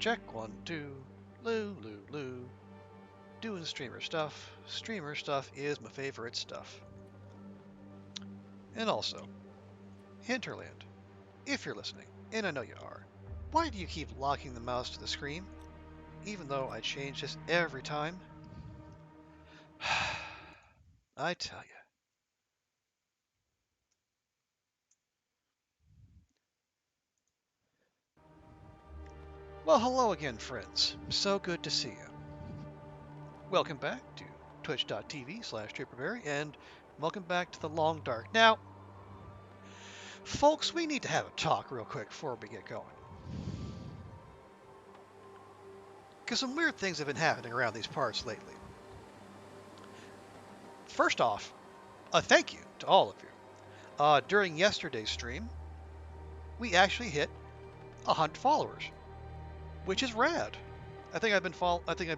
Check 1, 2. Loo, loo, loo. Doing streamer stuff. Streamer stuff is my favorite stuff. And also, Hinterland, if you're listening, and I know you are, why do you keep locking the mouse to the screen? Even though I change this every time? I tell you. Well, hello again, friends. So good to see you. Welcome back to twitch.tv/TrooperBerry, and welcome back to the Long Dark. Now, folks, we need to have a talk real quick before we get going. Because some weird things have been happening around these parts lately. First off, a thank you to all of you. During yesterday's stream, we actually hit 100 followers, which is rad. I think I've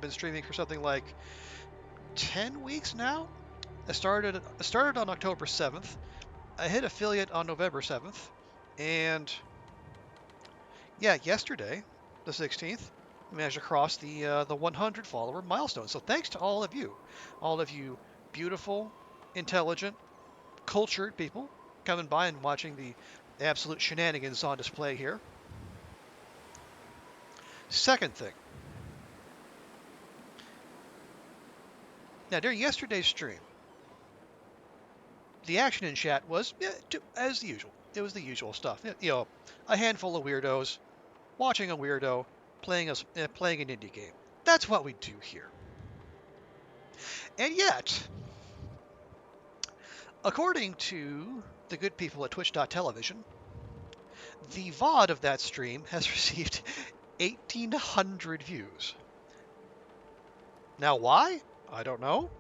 been streaming for something like 10 weeks now. I started on October 7th. I hit affiliate on November 7th, and yeah, yesterday, the 16th, I managed to cross the 100 follower milestone. So thanks to all of you beautiful, intelligent, cultured people coming by and watching the absolute shenanigans on display here. Second thing. Now, during yesterday's stream, the action in chat was, as usual. It was the usual stuff. A handful of weirdos watching a weirdo playing an indie game. That's what we do here. And yet, according to the good people at twitch.television, the VOD of that stream has received 1,800 views. Now, why? I don't know.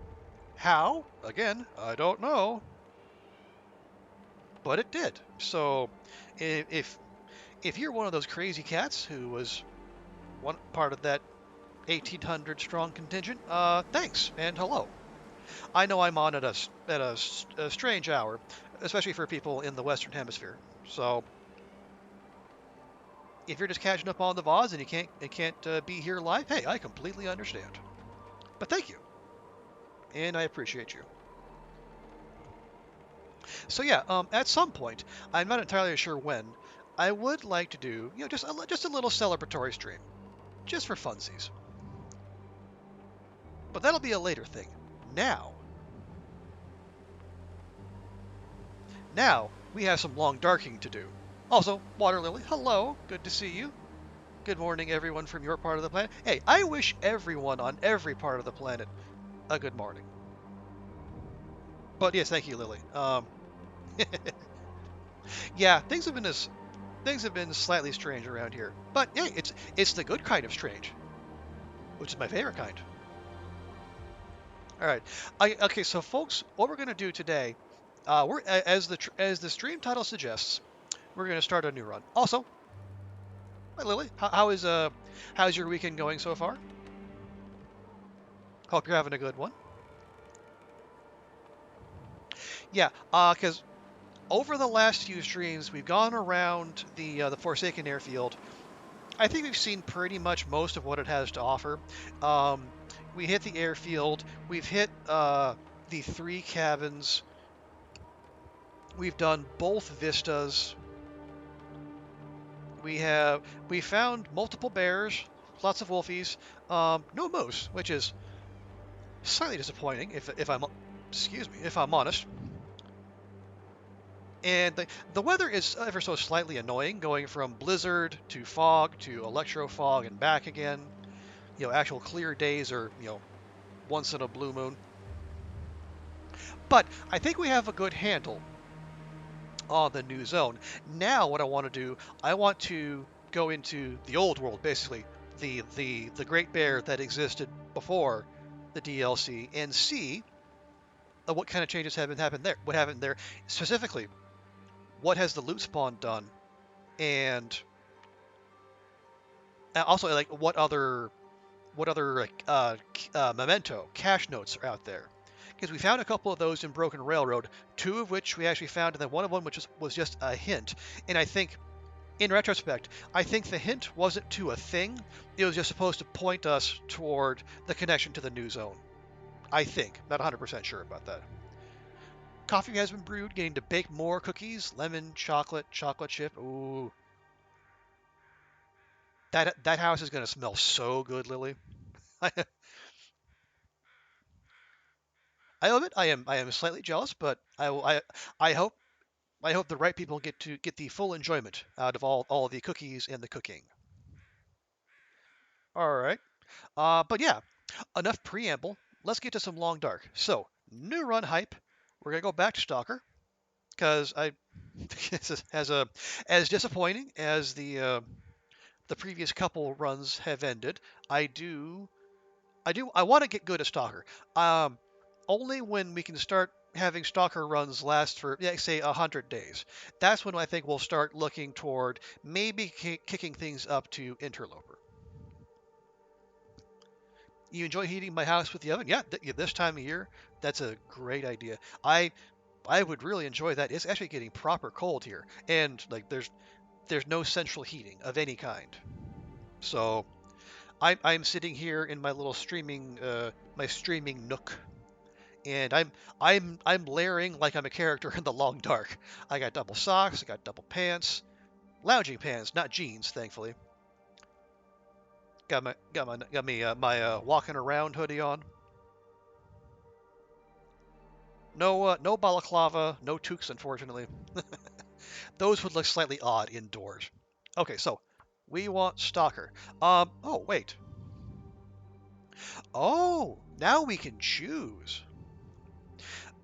How? Again, I don't know. But it did. So, if you're one of those crazy cats who was one part of that 1,800 strong contingent, thanks and hello. I know I'm on at a strange hour, especially for people in the Western Hemisphere. So, if you're just catching up on the VODs and you can't be here live, hey, I completely understand. But thank you, and I appreciate you. So yeah, at some point, I'm not entirely sure when, I would like to do just a little celebratory stream, just for funsies. But that'll be a later thing. Now we have some long darking to do. Also, Water Lily, hello, good to see you. Good morning, everyone from your part of the planet. Hey, I wish everyone on every part of the planet a good morning. But yes, thank you, Lily. Yeah, things have been slightly strange around here. But yeah, it's the good kind of strange, which is my favorite kind. All right. Okay, so folks, what we're gonna do today, as the stream title suggests, we're gonna start a new run. Also, hi Lily, how's your weekend going so far? Hope you're having a good one. Yeah, because over the last few streams, we've gone around the Forsaken Airfield. I think we've seen pretty much most of what it has to offer. We hit the airfield. We've hit the 3 cabins. We've done both vistas. We found multiple bears, lots of wolfies, no moose, which is slightly disappointing if I'm honest. And the weather is ever so slightly annoying, going from blizzard to fog to electro fog and back again. Actual clear days are, once in a blue moon. But I think we have a good handle on the new zone. Now what I want to do, I want to go into the old world, basically, the Great Bear that existed before the DLC, and see what kind of changes have happened there. What happened there specifically? What has the loot spawn done? And also, like, what other memento cache notes are out there? Because we found a couple of those in Broken Railroad, 2 of which we actually found, and then one of them which was just a hint. And I think In retrospect, I think the hint wasn't to a thing. It was just supposed to point us toward the connection to the new zone. I think. Not 100% sure about that. Coffee has been brewed. Getting to bake more cookies. Lemon, chocolate, chocolate chip. Ooh. That house is going to smell so good, Lily. I love it. I am slightly jealous, but I hope the right people get the full enjoyment out of all the cookies and the cooking. All right. But yeah, enough preamble. Let's get to some long dark. So, new run hype. We're gonna go back to Stalker because I as disappointing as the previous couple runs have ended. I want to get good at Stalker. Um, Only when we can start having Stalker runs last for, yeah, say, 100 days. That's when I think we'll start looking toward maybe kicking things up to Interloper. You enjoy heating my house with the oven? Yeah, yeah, this time of year, that's a great idea. I would really enjoy that. It's actually getting proper cold here, and like there's no central heating of any kind. So I'm sitting here in my little streaming nook, and I'm layering like I'm a character in the Long Dark. I got double socks, I got double pants, lounging pants, not jeans, thankfully. Got my walking around hoodie on. No balaclava, no toques, unfortunately. Those would look slightly odd indoors. Okay, so we want Stalker. Oh wait. Oh, now we can choose.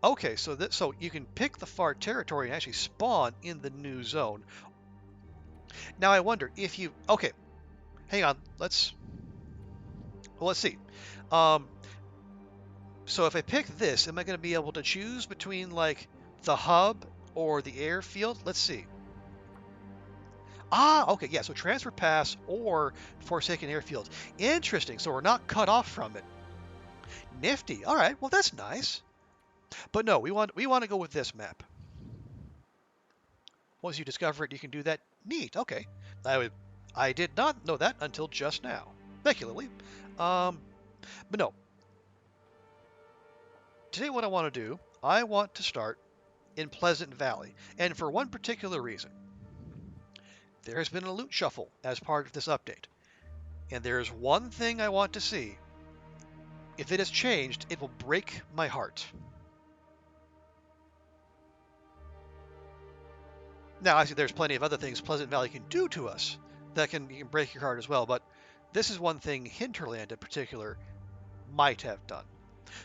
Okay, so you can pick the far territory and actually spawn in the new zone. Now I wonder if you. Okay, hang on. Let's see. Um, so if I pick this, am I going to be able to choose between like the hub or the airfield? Let's see. Ah, okay, yeah, so transfer pass or Forsaken Airfield. Interesting, so we're not cut off from it. Nifty. All right, well that's nice. But no, we want to go with this map. Once you discover it, you can do that. Neat. Okay. I did not know that until just now. Specularly. Um, but no. Today what I want to do, I want to start in Pleasant Valley, and for one particular reason. There has been a loot shuffle as part of this update, and there is one thing I want to see. If it has changed, it will break my heart. Now, I see there's plenty of other things Pleasant Valley can do to us that can break your heart as well, but this is one thing Hinterland in particular might have done.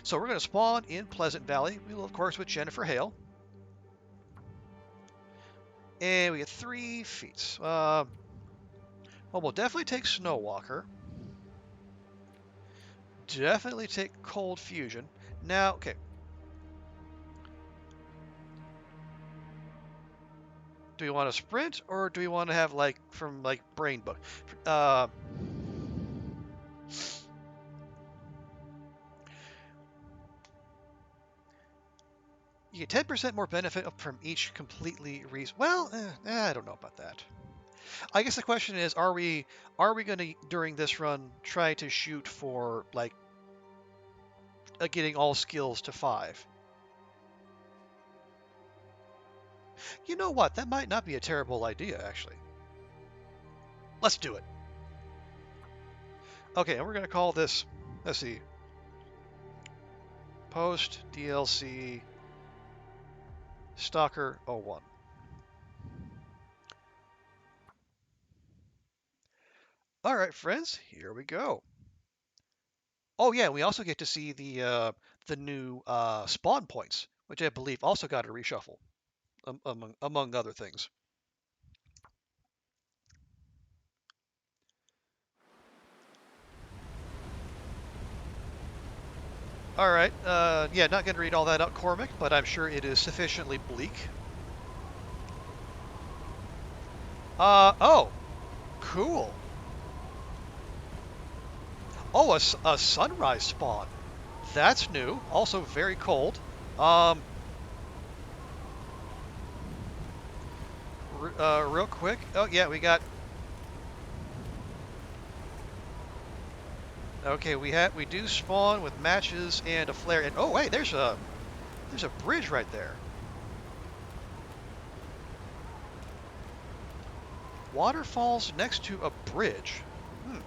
So we're going to spawn in Pleasant Valley. We will, of course, with Jennifer Hale. And we get 3 feats. Well, we'll definitely take Snowwalker. Definitely take Cold Fusion. Now, okay. Do we want to sprint or do we want to have like from like Brain Book? Uh, you get 10% more benefit from each completely well, I don't know about that. I guess the question is, are we going to during this run try to shoot for like getting all skills to 5? You know what? That might not be a terrible idea, actually. Let's do it. Okay, and we're going to call this, let's see, Post DLC Stalker 01. All right, friends, here we go. Oh yeah, we also get to see the new spawn points, which I believe also got a reshuffle, among other things. All right, yeah, not going to read all that out, Cormac, but I'm sure it is sufficiently bleak. Oh, cool. Oh, a sunrise spawn. That's new. Also very cold. real quick. Oh yeah, we got. Okay, we do spawn with matches and a flare. And oh wait, there's a bridge right there. Waterfalls next to a bridge. Hmm.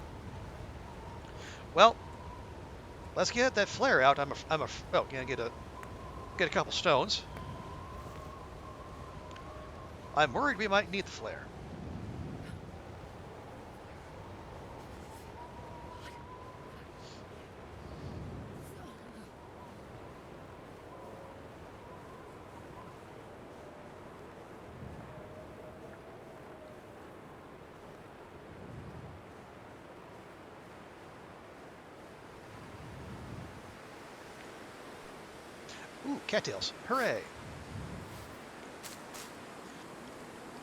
Well, let's get that flare out. Oh, gonna get a couple stones. I'm worried we might need the flare. Ooh, cattails. Hooray.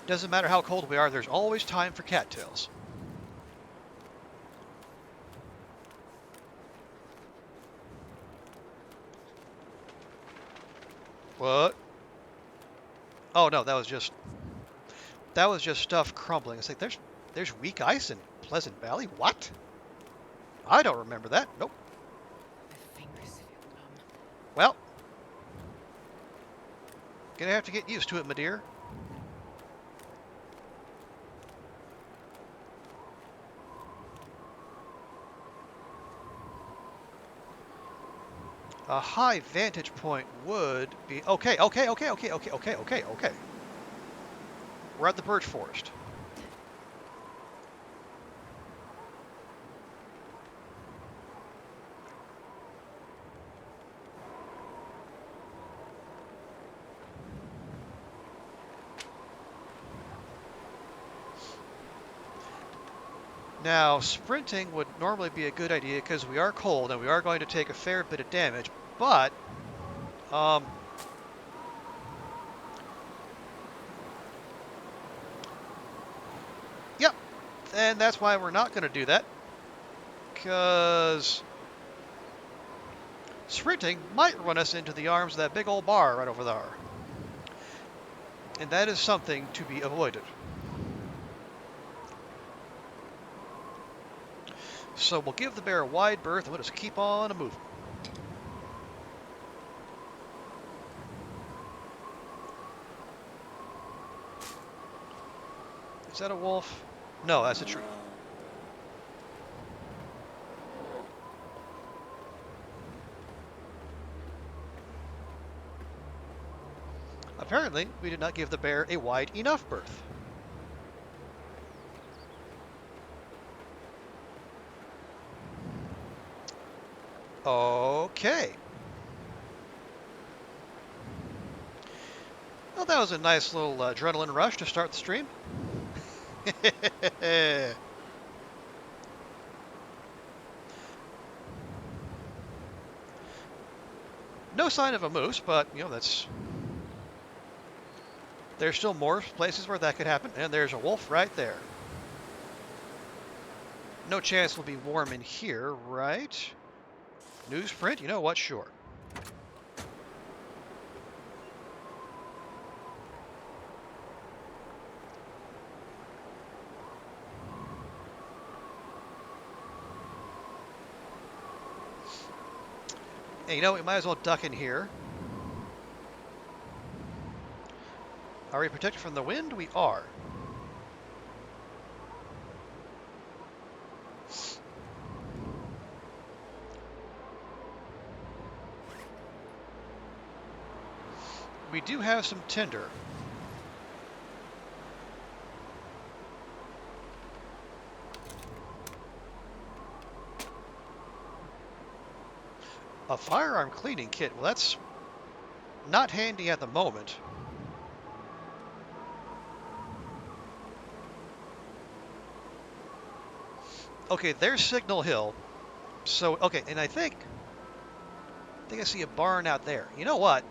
Doesn't matter how cold we are, there's always time for cattails. What? Oh no, that was just stuff crumbling. It's like there's weak ice in Pleasant Valley. What? I don't remember that. Nope. My fingers feel numb. Well, gonna have to get used to it, my dear. A high vantage point would be okay. We're at the birch forest. Now, sprinting would normally be a good idea because we are cold and we are going to take a fair bit of damage, but yep, and that's why we're not going to do that, because sprinting might run us into the arms of that big old bar right over there, and that is something to be avoided. So we'll give the bear a wide berth and we'll just keep on moving. Is that a wolf? No, that's a tree. Apparently, we did not give the bear a wide enough berth. Okay. Well, that was a nice little adrenaline rush to start the stream. No sign of a moose, but, you know, there's still more places where that could happen, and there's a wolf right there. No chance we'll be warm in here, right? Newsprint? You know what? Sure. Hey, you know, we might as well duck in here. Are we protected from the wind? We are. We do have some tinder. A firearm cleaning kit. Well, that's not handy at the moment. Okay, there's Signal Hill. So, okay, and I think I see a barn out there. You know what?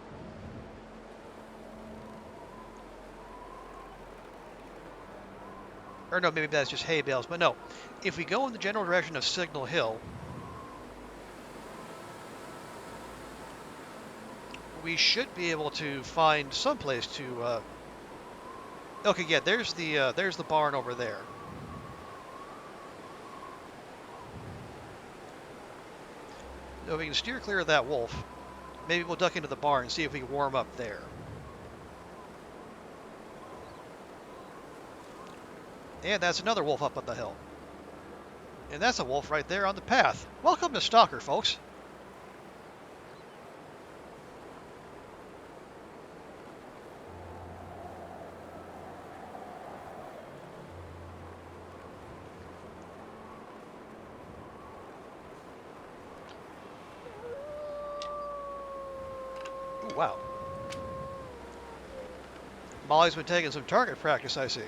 Or no, maybe that's just hay bales, but no. If we go in the general direction of Signal Hill, we should be able to find some place to Okay, yeah, there's the barn over there. So if we can steer clear of that wolf, maybe we'll duck into the barn and see if we can warm up there. And that's another wolf up on the hill. And that's a wolf right there on the path. Welcome to Stalker, folks. Ooh, wow. Molly's been taking some target practice, I see.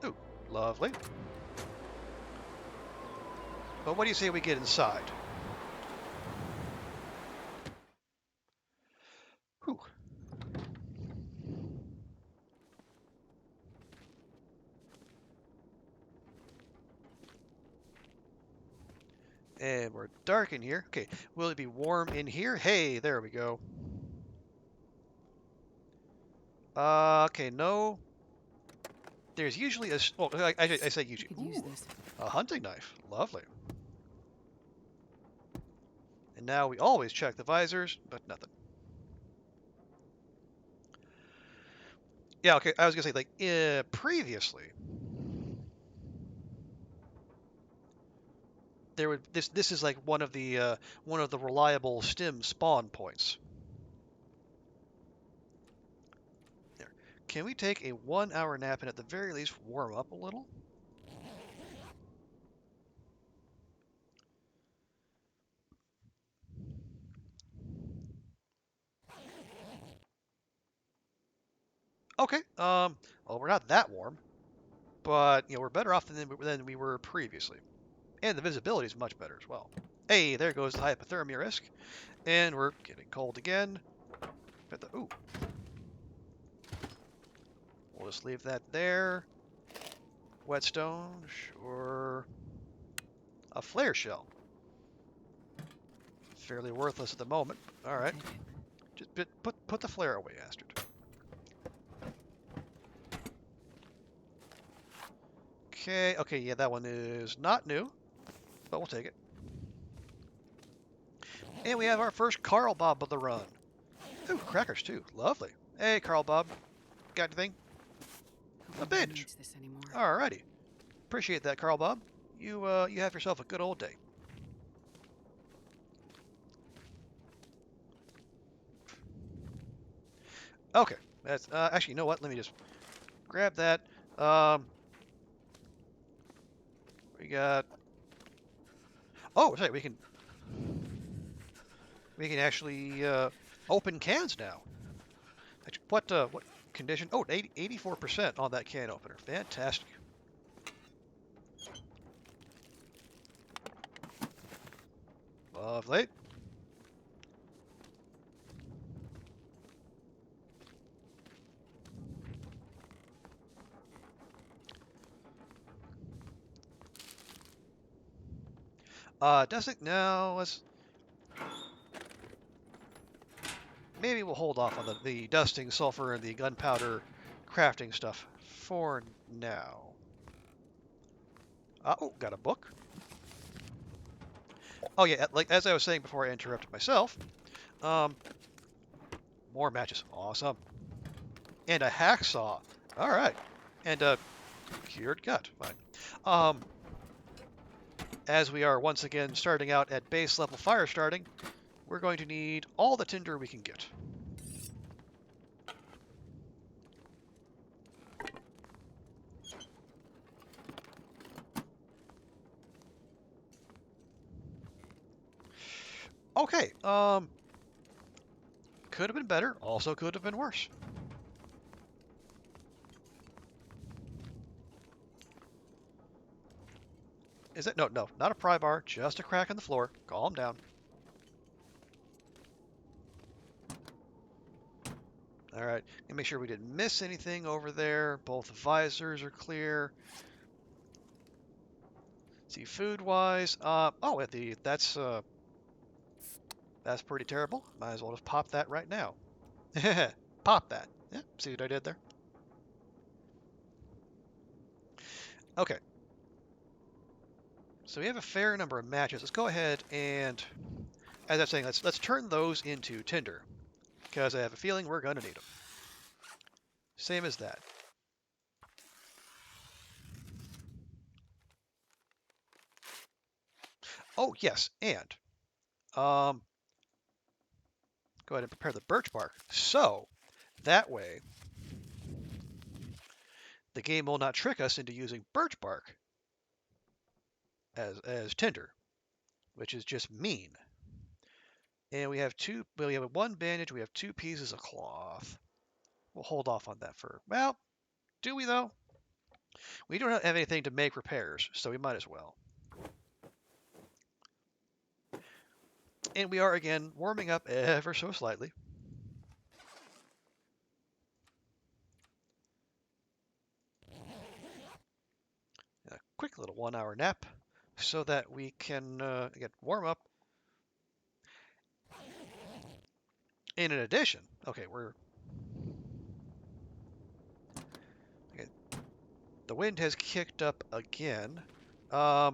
Ooh, lovely. But what do you say we get inside? Whew. And we're dark in here. Okay, will it be warm in here? Hey, there we go. Okay, no. There's usually a. Oh, I say I usually. could use Ooh, this. a hunting knife. Lovely. And now we always check the visors, but nothing. Yeah, okay. I was gonna say like previously there would this is like one of the reliable stim spawn points. There. Can we take a 1 hour nap and at the very least warm up a little? Okay. Well, we're not that warm, but we're better off than we were previously, and the visibility is much better as well. Hey, there goes the hypothermia risk, and we're getting cold again. Ooh, we'll just leave that there. Whetstone, sure. A flare shell. Fairly worthless at the moment. All right. Just put the flare away, Astrid. Okay, okay, yeah, that one is not new, but we'll take it. And we have our first Carl Bob of the run. Ooh, crackers too. Lovely. Hey, Carl Bob. Got anything? A Nobody bandage. needs this anymore. Alrighty. Appreciate that, Carl Bob. You have yourself a good old day. Okay. That's actually, you know what? Let me just grab that. Um, we got. Oh, sorry. We can actually open cans now. Actually, what condition? Oh, 84% on that can opener. Fantastic. Lovely. Does it? No, let's maybe we'll hold off on the dusting sulfur and the gunpowder crafting stuff for now. Oh, got a book. Oh yeah, like as I was saying before I interrupted myself, um, more matches. Awesome. And a hacksaw. All right. And a cured gut. Fine. Um, as we are once again starting out at base level fire starting, we're going to need all the tinder we can get. Okay. Could have been better. Also could have been worse. Is it? No, no, not a pry bar. Just a crack in the floor. Calm down. All right. And make sure we didn't miss anything over there. Both visors are clear. See, food-wise, that's pretty terrible. Might as well just pop that right now. Pop that. Yeah, see what I did there? Okay. So we have a fair number of matches. Let's go ahead and, as I'm saying, let's turn those into tinder, because I have a feeling we're gonna need them. Same as that. Oh yes, and go ahead and prepare the birch bark. So that way, the game will not trick us into using birch bark as tinder, which is just mean. And we have one bandage, we have 2 pieces of cloth. We'll hold off on that for, well, do we though? We don't have anything to make repairs, so we might as well. And we are again warming up ever so slightly. A quick little 1-hour nap so that we can again warm up. And in addition, okay, the wind has kicked up again. Yeah,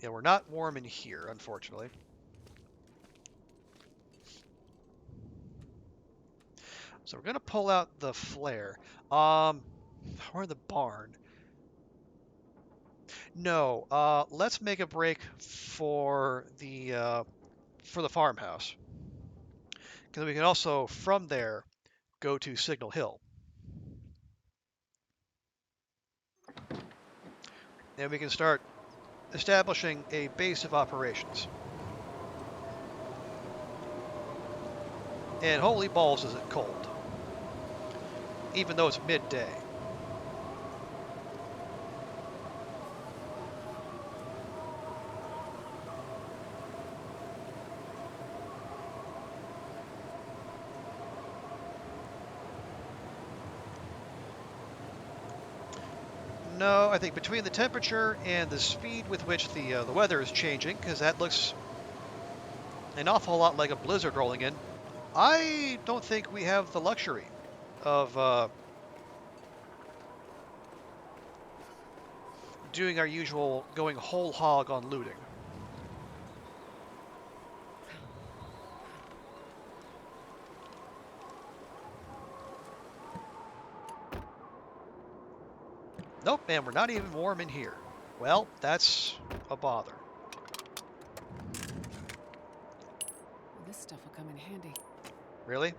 we're not warm in here, unfortunately. So we're gonna pull out the flare. Or the barn. No, let's make a break for the farmhouse, because we can also from there go to Signal Hill, and we can start establishing a base of operations. And holy balls, is it cold, even though it's midday. No, I think between the temperature and the speed with which the weather is changing, because that looks an awful lot like a blizzard rolling in, I don't think we have the luxury of doing our usual going whole hog on looting. Nope, and we're not even warm in here. Well, that's a bother. This stuff will come in handy. Really?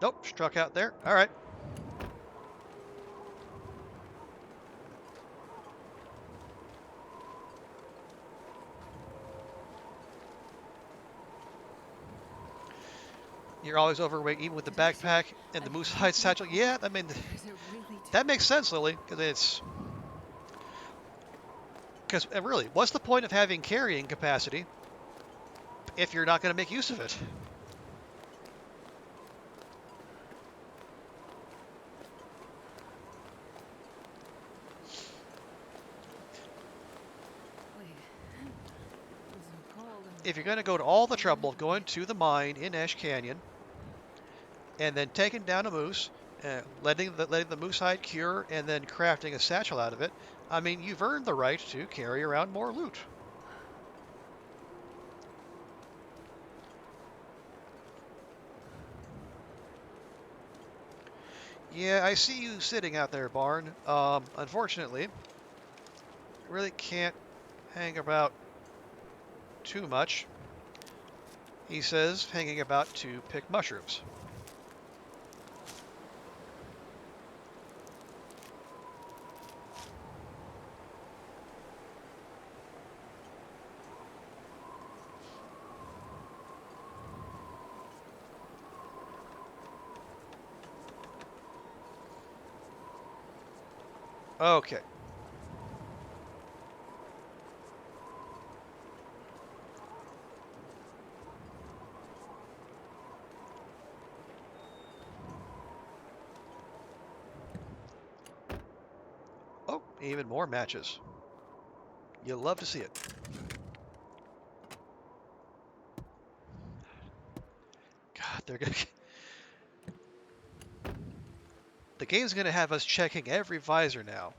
Nope, struck out there. All right. You're always overweight, even with the backpack and the moose hide satchel. Yeah, I mean, that makes sense, Lily, because really, what's the point of having carrying capacity if you're not going to make use of it? If you're going to go to all the trouble of going to the mine in Ash Canyon and then taking down a moose, letting the moose hide cure, and then crafting a satchel out of it, I mean, you've earned the right to carry around more loot. Yeah, I see you sitting out there, Barn. Unfortunately, really can't hang about too much, he says, hanging about to pick mushrooms. Okay. Oh, Even more matches. You'll love to see it. God, they're gonna. The game's gonna have us checking every visor now.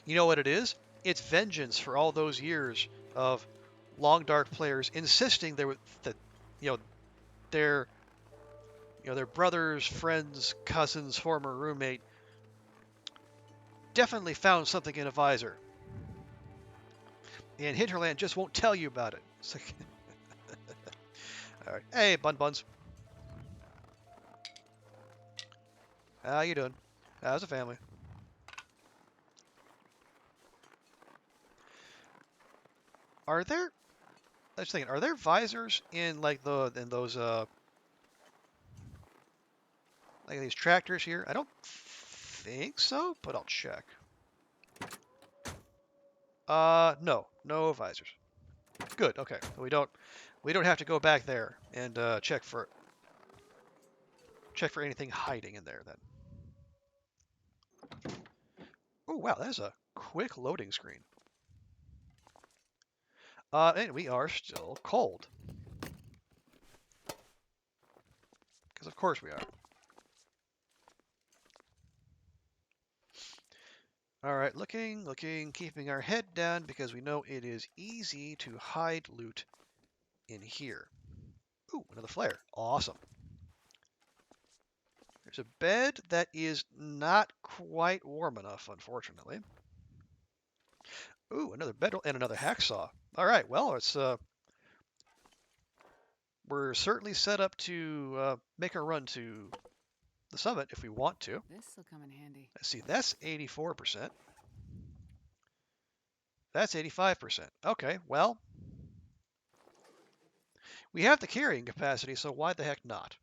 You know what it is? It's vengeance for all those years of Long Dark players insisting that, you know, their, their brothers, friends, cousins, former roommate definitely found something in a visor, and Hinterland just won't tell you about it. It's like, all right, hey, Buns, how you doing? How's the family? Are there? I was thinking, are there visors in like those like these tractors here? I don't think so, but I'll check. No, no visors. Good. Okay, we don't have to go back there and check for anything hiding in there then. Oh wow, that is a quick loading screen. And we are still cold, because of course we are. All right, looking, keeping our head down because we know it is easy to hide loot in here. Ooh, another flare. Awesome. There's a bed that is not quite warm enough, unfortunately. Ooh, another bed and another hacksaw. All right, well, we're certainly set up to make a run to the summit if we want to. This'll come in handy. Let's see, that's 84%. That's 85%. Okay, well, we have the carrying capacity, so why the heck not?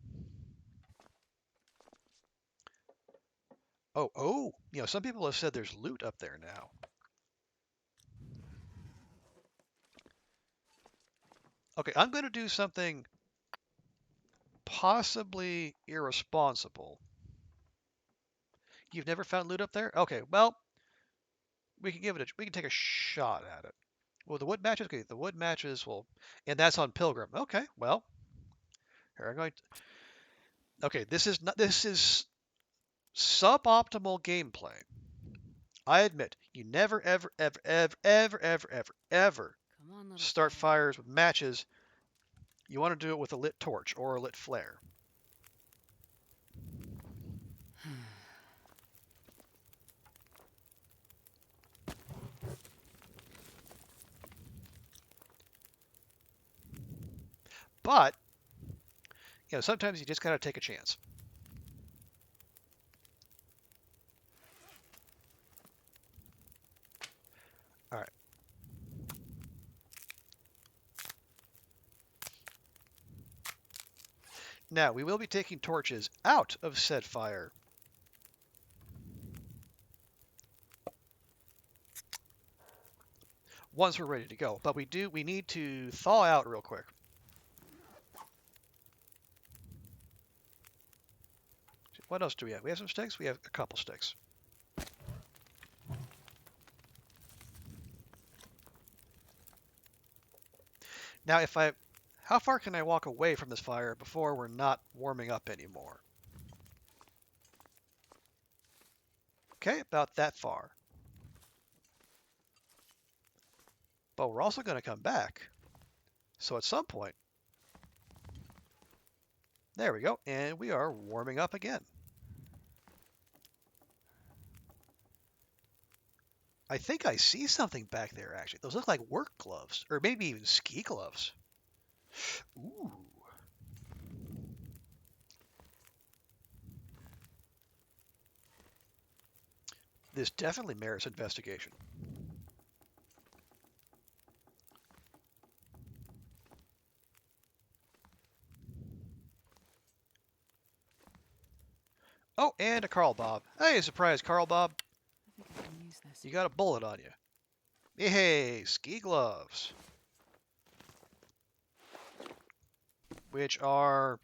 Oh, some people have said there's loot up there now. Okay, I'm going to do something possibly irresponsible. You've never found loot up there? Okay, well, we can take a shot at it. Well, the wood matches, okay, the wood matches will, and that's on Pilgrim. Okay, well, here I'm going to, okay, this is suboptimal gameplay. I admit, you never, ever, ever, ever, ever, ever, ever, ever Come on, little start fella. fires with matches. You want to do it with a lit torch or a lit flare. But, sometimes you just gotta take a chance. All right. Now, we will be taking torches out of said fire. Once we're ready to go, but we need to thaw out real quick. What else do we have? We have some sticks? We have a couple sticks. Now, how far can I walk away from this fire before we're not warming up anymore? Okay, about that far. But we're also going to come back. So at some point, there we go, and we are warming up again. I think I see something back there, actually. Those look like work gloves, or maybe even ski gloves. Ooh. This definitely merits investigation. Oh, and a Carl Bob. Hey, surprise, Carl Bob. I think I can use this. You got a bullet on you. Hey, ski gloves. Which are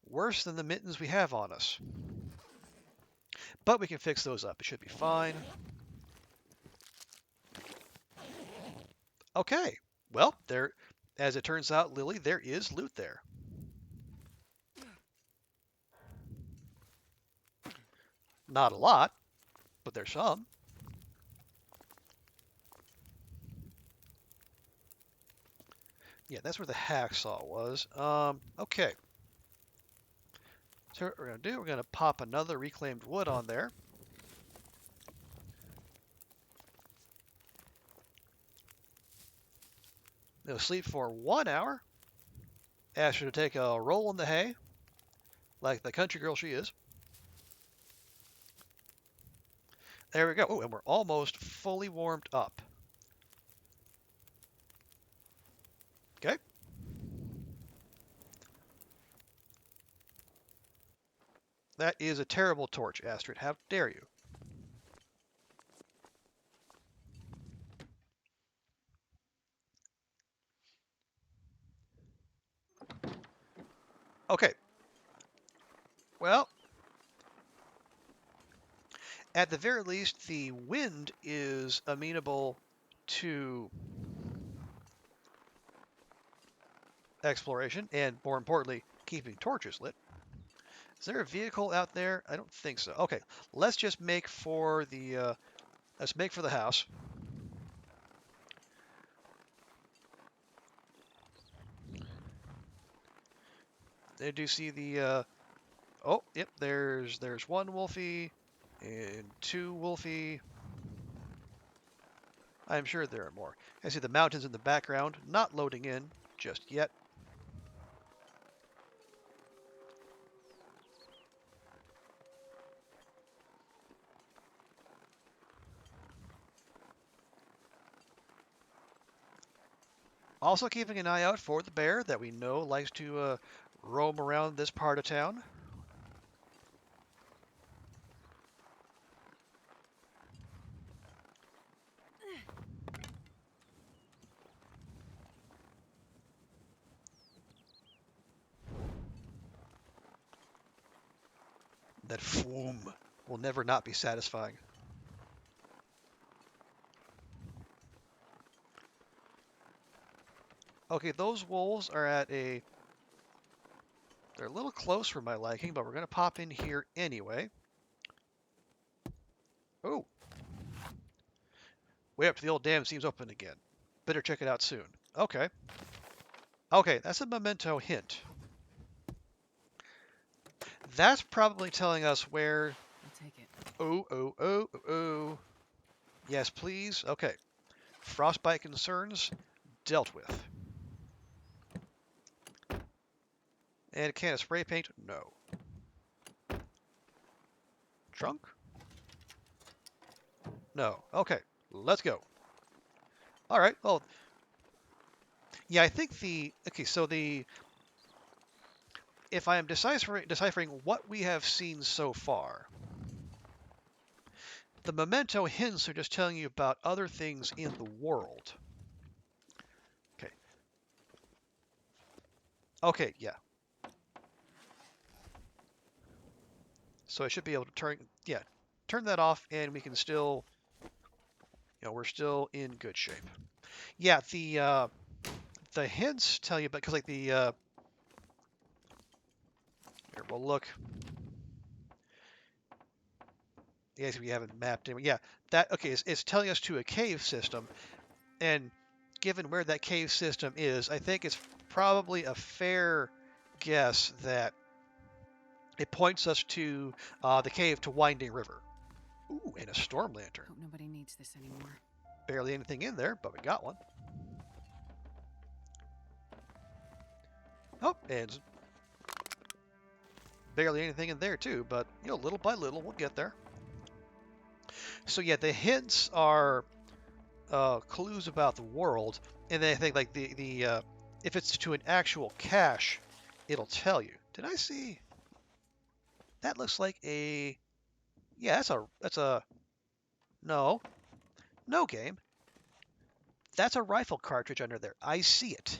worse than the mittens we have on us. But we can fix those up. It should be fine. Okay. Well, there, as it turns out, Lily, there is loot there. Not a lot, but there's some. Yeah, that's where the hacksaw was. Okay. So what we're going to do, we're going to pop another reclaimed wood on there. They'll sleep for 1 hour. Ask her to take a roll in the hay, like the country girl she is. There we go. Oh, and we're almost fully warmed up. Okay. That is a terrible torch, Astrid. How dare you? Okay. Well, at the very least, the wind is amenable to exploration and, more importantly, keeping torches lit. Is there a vehicle out there? I don't think so. Okay, let's just make for the let's make for the house. I do see the oh, yep, there's one wolfie and two wolfie. I'm sure there are more. I see the mountains in the background, not loading in just yet. Also keeping an eye out for the bear that we know likes to roam around this part of town. That foom will never not be satisfying. Okay, those wolves are at a... They're a little close for my liking, but we're going to pop in here anyway. Oh, way up to the old dam seems open again. Better check it out soon. Okay. Okay, that's a memento hint. That's probably telling us where... I'll take it. Oh. Yes, please. Okay. Frostbite concerns dealt with. And a can of spray paint? No. Trunk? No. Okay, let's go. All right. Well, yeah, I think the... Okay, so the... If I am deciphering what we have seen so far, the memento hints are just telling you about other things in the world. Okay. Okay, yeah. So I should be able to turn that off, and we can still, we're still in good shape. Yeah, the hints tell you, because like here, we'll look. Yes, we haven't mapped it. Yeah, that okay. It's telling us to a cave system, and given where that cave system is, I think it's probably a fair guess that it points us to the cave to Winding River. Ooh, and a storm lantern. Hope nobody needs this anymore. Barely anything in there, but we got one. Oh, and barely anything in there too, but little by little we'll get there. So yeah, the hints are clues about the world, and then I think like the if it's to an actual cache, it'll tell you. Did I see? That looks like a... Yeah, that's a... No, no game. That's a rifle cartridge under there. I see it.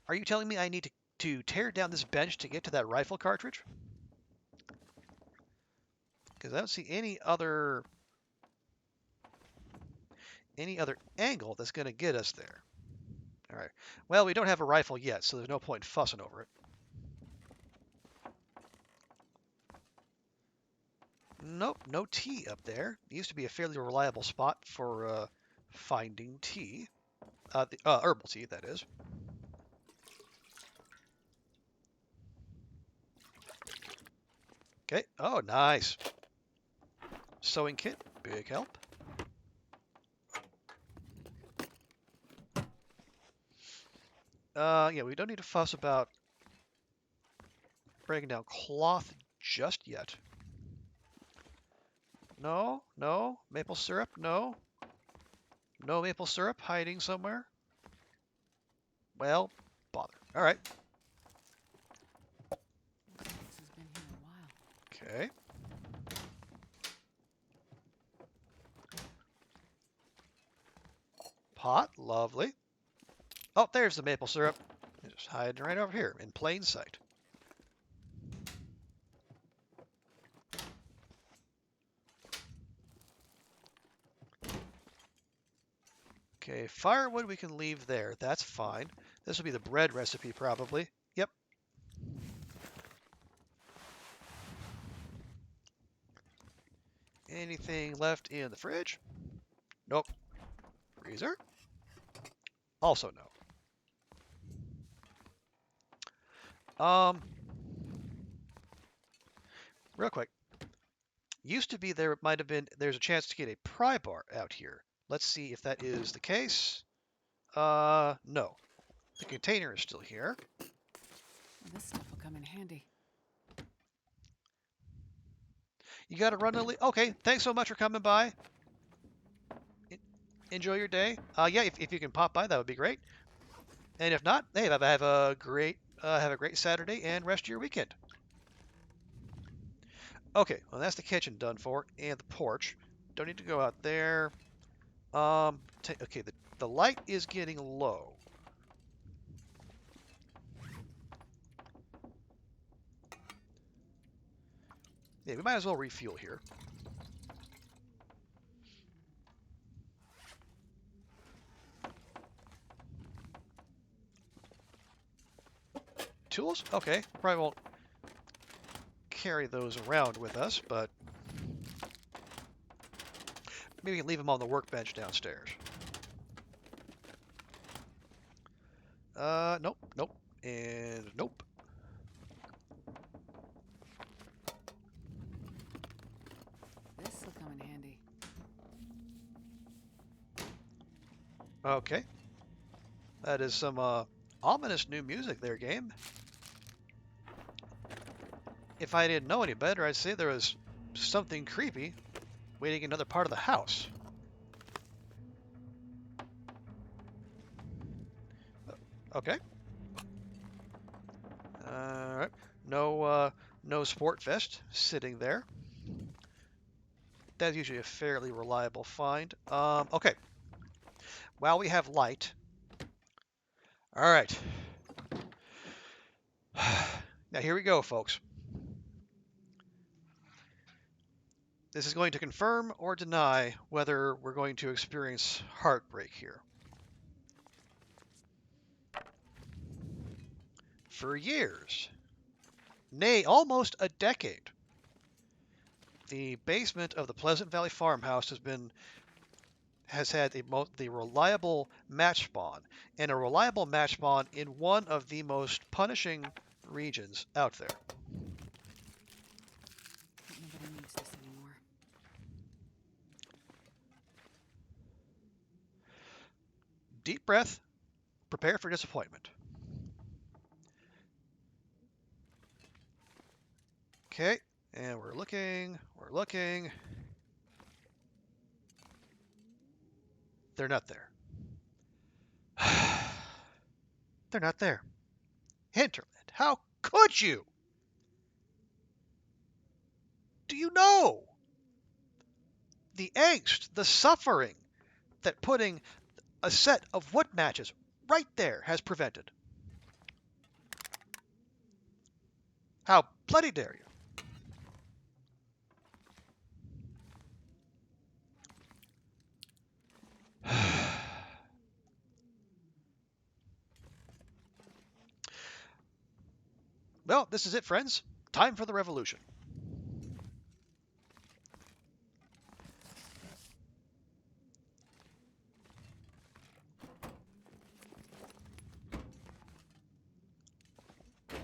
Are you telling me I need to tear down this bench to get to that rifle cartridge? Because I don't see any other angle that's going to get us there. All right. Well, we don't have a rifle yet, so there's no point fussing over it. Nope, no tea up there. It used to be a fairly reliable spot for finding tea. Herbal tea, that is. Okay. Oh, nice. Sewing kit, big help. Yeah, we don't need to fuss about breaking down cloth just yet. No, no. Maple syrup, no. No maple syrup hiding somewhere. Well, bother. All right. This has been here a while. Okay. Pot, lovely. Oh, there's the maple syrup. It's just hiding right over here in plain sight. Okay, firewood we can leave there. That's fine. This will be the bread recipe probably. Yep. Anything left in the fridge? Nope. Freezer? Also no. Real quick. Used to be there's a chance to get a pry bar out here. Let's see if that is the case. No. The container is still here. This stuff will come in handy. You got to run a Okay, thanks so much for coming by. Enjoy your day. Yeah, if you can pop by, that would be great. And if not, hey, have a great Saturday and rest of your weekend. Okay, well that's the kitchen done for, and the porch. Don't need to go out there. Okay, the light is getting low. Yeah, we might as well refuel here. Tools? Okay, probably won't carry those around with us, but maybe we can leave them on the workbench downstairs. Nope, nope, and nope. This will come in handy. Okay. That is some ominous new music there, game. If I didn't know any better, I'd say there was something creepy waiting in another part of the house. Okay. Alright. No Sport Vest sitting there. That's usually a fairly reliable find. Okay. While we have light. Alright. Now here we go, folks. This is going to confirm or deny whether we're going to experience heartbreak here. For years, nay, almost a decade, the basement of the Pleasant Valley farmhouse has had the reliable match spawn, and a reliable match spawn in one of the most punishing regions out there. Nobody needs this anymore. Deep breath, prepare for disappointment. Okay, and we're looking. They're not there. They're not there. Hinterland, how could you? Do you know the angst, the suffering that putting a set of wood matches right there has prevented? How bloody dare you? Well, this is it, friends. Time for the revolution. I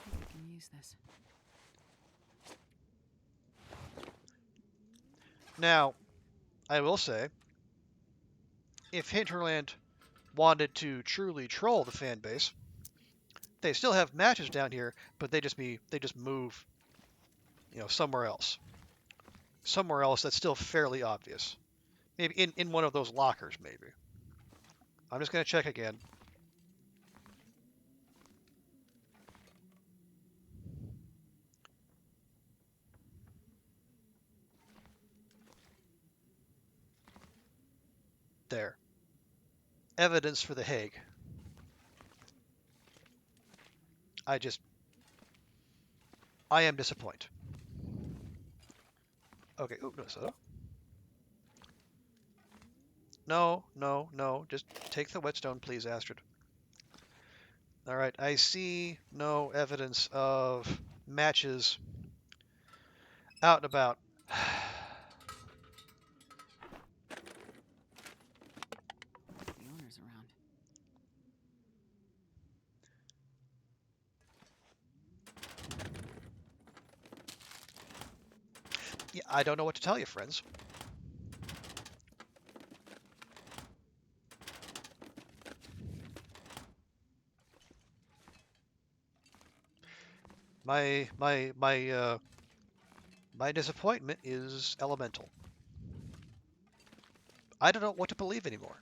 think we can use this. Now, I will say, if Hinterland wanted to truly troll the fan base, they still have matches down here, but they just move, somewhere else. Somewhere else that's still fairly obvious. Maybe in one of those lockers, maybe. I'm just gonna check again. There. Evidence for the Hague. I am disappointed. Okay, ooh, Minnesota. No, no, no. Just take the whetstone, please, Astrid. All right, I see no evidence of matches out and about. The owner's around. Yeah, I don't know what to tell you, friends. My disappointment is elemental. I don't know what to believe anymore.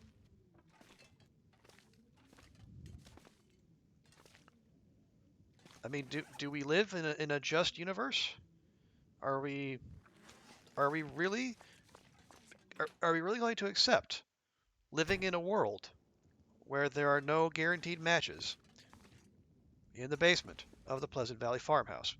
I mean, do we live in a just universe? Are we are we really are we really going to accept living in a world where there are no guaranteed matches in the basement of the Pleasant Valley farmhouse?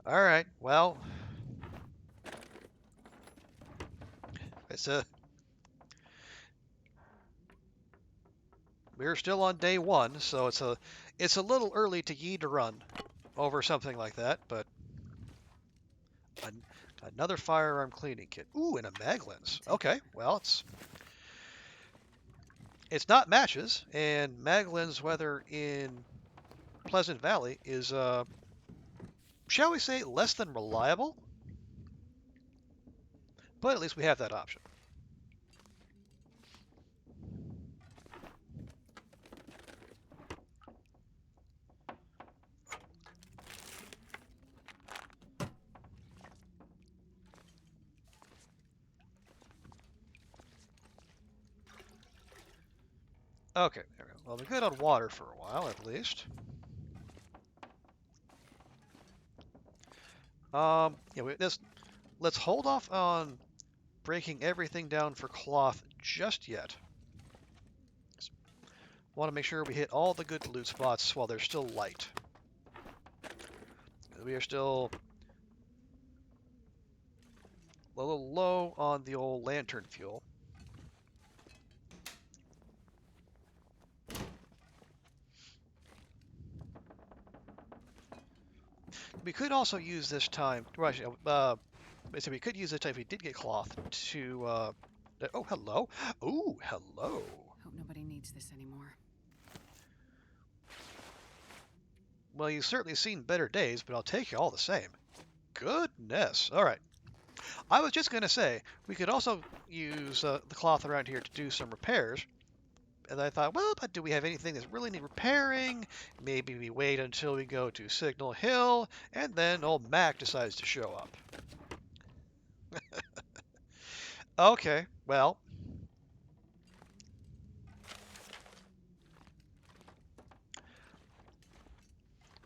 All right, well, it's a we're still on day one, so it's a little early to yeet a run over something like that, but an, another firearm cleaning kit. Ooh, and a mag lens. Okay, well, it's not matches, and mag lens, whether in Pleasant Valley, is shall we say, less than reliable, but at least we have that option. Okay, there we go. Well, we're good on water for a while, at least. Yeah, let's hold off on breaking everything down for cloth just yet. Want to make sure we hit all the good loot spots while they're still light. We are still a little low on the old lantern fuel. We could also use this time, well, actually, so we could use this time if we did get cloth to, oh, hello. Ooh, hello. Hope nobody needs this anymore. Well, you've certainly seen better days, but I'll take you all the same. Goodness. All right. I was just going to say, we could also use the cloth around here to do some repairs. And I thought, well, but do we have anything that really need repairing? Maybe we wait until we go to Signal Hill, and then old Mac decides to show up. Okay, well.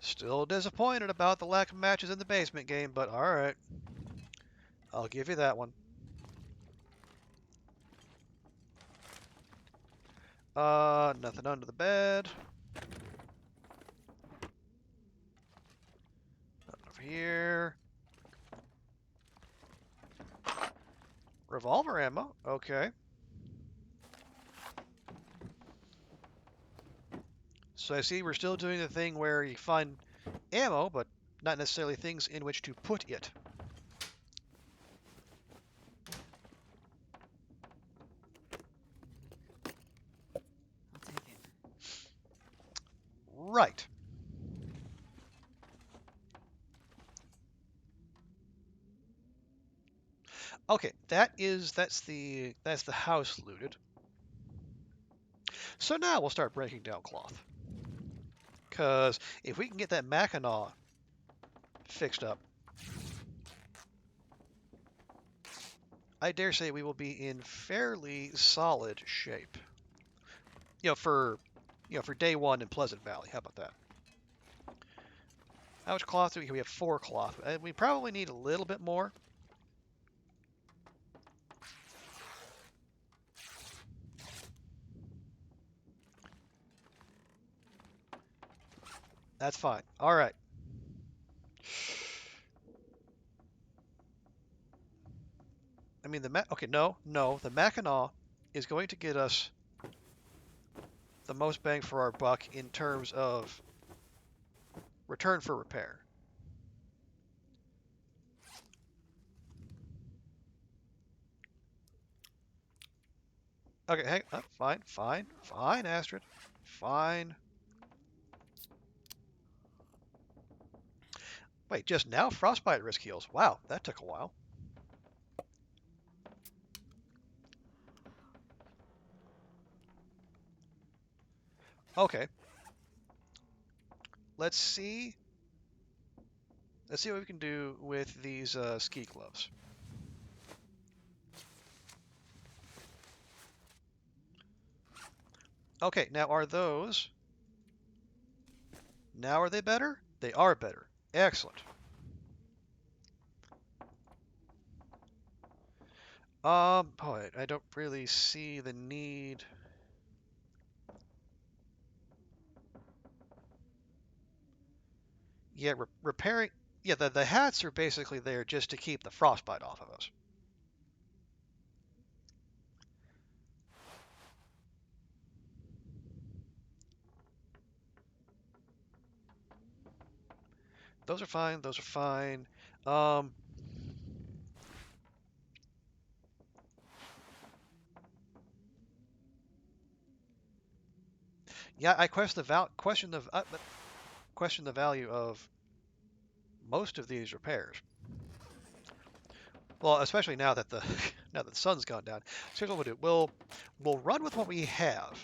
Still disappointed about the lack of matches in the basement game, but alright. I'll give you that one. Nothing under the bed. here. Revolver ammo. Okay. So I see we're still doing the thing where you find ammo, but not necessarily things in which to put it. I'll take it. Right. Okay, that's the house looted. So now we'll start breaking down cloth. Because if we can get that Mackinaw fixed up, I dare say we will be in fairly solid shape. For day one in Pleasant Valley. How about that? How much cloth do we have? We have 4 cloth. We probably need a little bit more. That's fine. All right. I mean, okay, no. The Mackinaw is going to get us the most bang for our buck in terms of return for repair. Okay, hey, fine, Astrid. Fine. Wait, just now frostbite risk heals. Wow, that took a while. Okay. Let's see. Let's see what we can do with these ski gloves. Okay, now are those... Now are they better? They are better. Excellent. Boy, I don't really see the need. Yeah, repairing. Yeah, the hats are basically there just to keep the frostbite off of us. Those are fine. Those are fine. Um, yeah, I question the value of most of these repairs. Well, especially now that the now that the sun's gone down. So here's what we'll do. We'll run with what we have.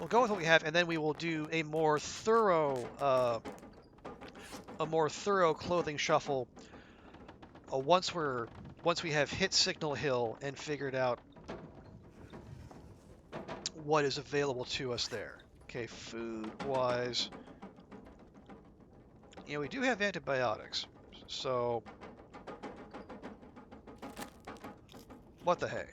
We'll go with what we have, and then we will do a more thorough clothing shuffle once we have hit Signal Hill and figured out what is available to us there. Okay, food-wise, we do have antibiotics, so what the hey?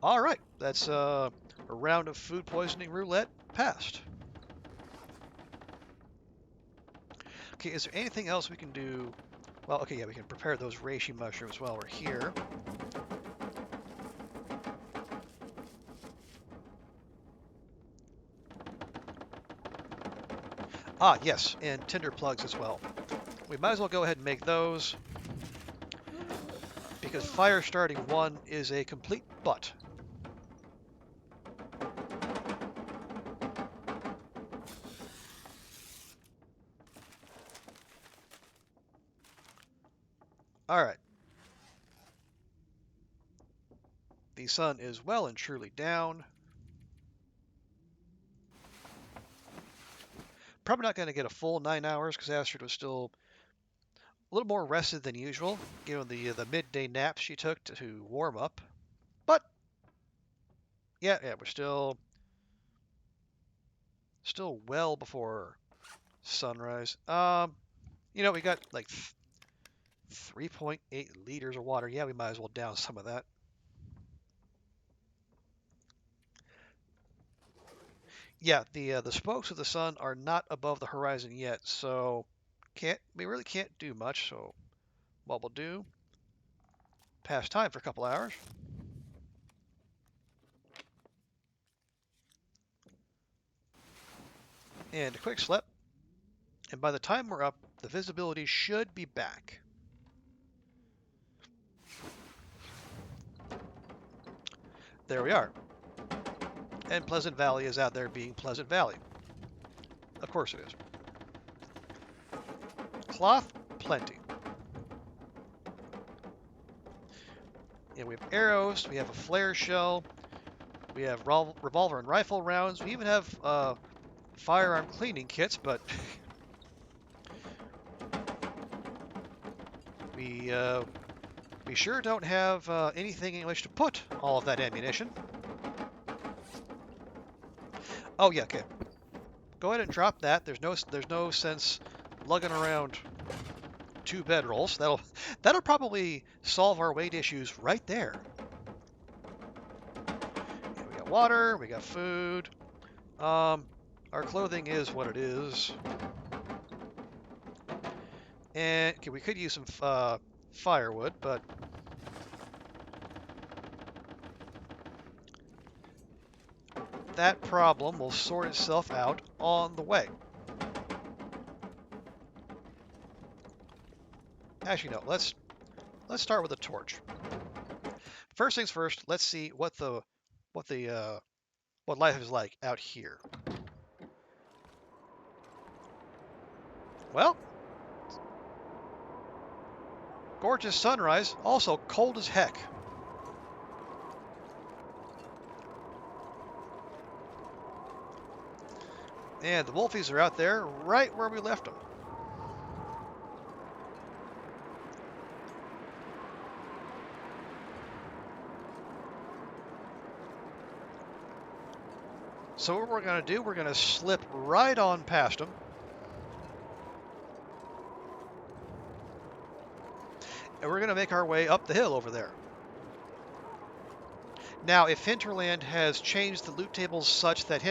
All right, that's a round of food poisoning roulette passed. Okay, is there anything else we can do? Well, okay, yeah, we can prepare those reishi mushrooms while we're here. Ah, yes, and tinder plugs as well. We might as well go ahead and make those, because fire starting one is a complete butt. All right. The sun is well and truly down. probably not going to get a full 9 hours because Astrid was still a little more rested than usual, given the midday nap she took to warm up. But yeah, we're still well before sunrise. We got like 3.8 liters of water. Yeah, we might as well down some of that. Yeah, the spokes of the sun are not above the horizon yet, so we really can't do much. So what we'll do, pass time for a couple hours, and a quick slip, and by the time we're up, the visibility should be back. There we are. And Pleasant Valley is out there being Pleasant Valley. Of course it is. Cloth, plenty. And we have arrows, we have a flare shell, we have revolver and rifle rounds, we even have firearm cleaning kits, but we sure don't have anything in which to put all of that ammunition. Oh yeah, okay. Go ahead and drop that. There's no sense lugging around 2 bedrolls. That'll probably solve our weight issues right there. Yeah, we got water, we got food. Our clothing is what it is. And okay, we could use some firewood, but that problem will sort itself out on the way. Actually, no. Let's start with a torch. First things first. Let's see what life is like out here. Well, gorgeous sunrise. Also cold as heck. And the wolfies are out there right where we left them. So what we're going to do, we're going to slip right on past them. And we're going to make our way up the hill over there. Now, if Hinterland has changed the loot tables such that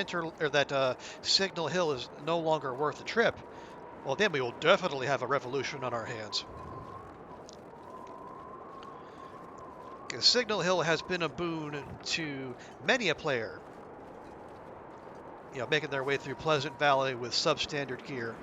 Signal Hill is no longer worth the trip, well, then we will definitely have a revolution on our hands. Because Signal Hill has been a boon to many a player, making their way through Pleasant Valley with substandard gear.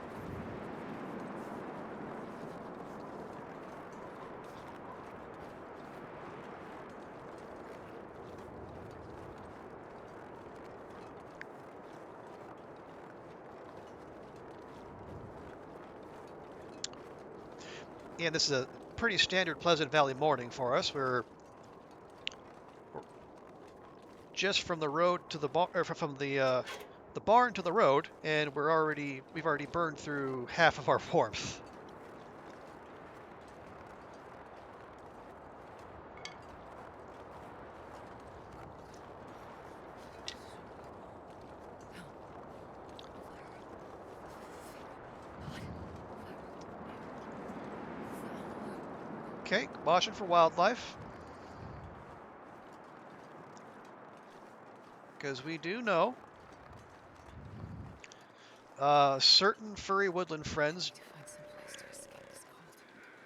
And this is a pretty standard Pleasant Valley morning for us. We're just from the road to the barn, or from the barn to the road, and we've already burned through half of our warmth. Okay, watching for wildlife. Because we do know certain furry woodland friends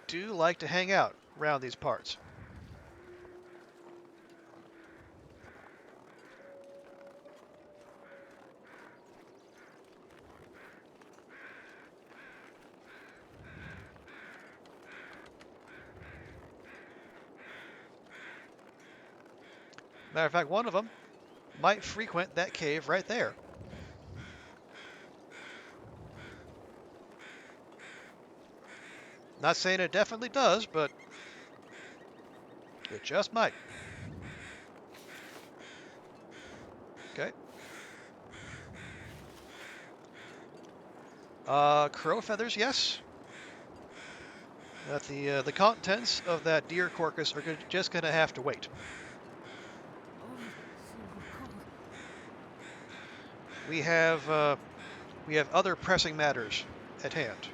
do like to hang out around these parts. Matter of fact, one of them might frequent that cave right there. Not saying it definitely does, but it just might. Okay. Crow feathers, yes. But the contents of that deer carcass are just gonna have to wait. Oh, so cold. We have other pressing matters at hand.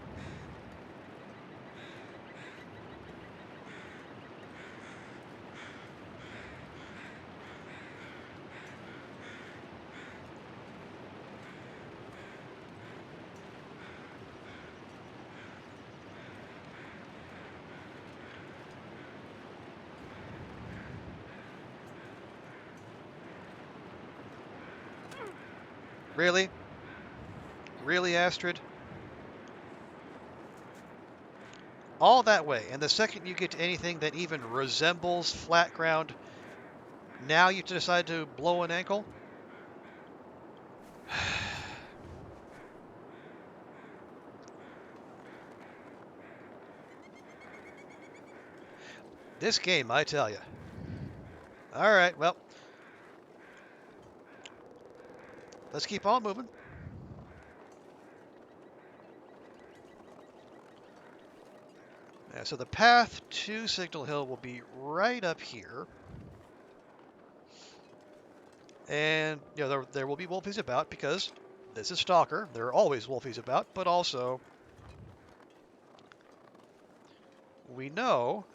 Really? Really, Astrid? All that way, and the second you get to anything that even resembles flat ground, now you decide to blow an ankle? This game, I tell you. All right, well, let's keep on moving. Yeah, so the path to Signal Hill will be right up here. And, there will be wolfies about because this is Stalker. There are always wolfies about, but also we know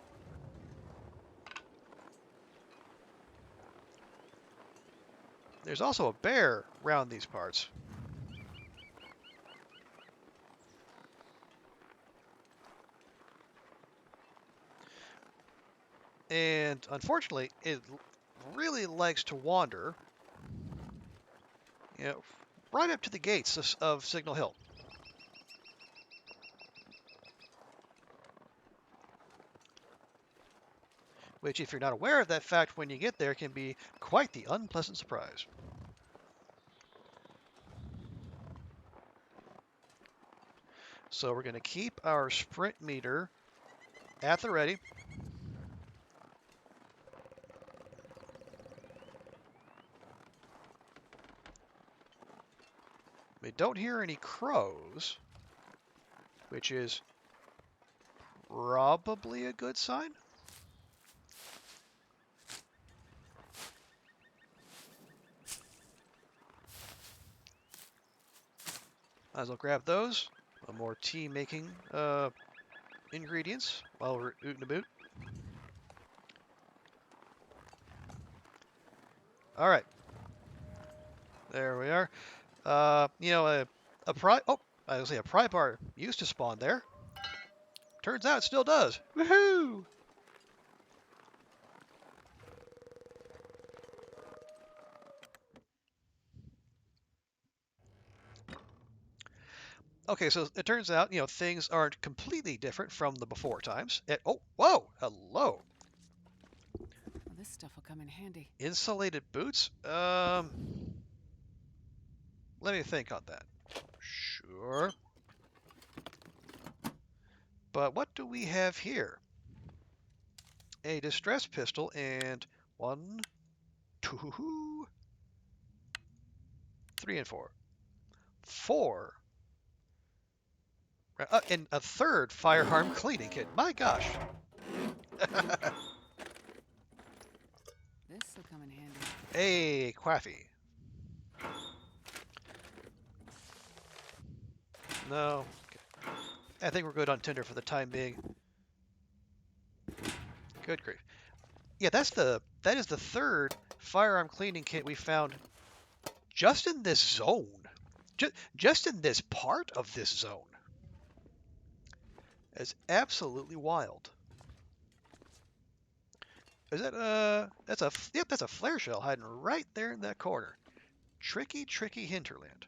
there's also a bear around these parts. And unfortunately, it really likes to wander, you know, right up to the gates of Signal Hill. Which, if you're not aware of that fact when you get there, can be quite the unpleasant surprise. So we're going to keep our sprint meter at the ready. We don't hear any crows, which is probably a good sign. Might as well grab those. More tea making ingredients while we're ootin' about. All right. There we are. A pry. Oh, I was gonna say a pry bar used to spawn there. Turns out it still does. Woohoo! Okay, so it turns out, things aren't completely different from the before times. Oh, whoa, hello. Well, this stuff will come in handy. Insulated boots? Let me think on that. Sure. But what do we have here? A distress pistol and 1, 2, 3, and 4. 4. And a third firearm cleaning kit. My gosh. This will come in handy. Hey, Quaffy. No. Okay. I think we're good on Tinder for the time being. Good grief. Yeah, that is the third firearm cleaning kit we found just in this zone. Just in this part of this zone. It's absolutely wild. Is that that's a flare shell hiding right there in that corner. Tricky, tricky hinterland.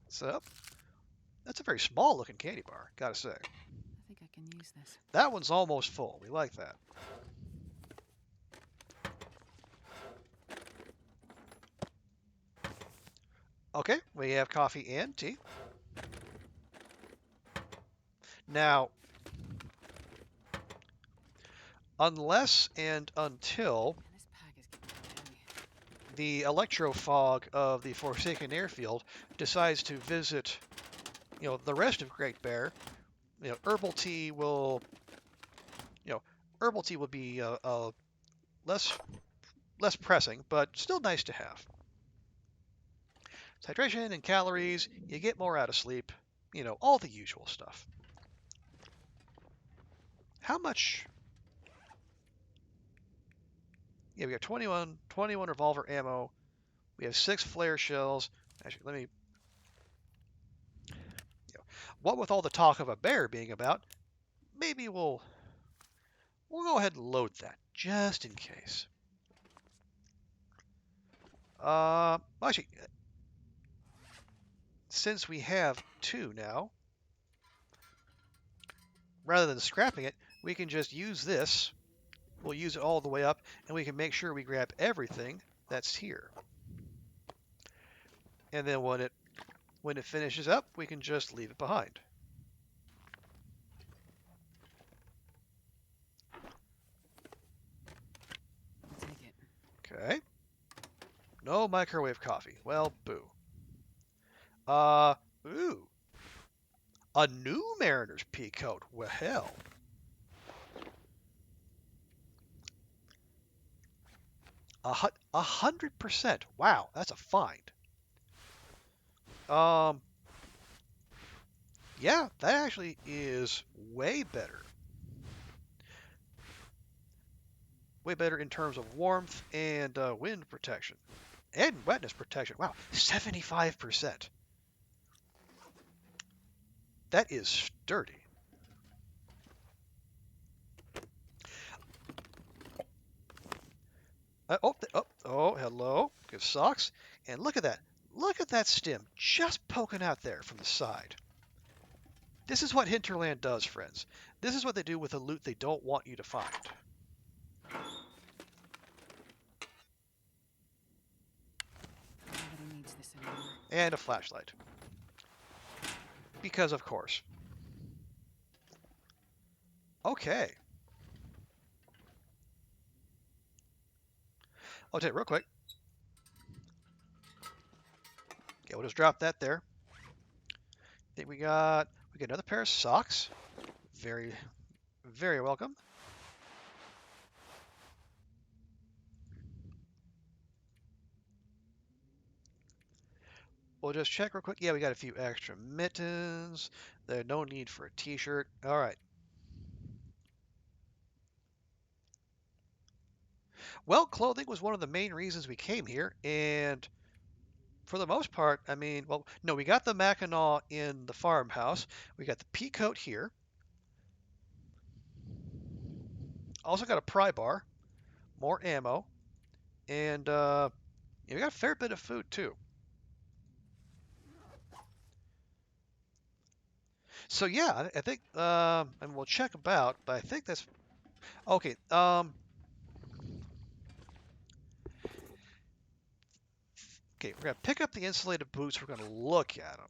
So, that's a very small looking candy bar, gotta say. I think I can use this. That one's almost full. We like that. Okay, we have coffee and tea. Now, unless and until This the electro-fog of the Forsaken Airfield decides to visit, the rest of Great Bear, herbal tea will, herbal tea will be less less pressing, but still nice to have. It's hydration and calories. You get more out of sleep. All the usual stuff. How much? Yeah, we got 21 revolver ammo. We have 6 flare shells. Actually, let me. What with all the talk of a bear being about, maybe we'll go ahead and load that just in case. Actually, since we have 2 now, rather than scrapping it, we can just use this. We'll use it all the way up, and we can make sure we grab everything that's here. And then when it finishes up, we can just leave it behind. I'll take it. Okay. No microwave coffee. Well, boo. Ooh. A new Mariner's pea coat. Well, hell. 100%. Wow, that's a find. Yeah, that actually is way better. Way better in terms of warmth and wind protection. And wetness protection. Wow, 75%. That is sturdy. Hello. Good socks. And look at that. Look at that stem just poking out there from the side. This is what Hinterland does, friends. This is what they do with the loot they don't want you to find. Nobody needs this anymore. And a flashlight. Because of course. Okay. I'll tell you real quick. Okay, we'll just drop that there. I think we got another pair of socks. Very, very welcome. We'll just check real quick. Yeah, we got a few extra mittens. There's no need for a t-shirt. All right. Well, clothing was one of the main reasons we came here, and for the most part, I mean, well, no, we got the Mackinaw in the farmhouse. We got the pea coat here. Also got a pry bar, more ammo, and yeah, we got a fair bit of food too. So yeah, I think, and we'll check about, but I think that's okay. Okay, we're gonna pick up the insulated boots. We're gonna look at them.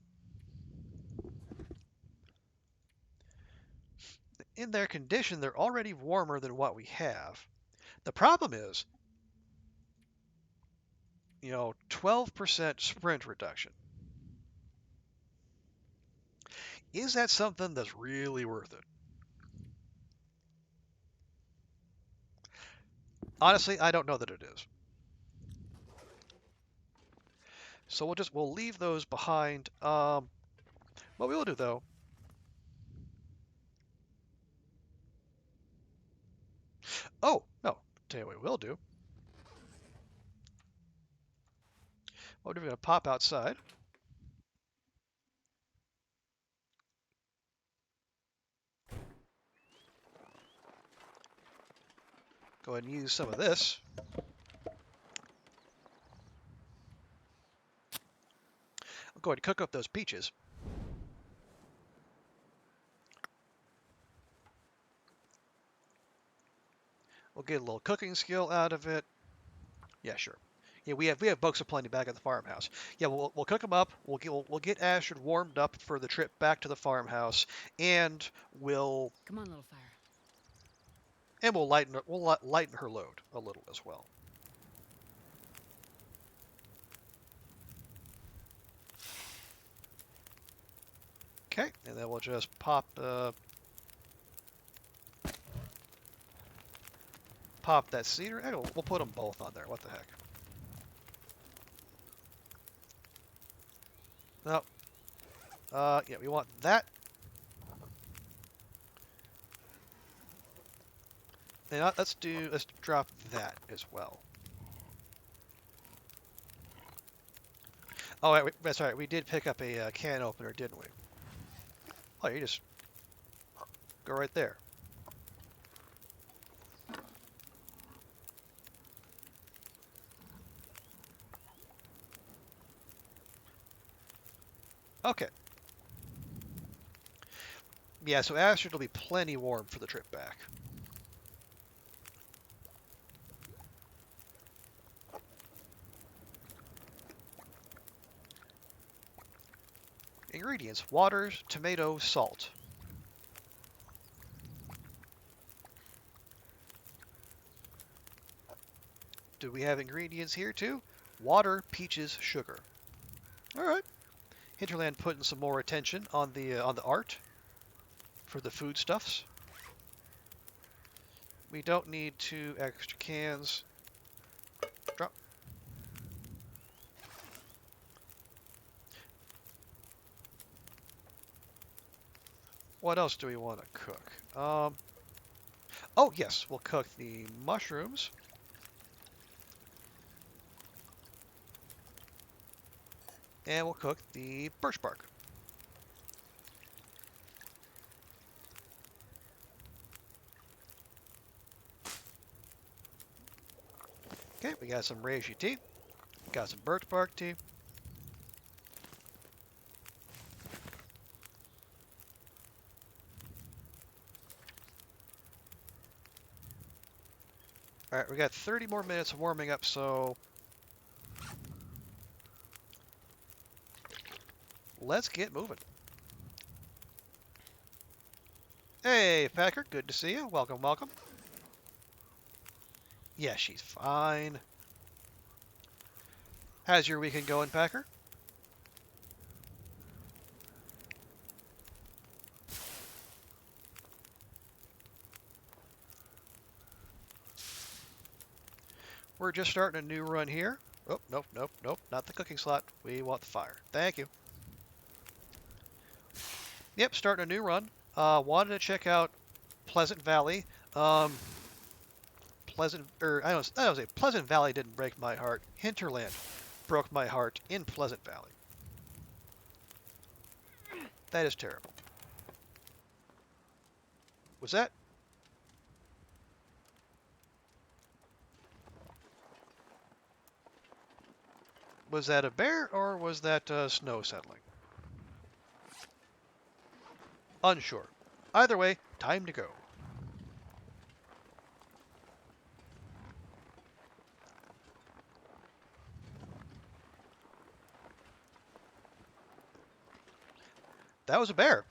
In their condition, they're already warmer than what we have. The problem is, 12% sprint reduction. Is that something that's really worth it? Honestly, I don't know that it is. So we'll leave those behind. What we will do though. Oh no, tell you what we'll do. We're gonna pop outside. Go ahead and use some of this. I'll go ahead and cook up those peaches. We'll get a little cooking skill out of it. Yeah, sure. Yeah, we have books aplenty back at the farmhouse. Yeah, we'll cook them up. We'll get Ashford warmed up for the trip back to the farmhouse, and Come on, little fire. we'll lighten her load a little as well. Okay, and then we'll just pop that cedar. We'll put them both on there. What the heck? No. Yeah, we want that. And let's drop that as well. Oh, wait, that's right. We did pick up a can opener, didn't we? Oh, you just go right there. Okay. Yeah, so Astrid will be plenty warm for the trip back. Ingredients: water, tomato, salt. Do we have ingredients here too? Water, peaches, sugar. All right. Hinterland putting some more attention on the art for the foodstuffs. We don't need 2 extra cans. Drop. What else do we want to cook? Oh yes, we'll cook the mushrooms. And we'll cook the birch bark. Okay, we got some reishi tea. Got some birch bark tea. All right, we got 30 more minutes of warming up, so let's get moving. Hey, Packer, good to see you. Welcome, welcome. Yeah, she's fine. How's your weekend going, Packer? We're just starting a new run here. Oh, nope, nope, nope, not the cooking slot. We want the fire. Thank you. Yep, starting a new run. Wanted to check out Pleasant Valley. I don't say Pleasant Valley didn't break my heart. Hinterland broke my heart in Pleasant Valley. That is terrible. Was that? Was that a bear or was that snow settling? Unsure. Either way, time to go. That was a bear.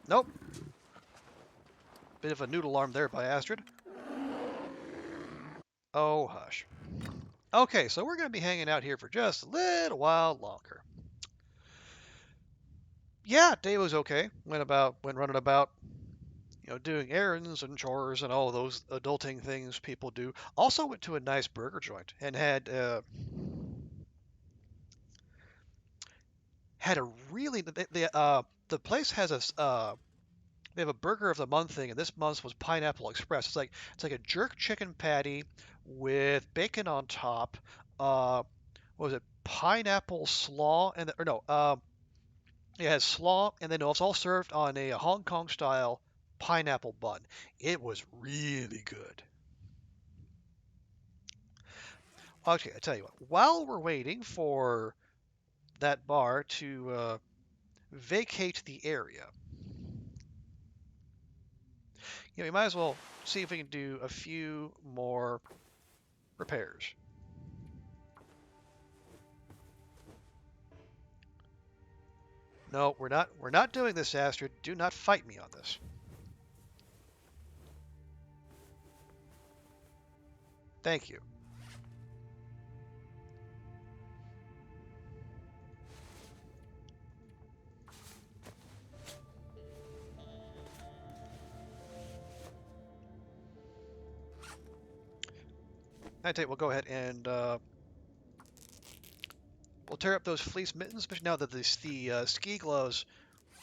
Nope. Bit of a noodle arm there by Astrid. Oh, hush. Okay, so we're going to be hanging out here for just a little while longer. Yeah, day was okay. Went running about, doing errands and chores and all those adulting things people do. Also went to a nice burger joint and had a really the place has they have a burger of the month thing, and this month's was Pineapple Express. It's like a jerk chicken patty with bacon on top. What was it? Pineapple slaw or no? It has slaw, and then it's all served on a Hong Kong style pineapple bun. It was really good. Okay, I tell you what. While we're waiting for that bar to vacate the area, we might as well see if we can do a few more repairs. No, we're not. We're not doing this, Astrid. Do not fight me on this. Thank you. I tell you, we'll go ahead and we'll tear up those fleece mittens, especially now that the ski gloves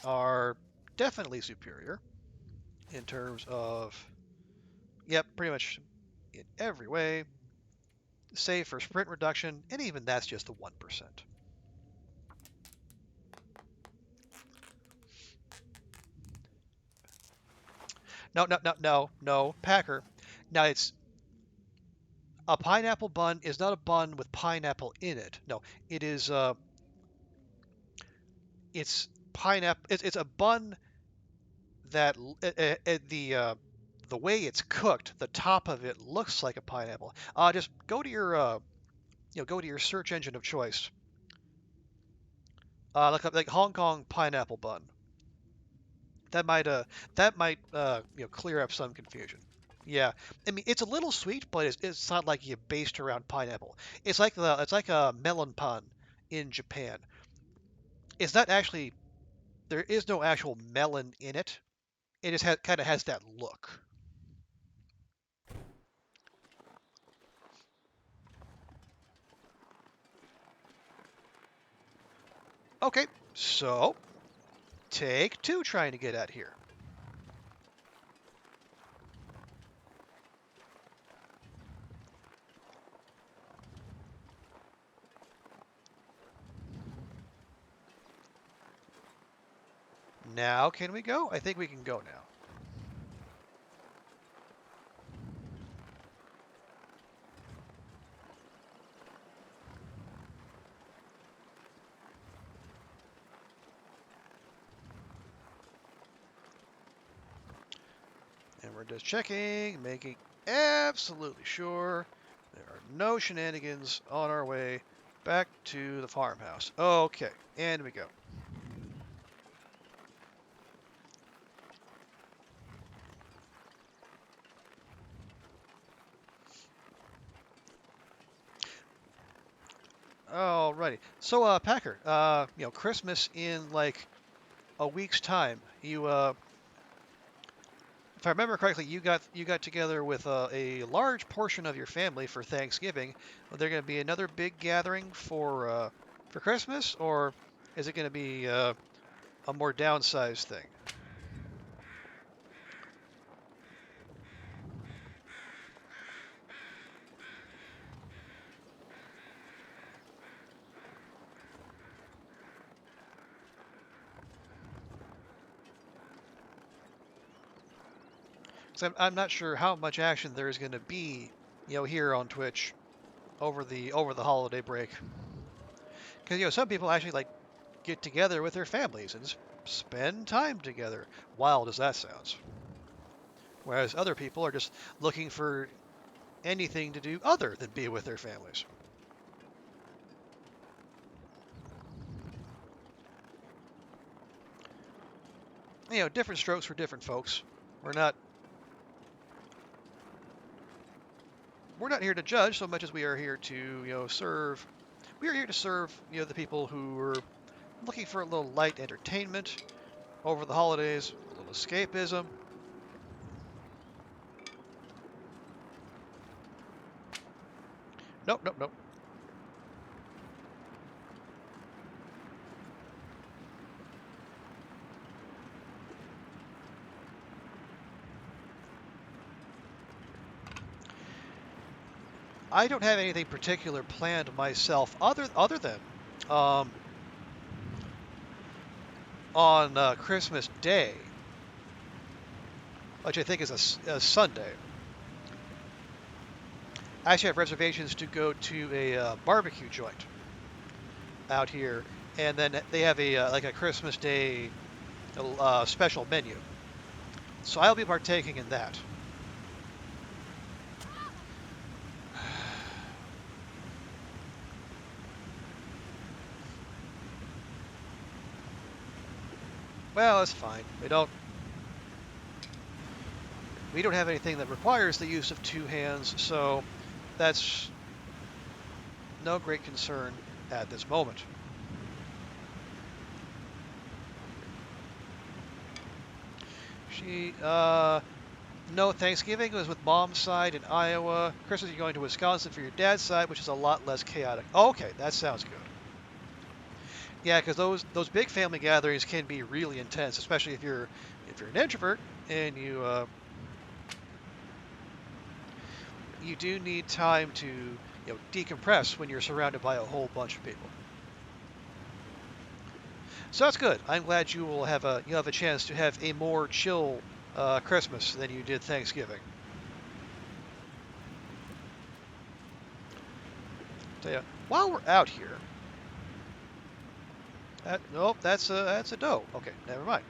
are definitely superior in terms of, yep, pretty much in every way, save for sprint reduction, and even that's just the 1%. No, no, no, no, no, Packer. Now it's a pineapple bun is not a bun with pineapple in it. No, it is it's pineapple. It's a bun that the way it's cooked, the top of it looks like a pineapple. Just go to your go to your search engine of choice. Look up like Hong Kong pineapple bun. That might clear up some confusion. Yeah, I mean it's a little sweet, but it's not like you based around pineapple. It's like a melon pan in Japan. It's not actually there is no actual melon in it. It just kind of has that look. Okay, so take two trying to get out here. Now can we go? I think we can go now. And we're just checking, making absolutely sure there are no shenanigans on our way back to the farmhouse. Okay, and we go. Alrighty. So, Packer, Christmas in like a week's time. If I remember correctly, you got together with a large portion of your family for Thanksgiving. Are there going to be another big gathering for Christmas, or is it going to be a more downsized thing? 'Cause I'm not sure how much action there is going to be, here on Twitch over the holiday break. Because some people actually like get together with their families and spend time together. Wild as that sounds. Whereas other people are just looking for anything to do other than be with their families. Different strokes for different folks. We're not we're not here to judge so much as we are here to serve. We are here to serve the people who are looking for a little light entertainment over the holidays, a little escapism. Nope, nope, nope. I don't have anything particular planned myself, other than um, on Christmas Day, which I think is a Sunday. I actually have reservations to go to a barbecue joint out here, and then they have a like a Christmas Day special menu. So I'll be partaking in that. Well, that's fine. We don't have anything that requires the use of two hands, so that's no great concern at this moment. No, Thanksgiving was with mom's side in Iowa. Christmas, you're going to Wisconsin for your dad's side, which is a lot less chaotic. Okay, that sounds good. Yeah, because those big family gatherings can be really intense, especially if you're an introvert and you do need time to decompress when you're surrounded by a whole bunch of people. So that's good. I'm glad you'll have a chance to have a more chill Christmas than you did Thanksgiving. Tell you, while we're out here, nope, that's a doe. Okay, never mind.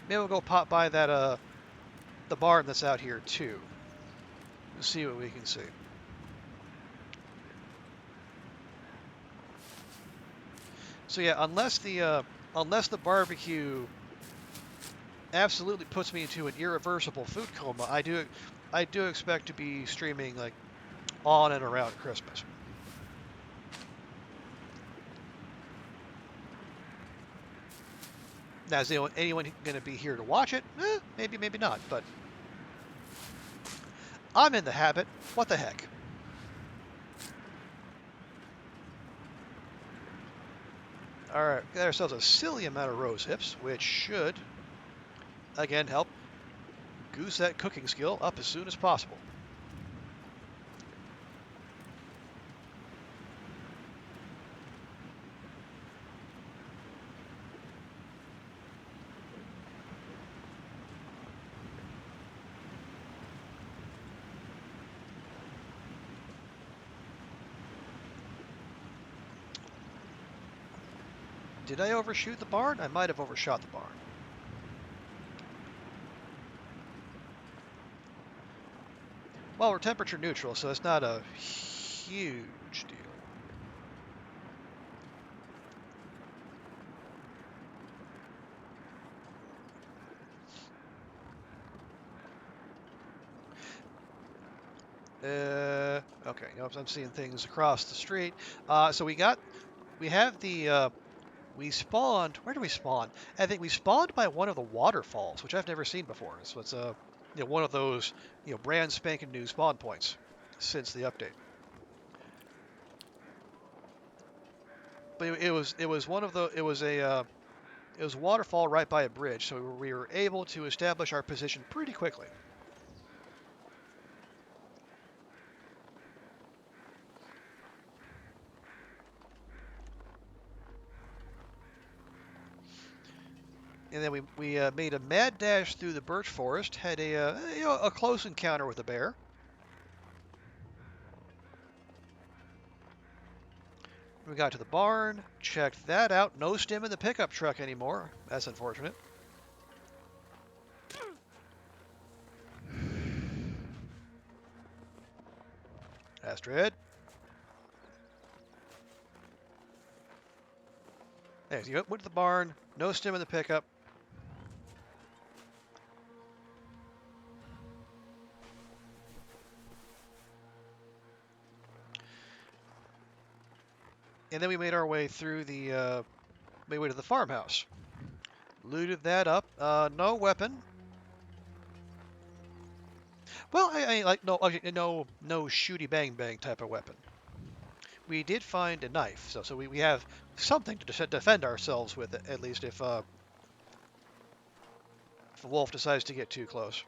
Maybe we'll go pop by that the barn that's out here too. We'll see what we can see. So yeah, unless the barbecue absolutely puts me into an irreversible food coma, I do expect to be streaming like on and around Christmas. Now, is anyone going to be here to watch it? Maybe, maybe not, but I'm in the habit. What the heck? All right, got ourselves a silly amount of rose hips, which should, again, help goose that cooking skill up as soon as possible. Did I overshoot the barn? I might have overshot the barn. Well, we're temperature neutral, so it's not a huge deal. Okay, nope, I'm seeing things across the street. So we have we spawned. Where do we spawn? I think we spawned by one of the waterfalls, which I've never seen before. So it's one of those brand spanking new spawn points since the update. But it was one of the it was a waterfall right by a bridge, so we were able to establish our position pretty quickly. And then we made a mad dash through the birch forest, had a close encounter with a bear. We got to the barn, checked that out. No stim in the pickup truck anymore. That's unfortunate. Astrid. There you go. Went to the barn. No stim in the pickup. And then we made our way through the way to the farmhouse. Looted that up. No weapon. Well, I like no shooty bang bang type of weapon. We did find a knife, so we have something to defend ourselves with, at least if the wolf decides to get too close.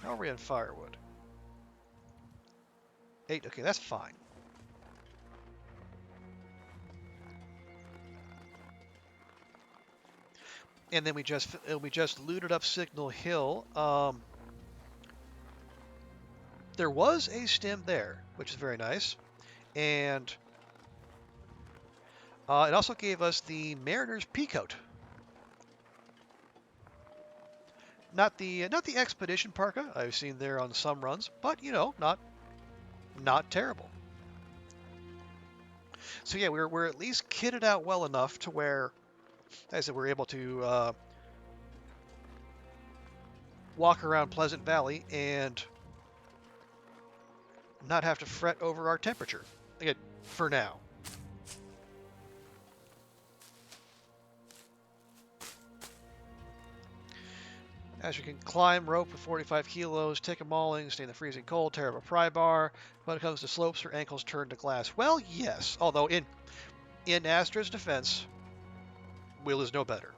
How are we on firewood? 8. Okay, that's fine. And then we just looted up Signal Hill. There was a stim there, which is very nice, and it also gave us the Mariner's Peacoat. Not the Expedition Parka I've seen there on some runs, but not terrible. So yeah, we're at least kitted out well enough to where As I said, we're able to walk around Pleasant Valley and not have to fret over our temperature. Again, for now. As you can climb rope for 45 kilos, take a mauling, stay in the freezing cold, tear up a pry bar. When it comes to slopes, her ankles turn to glass. Well, yes. Although in Astra's defense, Will is no better.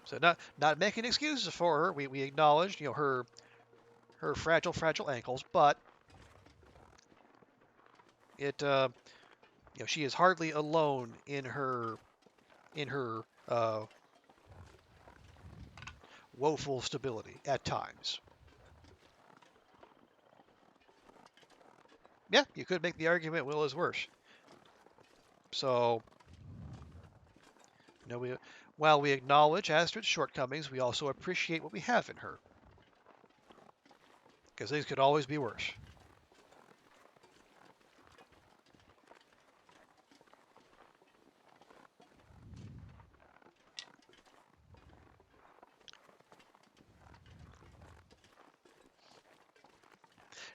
So not making excuses for her. We acknowledged, her fragile ankles, but it she is hardly alone in her woeful stability at times. Yeah, you could make the argument Will is worse. So, while we acknowledge Astrid's shortcomings, we also appreciate what we have in her. Because things could always be worse.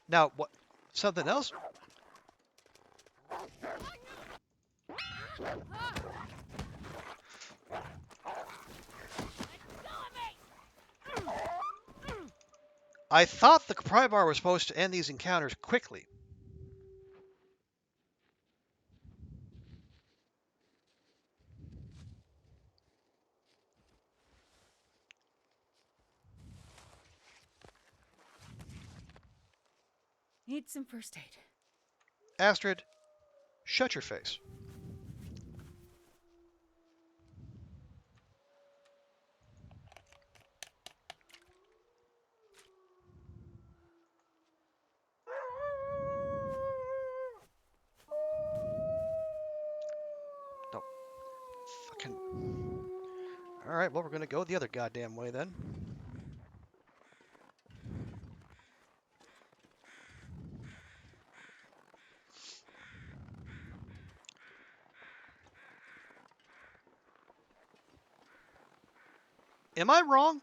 Now, something else? I thought the pry bar was supposed to end these encounters quickly. Need some first aid. Astrid, shut your face. Don't fucking... Alright, well, we're going to go the other goddamn way then. Am I wrong?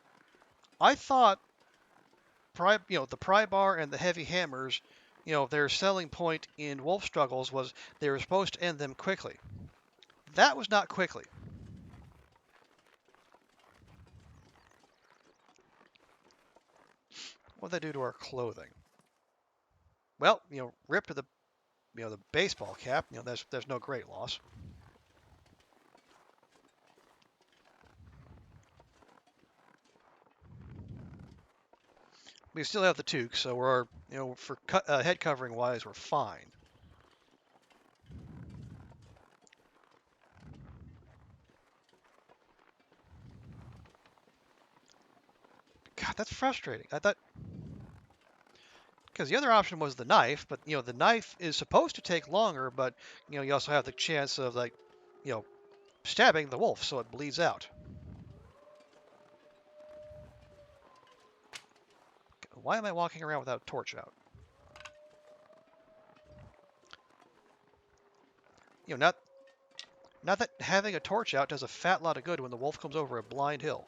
I thought the pry bar and the heavy hammers, their selling point in wolf struggles was they were supposed to end them quickly. That was not quickly. What'd they do to our clothing? Well, rip to the baseball cap. There's no great loss. We still have the toque, so we're, for head covering wise, we're fine. God, that's frustrating. I thought, because the other option was the knife, but the knife is supposed to take longer, but you also have the chance of stabbing the wolf so it bleeds out. Why am I walking around without a torch out? Not that having a torch out does a fat lot of good when the wolf comes over a blind hill.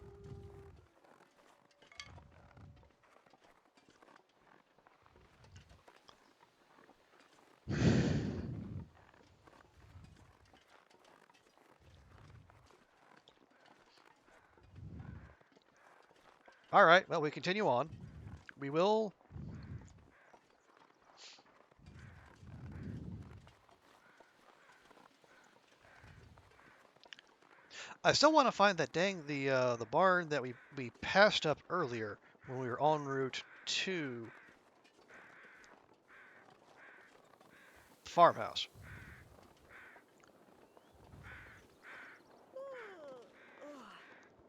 All right, well, we continue on. We will... I still want to find that the barn that we passed up earlier when we were en route to the farmhouse.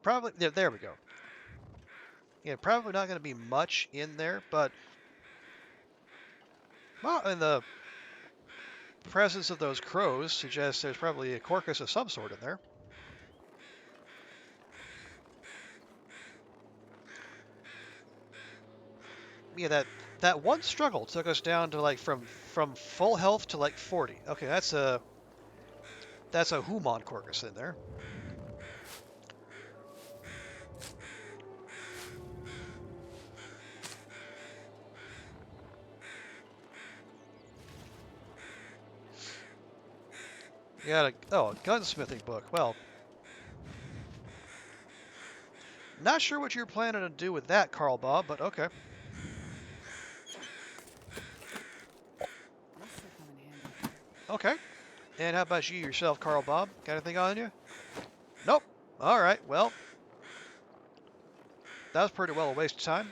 Probably, yeah, there we go. Yeah, probably not going to be much in there, but, well, and the presence of those crows suggests there's probably a carcass of some sort in there. Yeah, That one struggle took us down to like from full health to like 40. Okay, that's a Human Corgus in there. You got a gunsmithing book. Well, not sure what you're planning to do with that, Carl Bob, but okay. This will come in handy. Okay. And how about you yourself, Carl Bob? Got anything on you? Nope. All right. Well, that was pretty well a waste of time.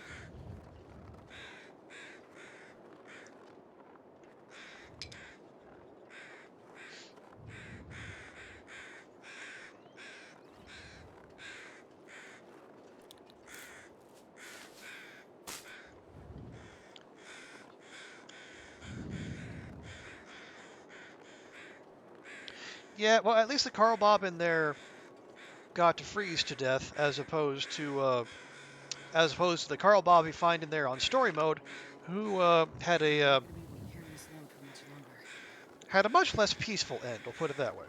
Yeah, well, at least the Carl Bob in there got to freeze to death, as opposed to the Carl Bob you find in there on story mode, who had a much less peaceful end. We'll put it that way.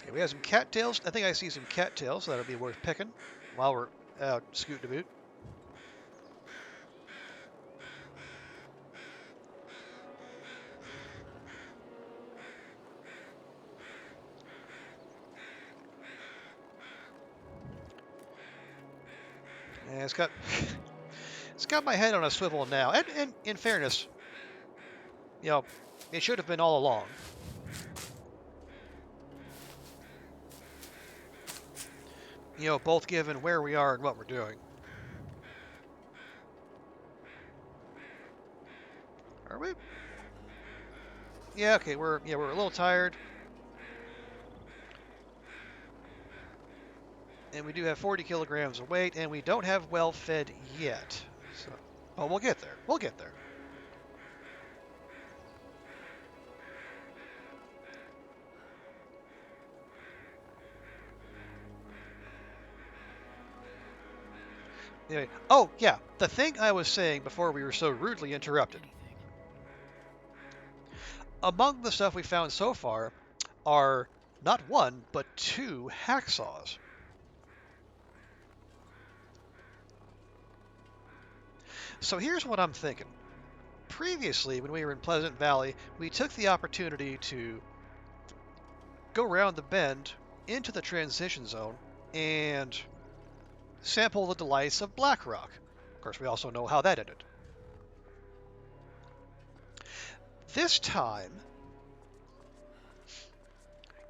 Okay, we have some cattails. I think I see some cattails, so that'll be worth picking while we're out scooting about. And it's got it's got my head on a swivel now. And in fairness, you know, it should have been all along. You know, both given where we are and what we're doing. Are we? Yeah, okay, we're a little tired. And we do have 40 kilograms of weight, and we don't have well fed yet. So, oh, we'll get there. We'll get there. Anyway, oh yeah, the thing I was saying before we were so rudely interrupted. Among the stuff we found so far are not one, but two hacksaws. So here's what I'm thinking. Previously, when we were in Pleasant Valley, we took the opportunity to go around the bend into the transition zone and sample the delights of Black Rock. Of course, we also know how that ended. This time,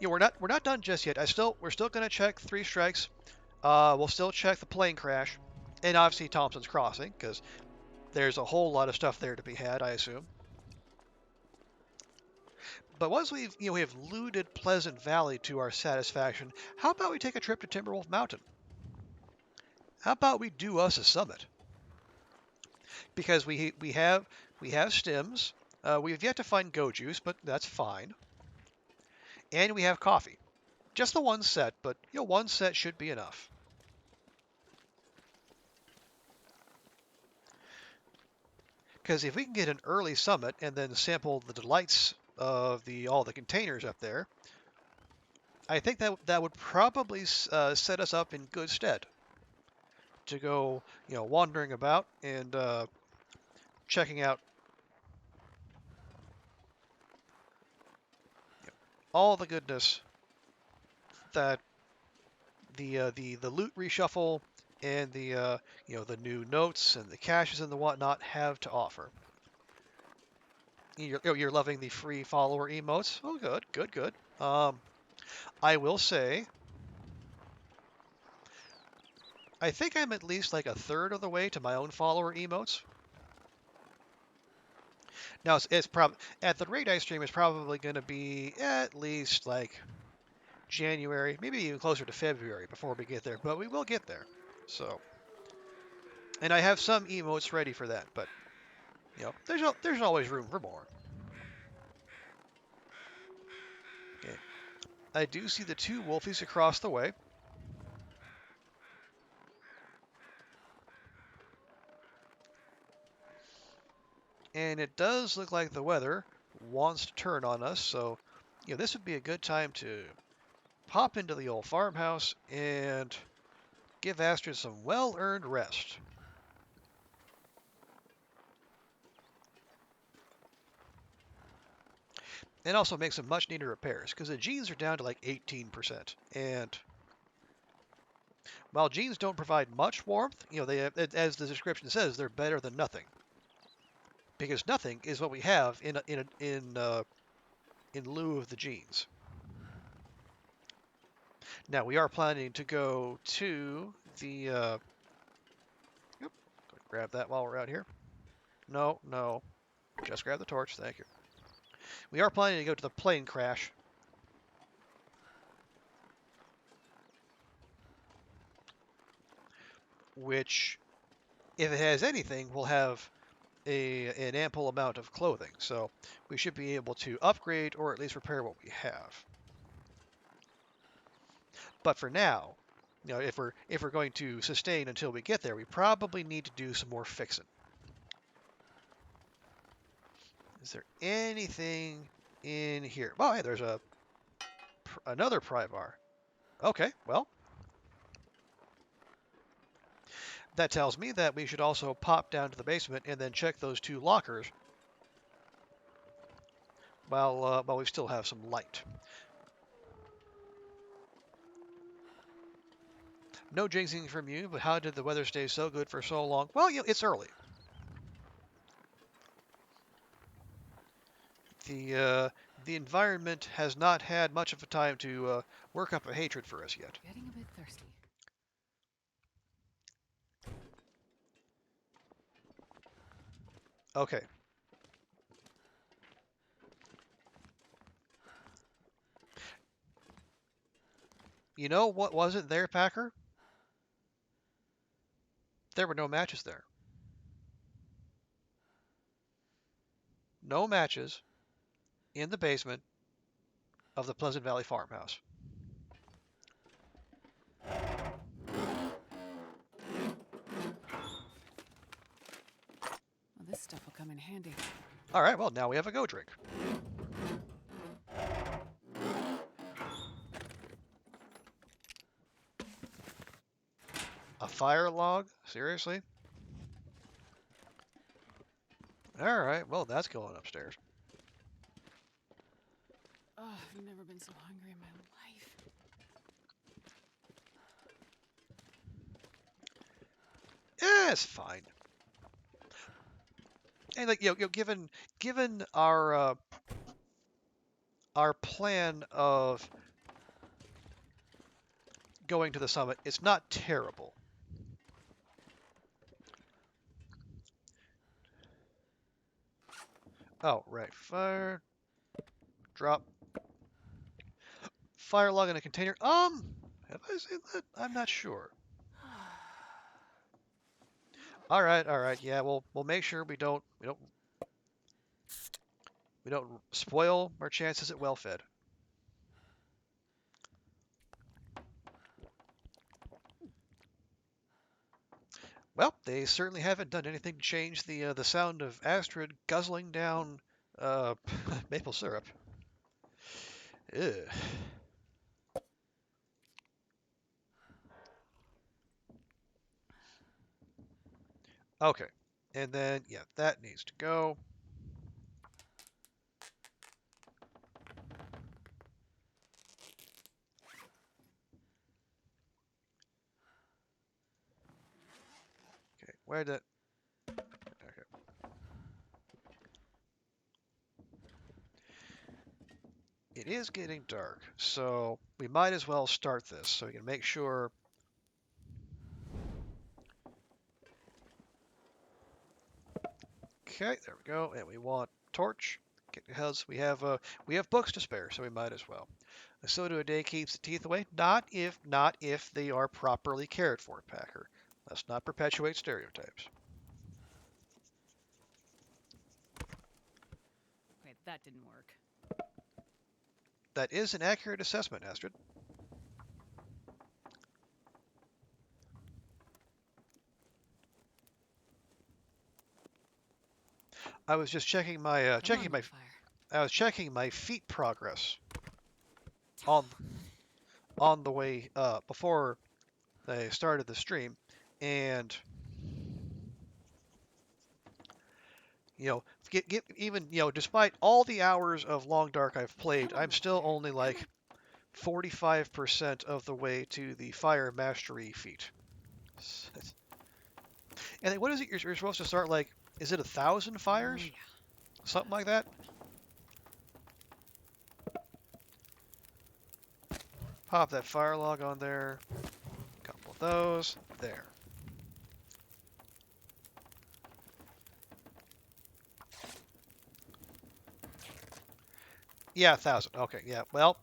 we're not done just yet. We're still going to check Three Strikes. We'll still check the plane crash, and obviously Thompson's Crossing, because there's a whole lot of stuff there to be had, I assume. But once we have looted Pleasant Valley to our satisfaction, how about we take a trip to Timberwolf Mountain? How about we do us a summit? Because we have stims. We've yet to find go juice, but that's fine. And we have coffee. Just the one set, but one set should be enough. Because if we can get an early summit and then sample the delights of all the containers up there, I think that would probably set us up in good stead to go, wandering about and checking out all the goodness that the loot reshuffle and the new notes and the caches and the whatnot have to offer. You're loving the free follower emotes. Oh, good, good, good. I will say, I think I'm at least like a third of the way to my own follower emotes. Now it's probably at the rate I stream, it's probably going to be at least like January, maybe even closer to February before we get there, but we will get there. So, and I have some emotes ready for that, but there's always room for more. Okay. I do see the two wolfies across the way. And it does look like the weather wants to turn on us, so this would be a good time to pop into the old farmhouse and give Astrid some well-earned rest. And also make some much-needed repairs, because the genes are down to like 18%. And while genes don't provide much warmth, they, as the description says, they're better than nothing. Because nothing is what we have in lieu of the genes. Now we are planning to go to the. Yep, grab that while we're out here. No, just grab the torch. Thank you. We are planning to go to the plane crash. Which, if it has anything, will have an ample amount of clothing. So we should be able to upgrade or at least repair what we have. But for now, if we're going to sustain until we get there, we probably need to do some more fixing. Is there anything in here? Oh, hey, there's another pry bar. Okay, well, that tells me that we should also pop down to the basement and then check those two lockers while we still have some light. No jinxing from you, but how did the weather stay so good for so long? Well, it's early. The environment has not had much of a time to work up a hatred for us yet. Getting a bit thirsty. Okay. You know what wasn't there, Packer? There were no matches there. No matches in the basement of the Pleasant Valley farmhouse. Well, this stuff will come in handy. All right, well, now we have a go drink. A fire log? Seriously? All right, well, that's going upstairs. Oh, I've never been so hungry in my life. Yeah, it's fine. And like given our plan of going to the summit, it's not terrible. Oh, right. Fire. Drop. Fire log in a container. Have I said that? I'm not sure. All right. Yeah, we'll make sure we don't spoil our chances at well-fed. Well, they certainly haven't done anything to change the sound of Astrid guzzling down maple syrup. Ugh. Okay, and then yeah, that needs to go. Okay, where did? Okay. It is getting dark, so we might as well start this so we can make sure. Okay, there we go, and we want torch because we have books to spare, so we might as well. A soda a day keeps the teeth away. Not if they are properly cared for, Packer. Let's not perpetuate stereotypes. Wait, that didn't work. That is an accurate assessment, Astrid. I was just checking my Come on, little fire. I was checking my feet progress on on the way before they started the stream, and even despite all the hours of Long Dark I've played, Come on, I'm little still fire. only Come like on. 45% of the way to the fire mastery feat. And then what is it? You're supposed to start like, is it 1,000 Oh fires? yeah. Something like that? Pop that fire log on there. Couple of those. There. Yeah, 1,000. Okay, yeah. Well,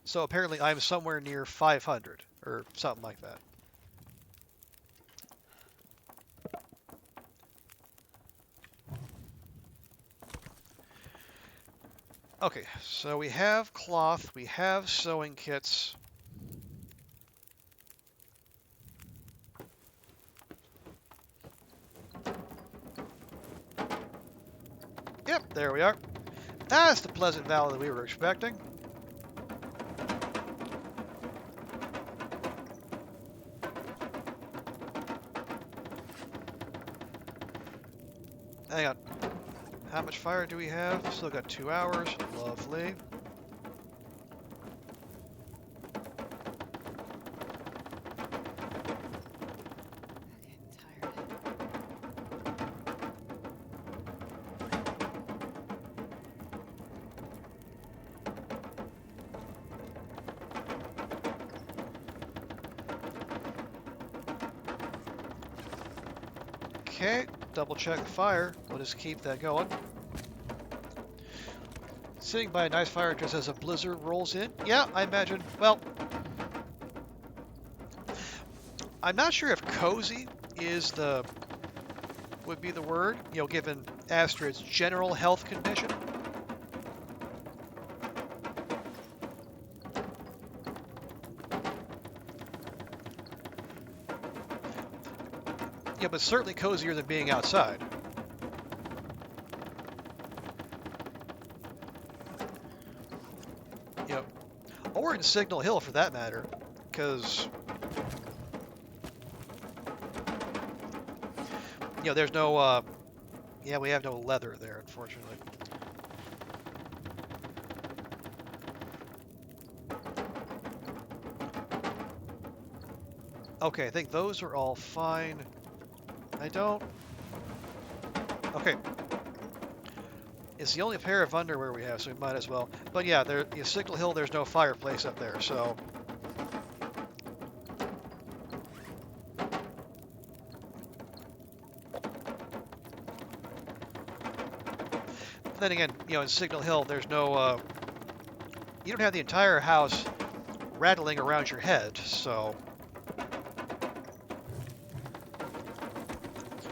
so apparently I'm somewhere near 500 or something like that. Okay, so we have cloth, we have sewing kits. Yep, there we are. That's the Pleasant Valley that we were expecting. Hang on. How much fire do we have? Still got 2 hours. Lovely. I'm getting tired. Okay, double check the fire. We'll just keep that going. Sitting by a nice fire just as a blizzard rolls in. Yeah, I imagine. Well, I'm not sure if cozy is would be the word, given Astrid's general health condition. Yeah, but certainly cozier than being outside. You know, or in Signal Hill for that matter, because there's no yeah, we have no leather there, unfortunately. Okay, I think those are all fine. I don't. Okay. It's the only pair of underwear we have, so we might as well. But yeah, Signal Hill, there's no fireplace up there, so. Then again, in Signal Hill, there's no. You don't have the entire house rattling around your head, so.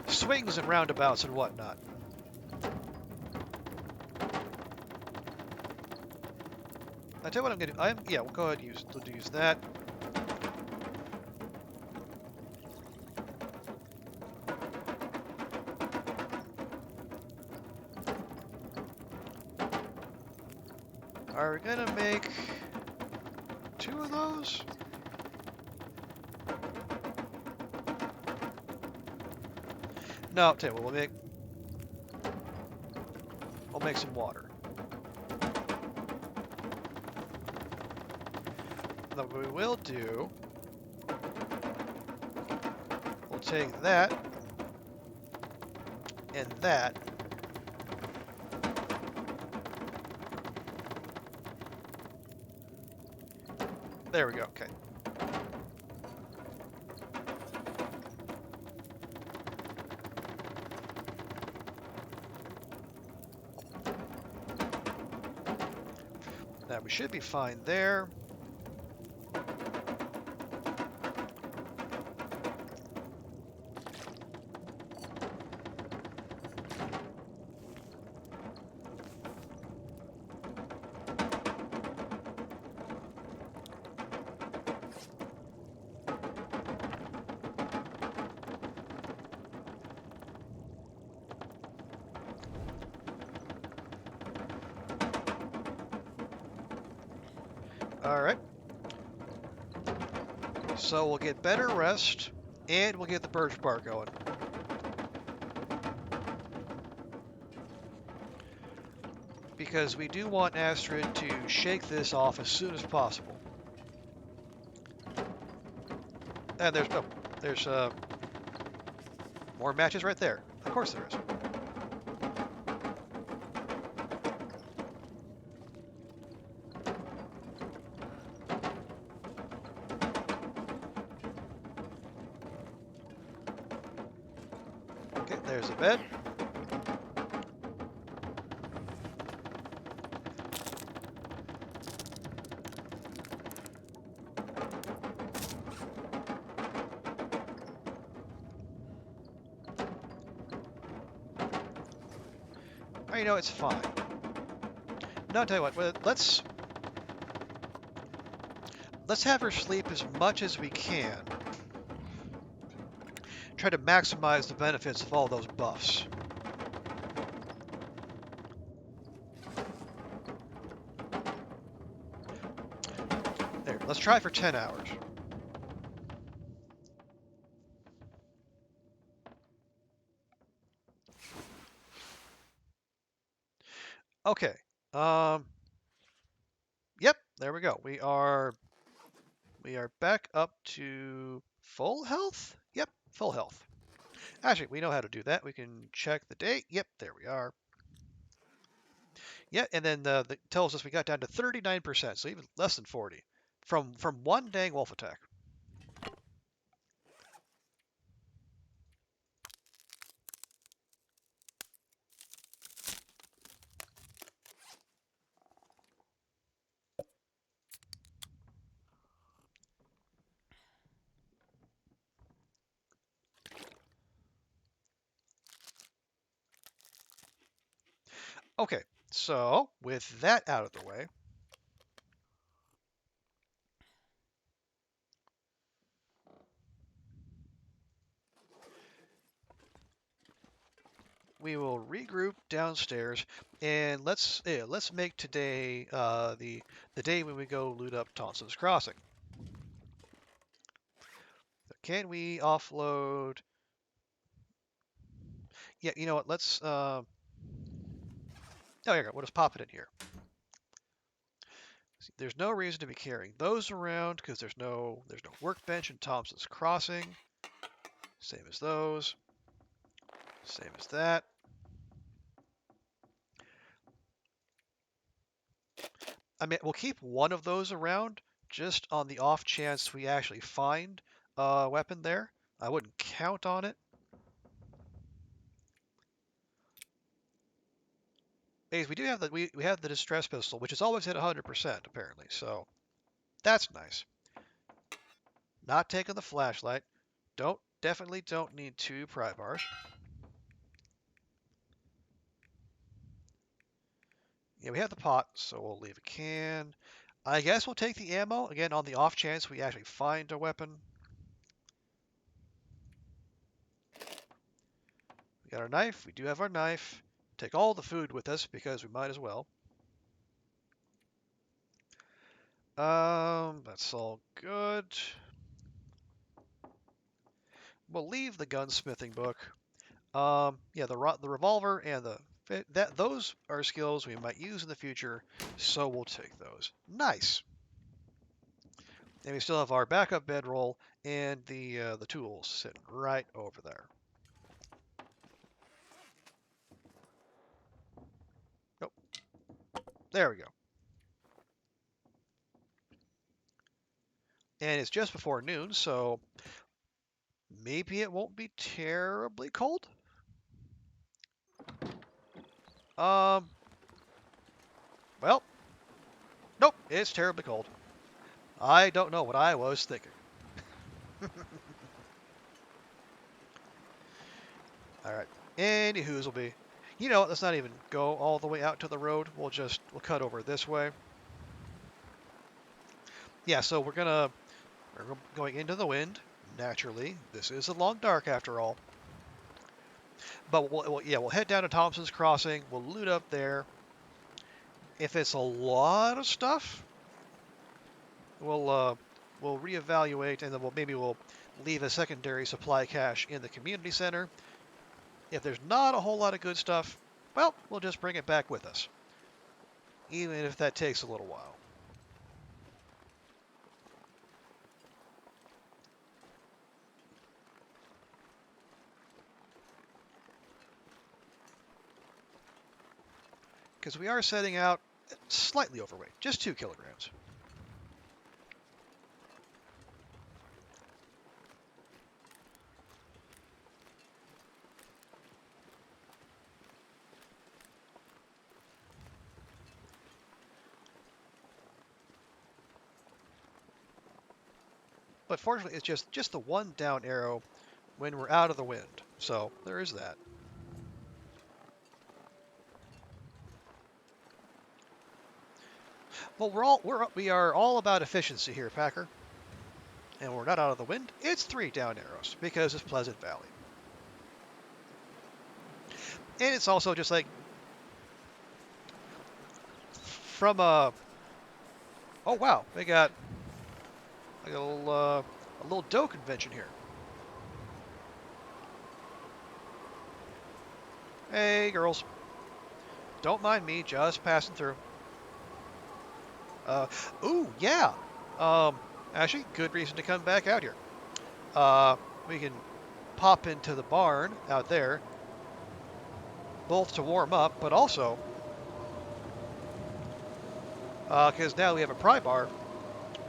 Swings and roundabouts and whatnot. I tell you what I'm gonna do. Yeah, we'll go ahead and use that. Are we gonna make 2 of those? No, I'll tell you what, we'll make some water. Then what we will do, we'll take that and that. There we go, okay. Now we should be fine there. All right. So we'll get better rest, and we'll get the birch bark going. Because we do want Astrid to shake this off as soon as possible. And there's more matches right there. Of course there is. Okay, there's a bed. Oh, you know, it's fine. No, I'll tell you what, let's have her sleep as much as we can. Try to maximize the benefits of all those buffs. There, let's try for 10 hours. Okay. Yep, there we go. We are back up to full health? Yep, full health. Actually, we know how to do that. We can check the date. Yep, there we are. Yeah, and then it tells us we got down to 39%, so even less than 40 from one dang wolf attack. Okay, so with that out of the way, we will regroup downstairs, and let's make today the day when we go loot up Thompson's Crossing. Can we offload? Yeah, you know what? Let's. Oh, yeah, we'll just pop it in here. See, there's no reason to be carrying those around because there's no workbench in Thompson's Crossing. Same as those. Same as that. I mean, we'll keep one of those around just on the off chance we actually find a weapon there. I wouldn't count on it. Because we do have we have the distress pistol, which is always at 100% apparently. So that's nice. Not taking the flashlight. Definitely don't need 2 pry bars. Yeah, we have the pot, so we'll leave a can. I guess we'll take the ammo, again, on the off chance we actually find a weapon. We got our knife. We do have our knife. Take all the food with us because we might as well. That's all good. We'll leave the gunsmithing book. Yeah, the revolver and those are skills we might use in the future, so we'll take those. Nice. And we still have our backup bedroll and the tools sitting right over there. Oh, there we go. And it's just before noon, so maybe it won't be terribly cold. Well, nope, it's terribly cold. I don't know what I was thinking. All right. Any who's will be. You know, let's not even go all the way out to the road. We'll cut over this way. Yeah, so we're going into the wind. Naturally, this is a long dark after all. But we'll head down to Thompson's Crossing. We'll loot up there. If it's a lot of stuff, we'll reevaluate, and then we'll leave a secondary supply cache in the community center. If there's not a whole lot of good stuff, well, we'll just bring it back with us, even if that takes a little while. Because we are setting out slightly overweight, just 2 kilograms. But fortunately, it's just the one down arrow when we're out of the wind. So there is that. Well, we are all about efficiency here, Packer. And we're not out of the wind. It's 3 down arrows because it's Pleasant Valley. And it's also just like from a. Oh wow, we got like a little doe convention here. Hey girls, don't mind me, just passing through. Ooh yeah. Um, Actually, good reason to come back out here. We can pop into the barn out there, both to warm up, but also because now we have a pry bar,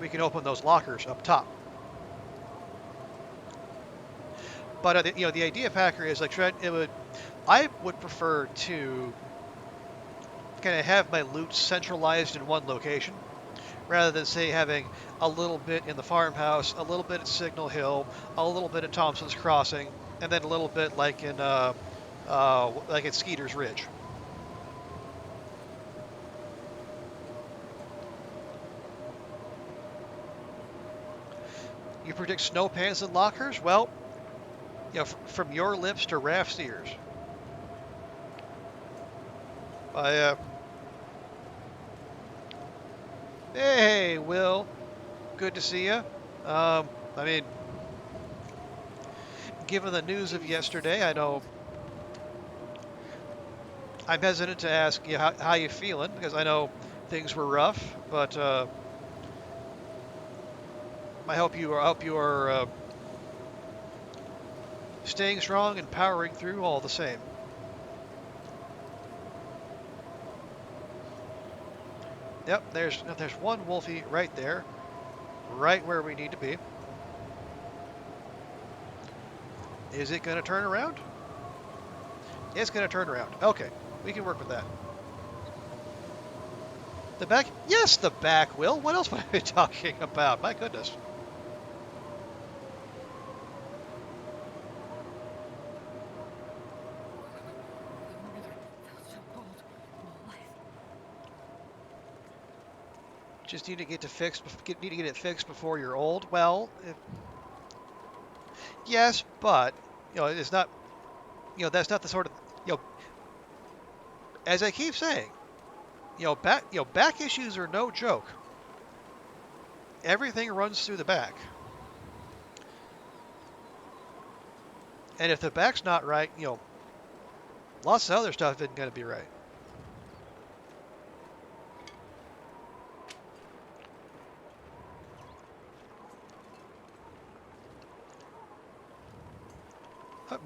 we can open those lockers up top. But the idea, Packer, is like I would prefer to kind of have my loot centralized in one location, rather than say having a little bit in the farmhouse, a little bit at Signal Hill, a little bit at Thompson's Crossing, and then a little bit like at Skeeter's Ridge. You predict snow pans and lockers? Well, from your lips to Raph's ears. I Hey, Will. Good to see you. I mean, given the news of yesterday, I know I'm hesitant to ask you how you feeling because I know things were rough, but I hope you are staying strong and powering through all the same. Yep, there's one wolfie right there, right where we need to be. Is it going to turn around? It's going to turn around. Okay, we can work with that. The back? Yes, the back, Will. What else would I be talking about? My goodness. Just need to get it fixed before you're old. Well, yes, but it's not. That's not the sort of as I keep saying, back issues are no joke. Everything runs through the back. And if the back's not right, lots of other stuff isn't going to be right.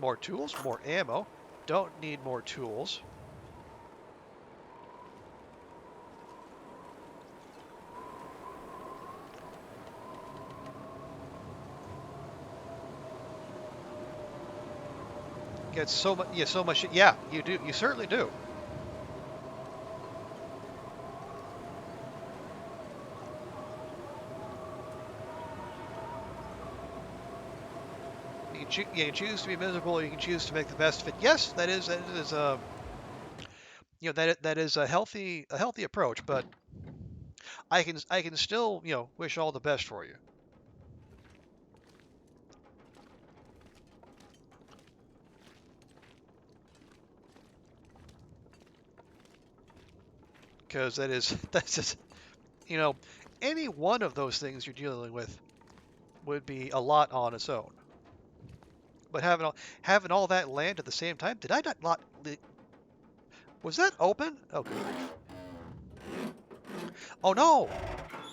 More tools, more ammo. Don't need more tools. Get so much, yeah, so much. Yeah, you do. You certainly do. You can choose to be miserable. You can choose to make the best of it. Yes, that is that is a healthy approach. But I can still wish all the best for you. Because that is that's just You know, any one of those things you're dealing with would be a lot on its own. But having all that land at the same time, did I not lot? Was that open? Oh, good grief. Oh no,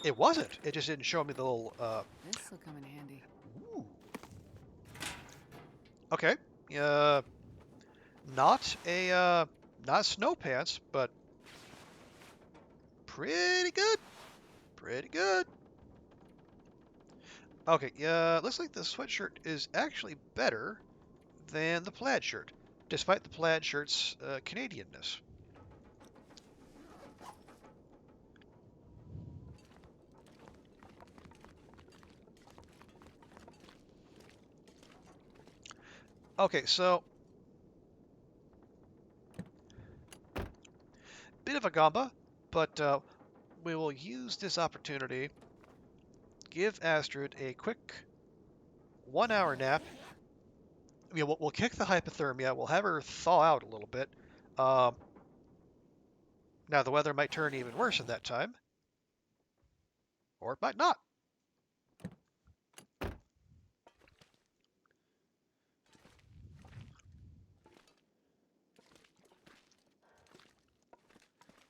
it wasn't. It just didn't show me the little. This'll come in handy. Ooh. Okay. Uh, not a not snow pants, but pretty good. Pretty good. Okay. Yeah. Looks like the sweatshirt is actually better than the plaid shirt, despite the plaid shirt's Canadianness. Okay, so bit of a gamba, but we will use this opportunity, give Astrid a quick 1 hour nap. We'll kick the hypothermia. We'll have her thaw out a little bit. Um, Now the weather might turn even worse in that time, or it might not.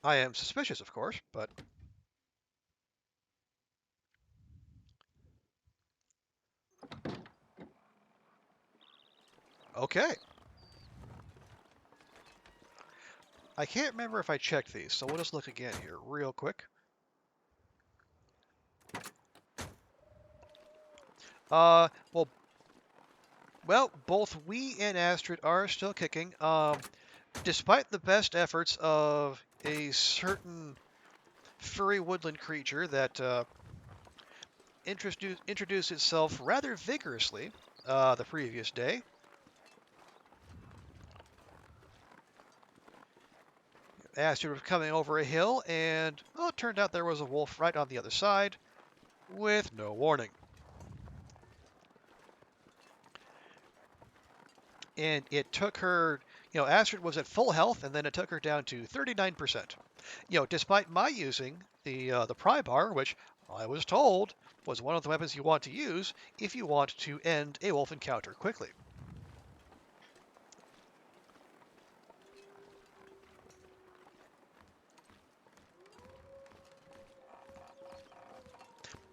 I am suspicious, of course, but okay. I can't remember if I checked these, so we'll just look again here real quick. Uh, well, both we and Astrid are still kicking. Despite the best efforts of a certain furry woodland creature that introduced itself rather vigorously the previous day. Astrid was coming over a hill, and well, it turned out there was a wolf right on the other side with no warning. And it took her, Astrid was at full health, and then it took her down to 39%. Despite my using the pry bar, which I was told was one of the weapons you want to use if you want to end a wolf encounter quickly.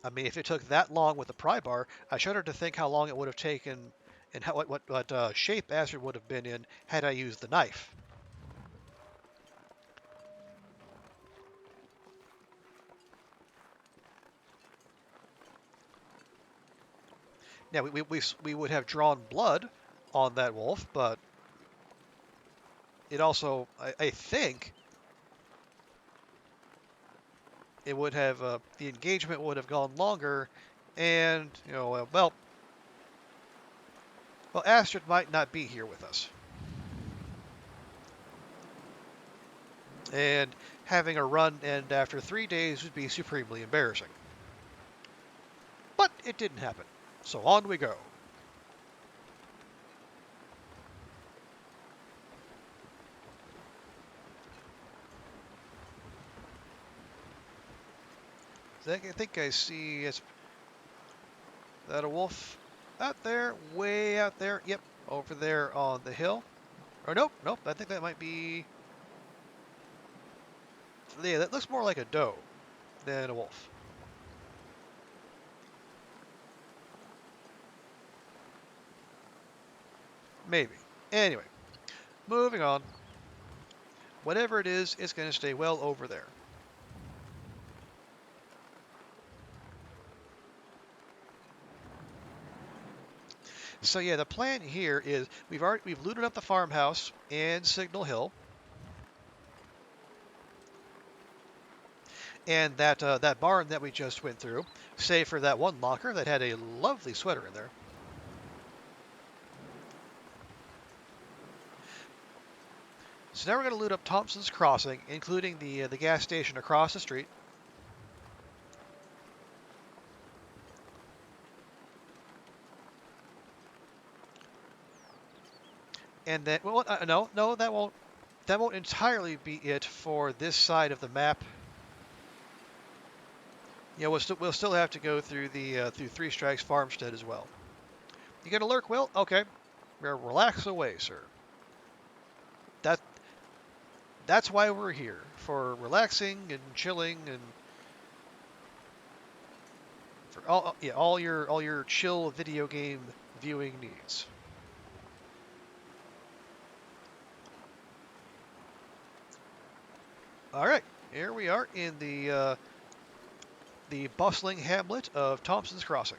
I mean, if it took that long with the pry bar, I shudder to think how long it would have taken and what shape Astrid would have been in had I used the knife. Now, we would have drawn blood on that wolf, but it also, I think, it would have, the engagement would have gone longer, and, Astrid might not be here with us. And having a run end after 3 days would be supremely embarrassing. But it didn't happen. So on we go. I think I see, is that a wolf out there, way out there? Yep, over there on the hill. Or nope, I think that might be, yeah, that looks more like a doe than a wolf. Maybe. Anyway, moving on. Whatever it is, it's going to stay well over there. So yeah, the plan here is we've looted up the farmhouse and Signal Hill, and that barn that we just went through, save for that one locker that had a lovely sweater in there. So now we're going to loot up Thompson's Crossing, including the gas station across the street. And then, well, no, that won't entirely be it for this side of the map. Yeah, we'll still have to go through the through Three Strikes Farmstead as well. You gonna lurk, Will? Okay. Relax away, sir. That that's why we're here, for relaxing and chilling and for all your chill video game viewing needs. All right, here we are in the bustling hamlet of Thompson's Crossing.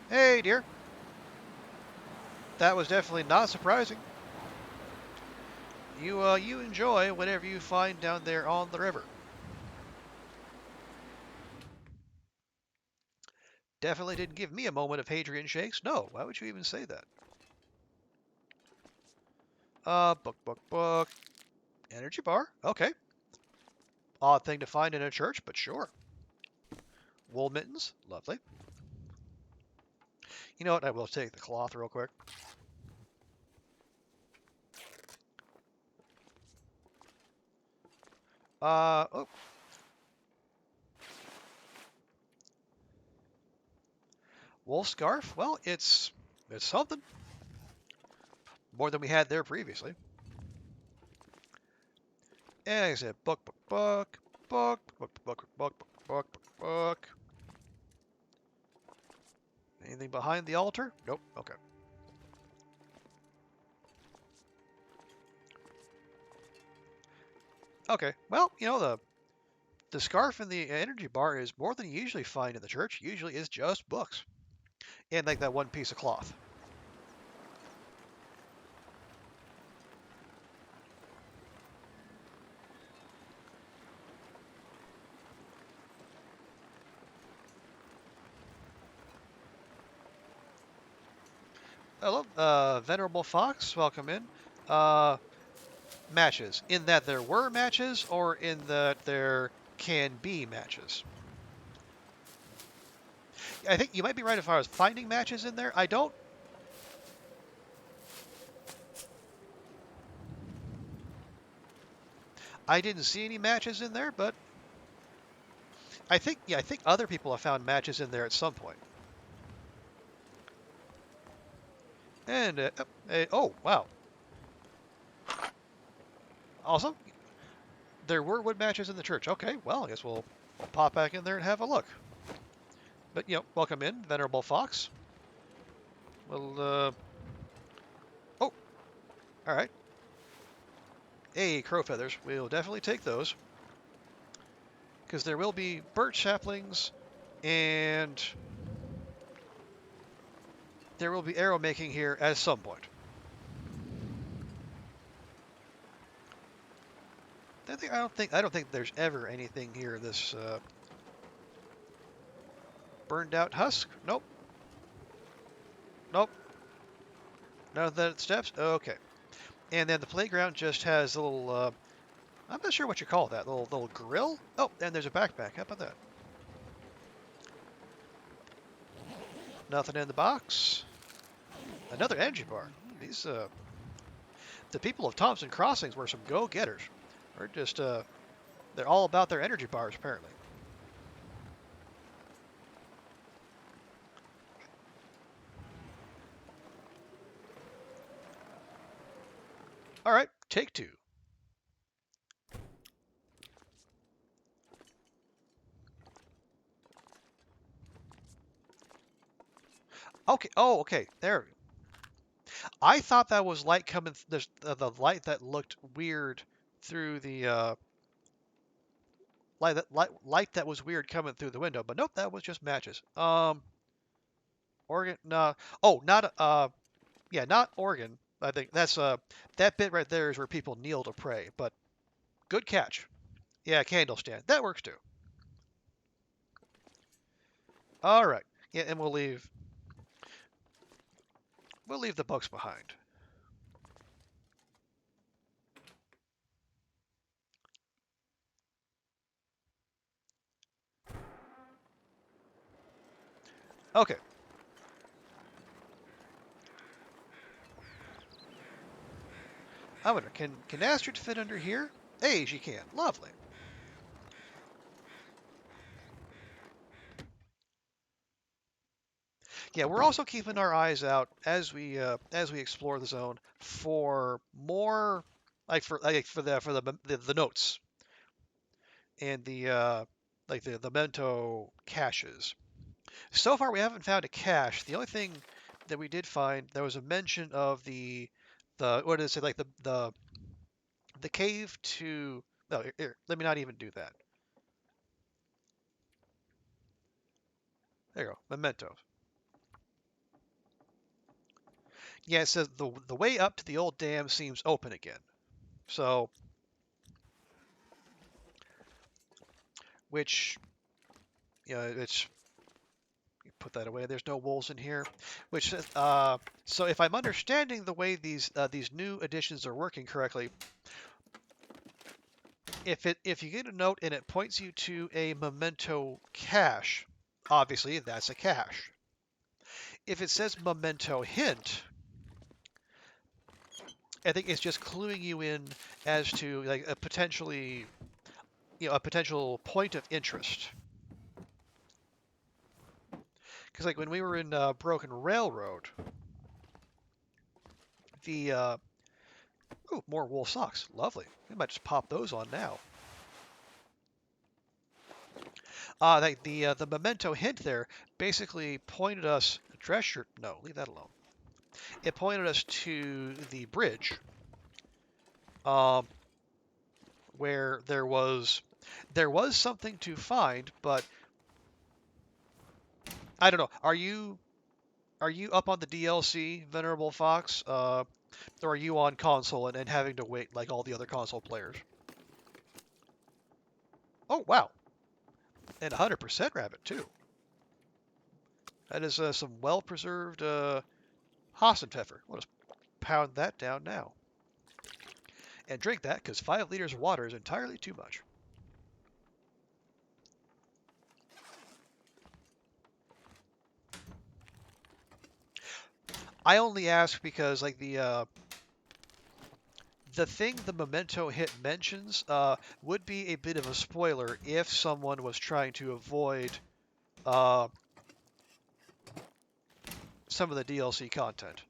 Hey, dear. That was definitely not surprising. You enjoy whatever you find down there on the river. Definitely didn't give me a moment of Hadrian shakes. No, why would you even say that? Book. Energy bar? Okay. Odd thing to find in a church, but sure. Wool mittens? Lovely. You know what? I will take the cloth real quick. Oh. Wool scarf? Well, it's something. More than we had there previously. And like I said, book. Anything behind the altar? Nope. Okay. Okay. Well, the scarf and the energy bar is more than you usually find in the church. Usually is just books and like that one piece of cloth. Hello, Venerable Fox. Welcome in. Uh, Matches. In that there were matches, or in that there can be matches. I think you might be right as far as finding matches in there. I didn't see any matches in there, but I think other people have found matches in there at some point. And oh wow. Also, there were wood matches in the church. Okay, well, I guess we'll pop back in there and have a look. But welcome in, Venerable Fox. Well, oh, all right. Hey, crow feathers. We'll definitely take those because there will be birch saplings and there will be arrow making here at some point. I don't think there's ever anything here. This burned out husk. Nope. Nope. None of that steps. Okay. And then the playground just has a little. I'm not sure what you call that. Little grill. Oh, and there's a backpack. How about that? Nothing in the box. Another energy bar. These the people of Thompson Crossings were some go-getters. They're just they're all about their energy bars apparently. All right, take two. Okay. Oh, okay. There. I thought that was light coming. The light that looked weird through the light that was weird coming through the window. But nope, that was just matches. Organ. No. Oh, not yeah, not organ. I think that's that bit right there is where people kneel to pray. But good catch. Yeah, candle stand. That works too. All right. Yeah, and we'll leave the books behind. Okay. I wonder, can Astrid fit under here? Hey, she can. Lovely. Yeah, we're also keeping our eyes out as we explore the zone for more for the notes and the memento caches. So far, we haven't found a cache. The only thing that we did find, there was a mention of the what did it say, like the cave to. No, here, let me not even do that. There you go, mementos. Yeah, it says the way up to the old dam seems open again. So, which it's put that away. There's no wolves in here, which says so if I'm understanding the way these new additions are working correctly, if you get a note and it points you to a memento cache, obviously that's a cache. If it says memento hint, I think it's just cluing you in as to like a potential point of interest. Because like when we were in Broken Railroad, the ooh, more wool socks, lovely. We might just pop those on now. The memento hint there basically pointed us dress shirt. No, leave that alone. It pointed us to the bridge, um, where there was something to find, but I don't know. Are you up on the DLC, Venerable Fox, or are you on console and having to wait like all the other console players? Oh wow, and 100% rabbit too. That is some well-preserved Hassenpfeffer. We'll just pound that down now. And drink that because 5 liters of water is entirely too much. I only ask because like the thing the memento hit mentions would be a bit of a spoiler if someone was trying to avoid uh, some of the DLC content.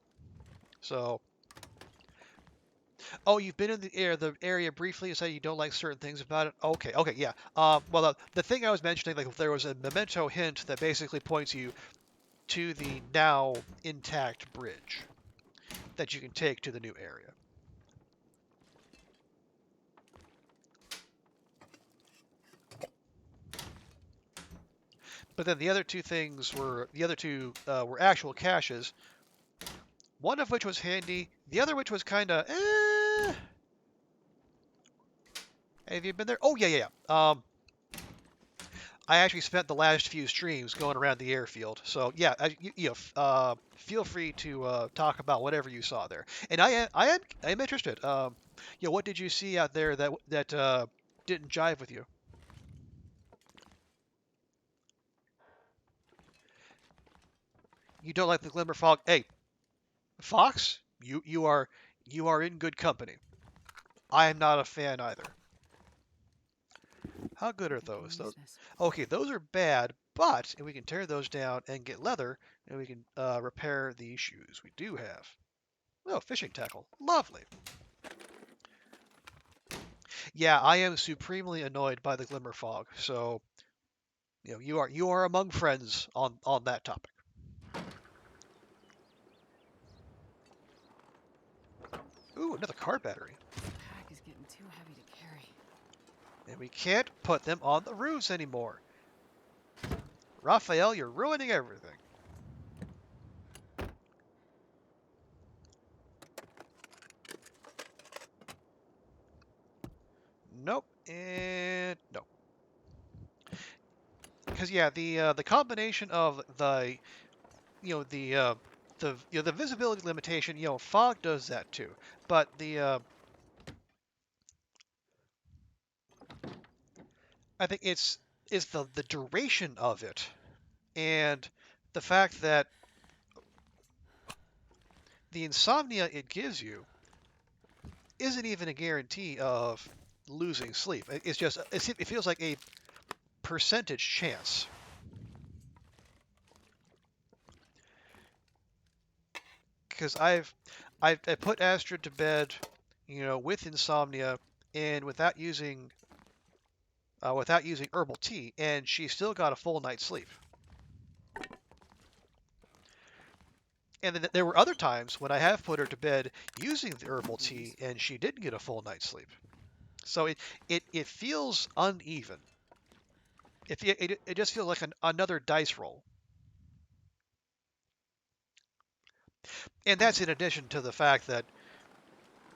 So, oh, you've been in the area briefly. You say you don't like certain things about it. Okay, okay, yeah. Well, the thing I was mentioning, like there was a memento hint that basically points you to the now intact bridge that you can take to the new area. But then the other two were actual caches. One of which was handy, the other which was kind of. Have you been there? Oh yeah, yeah, yeah. I actually spent the last few streams going around the airfield, so yeah, feel free to talk about whatever you saw there. And I am interested. What did you see out there that didn't jive with you? You don't like the glimmer fog? Hey, Fox, you are in good company. I am not a fan either. How good are those? Okay, those are bad, but if we can tear those down and get leather, and we can repair the shoes we do have. Oh, fishing tackle. Lovely. Yeah, I am supremely annoyed by the glimmer fog. So, you are among friends on that topic. Ooh, another car battery. This pack is getting too heavy to carry. And we can't put them on the roofs anymore. Raphael, you're ruining everything. Nope, and no. Because yeah, the combination of the visibility limitation, fog does that too. But I think it's the duration of it and the fact that the insomnia it gives you isn't even a guarantee of losing sleep. It's just it feels like a percentage chance. Because I put Astrid to bed, with insomnia and without using herbal tea, and she still got a full night's sleep. And then there were other times when I have put her to bed using the herbal tea, and she didn't get a full night's sleep. So it feels uneven. It just feels like another dice roll. And that's in addition to the fact that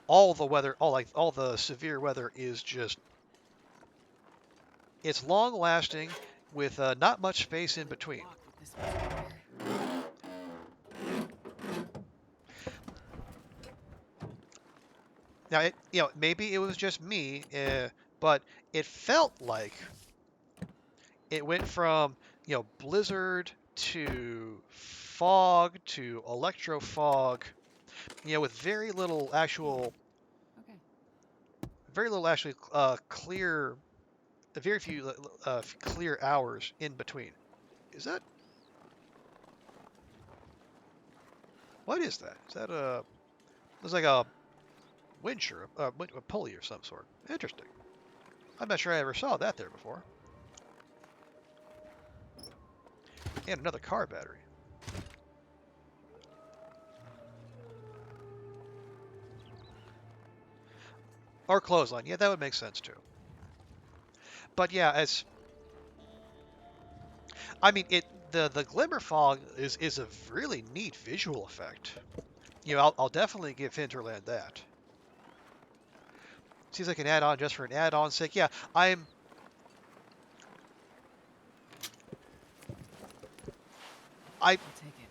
all the weather, all the severe weather is just it's long lasting with not much space in between. Now, maybe it was just me, but it felt like it went from, blizzard to fog to electro fog, with Okay. very little actually clear, very few clear hours in between. Is that, what is that? Is that it's like a winch or a pulley or some sort. Interesting. I'm not sure I ever saw that there before. And another car battery. Or clothesline. Yeah, that would make sense too. But yeah, I mean, the glimmer fog is a really neat visual effect. I'll definitely give Hinterland that. Seems like an add-on just for an add-on's sake. Yeah, I'll take it.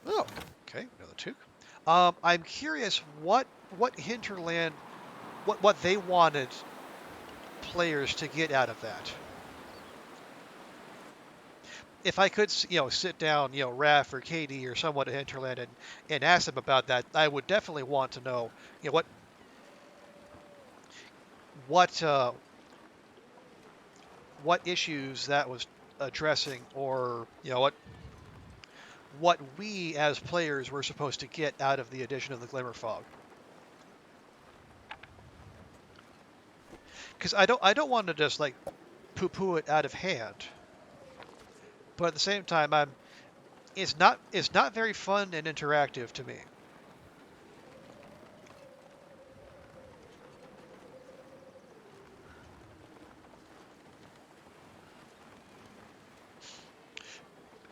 oh, okay, another toque. I'm curious what Hinterland, what they wanted players to get out of that. If I could, sit down, Raph or Katie or someone at Hinterland and ask them about that, I would definitely want to know, what what issues that was addressing, or what we as players were supposed to get out of the addition of the Glimmer Fog. Because I don't want to just like poo-poo it out of hand, but at the same time it's not very fun and interactive to me.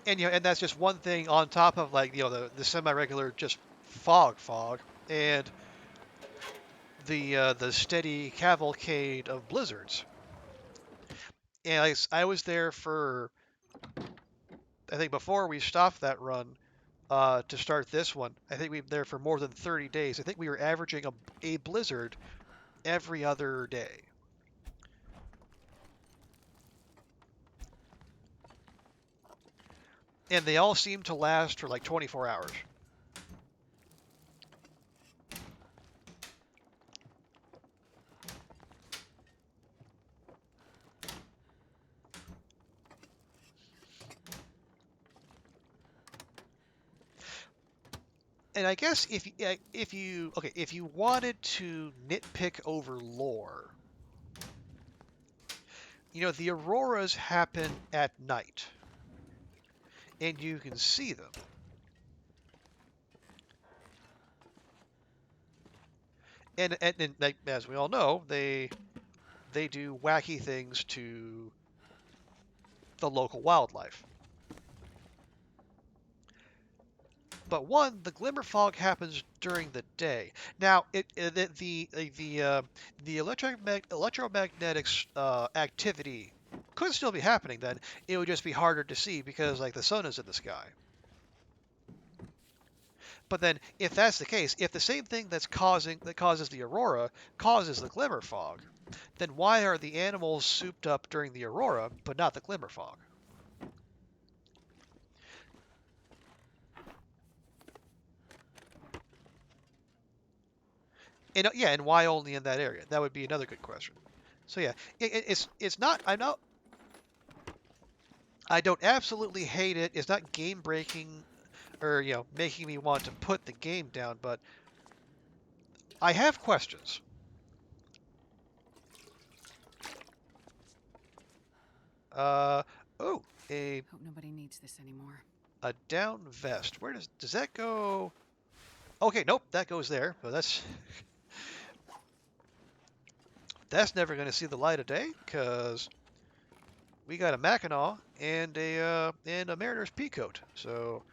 And that's just one thing on top of like the semi-regular just fog and the steady cavalcade of blizzards. And I was there for, I think, before we stopped that run to start this one. I think we were there for more than 30 days. I think we were averaging a blizzard every other day. And they all seemed to last for like 24 hours. And I guess if you wanted to nitpick over lore, the auroras happen at night, and you can see them. And like, as we all know, they do wacky things to the local wildlife. But one, the glimmer fog happens during the day. Now, the electromagnetics activity could still be happening then. It would just be harder to see because like the sun is in the sky. But then, if that's the case, if the same thing that causes the aurora causes the glimmer fog, then why are the animals souped up during the aurora but not the glimmer fog? And yeah, and why only in that area? That would be another good question. So yeah, it's not. I don't absolutely hate it. It's not game breaking or making me want to put the game down, but I have questions. Uh oh, a Hope nobody needs this anymore. a down vest. Where does that go? Okay, nope, that goes there. So that's never going to see the light of day because we got a Mackinaw and a Mariner's Peacoat. So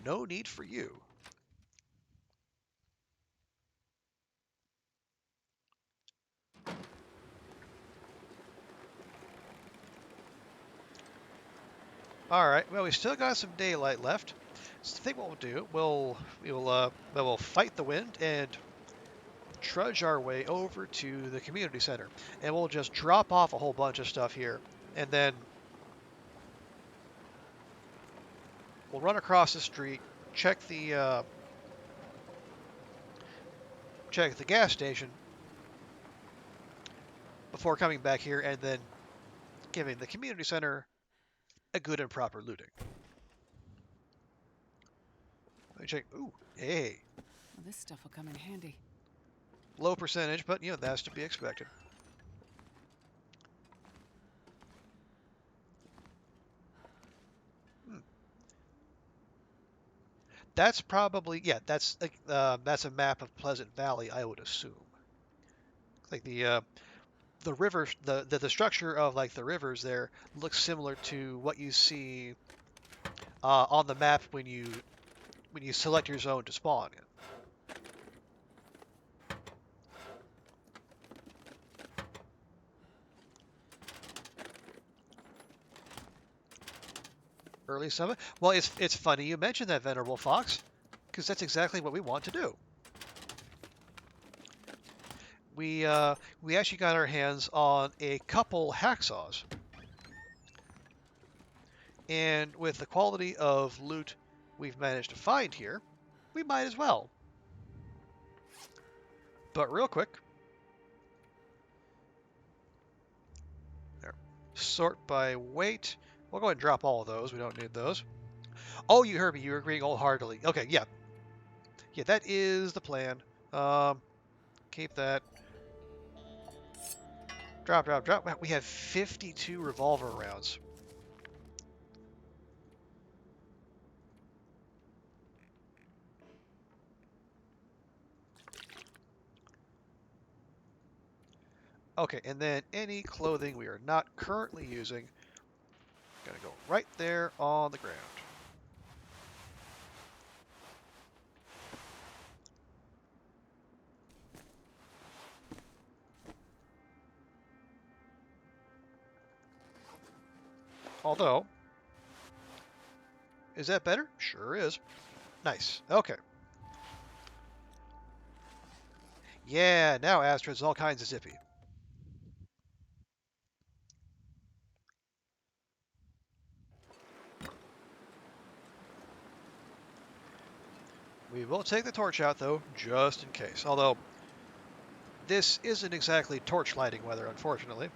no need for you. All right. Well, we still got some daylight left. So I think what we'll do, we'll fight the wind and trudge our way over to the community center, and we'll just drop off a whole bunch of stuff here, and then we'll run across the street, check the gas station before coming back here, and then giving the community center a good and proper looting. Let me check. Ooh, hey, Well, this stuff will come in handy. low percentage, but that's to be expected. Hmm. That's probably that's a map of Pleasant Valley, I would assume. Like the rivers, the structure of like the rivers there looks similar to what you see on the map when you select your zone to spawn in. Early summit. Well, it's funny you mentioned that, Venerable Fox, because that's exactly what we want to do. We actually got our hands on a couple hacksaws, and with the quality of loot we've managed to find here, we might as well. But real quick, there. Sort by weight. We'll go ahead and drop all of those. We don't need those. Oh, you heard me. You were agreeing wholeheartedly. Okay, yeah. Yeah, that is the plan. Um, Keep that. Drop, drop, drop. Wow, we have 52 revolver rounds. Okay, and then any clothing we are not currently using, gonna go right there on the ground. Although, is that better? Sure is. Nice. Okay. Yeah, now Astrid's all kinds of zippy. We will take the torch out, though, just in case. Although, this isn't exactly torch lighting weather, unfortunately.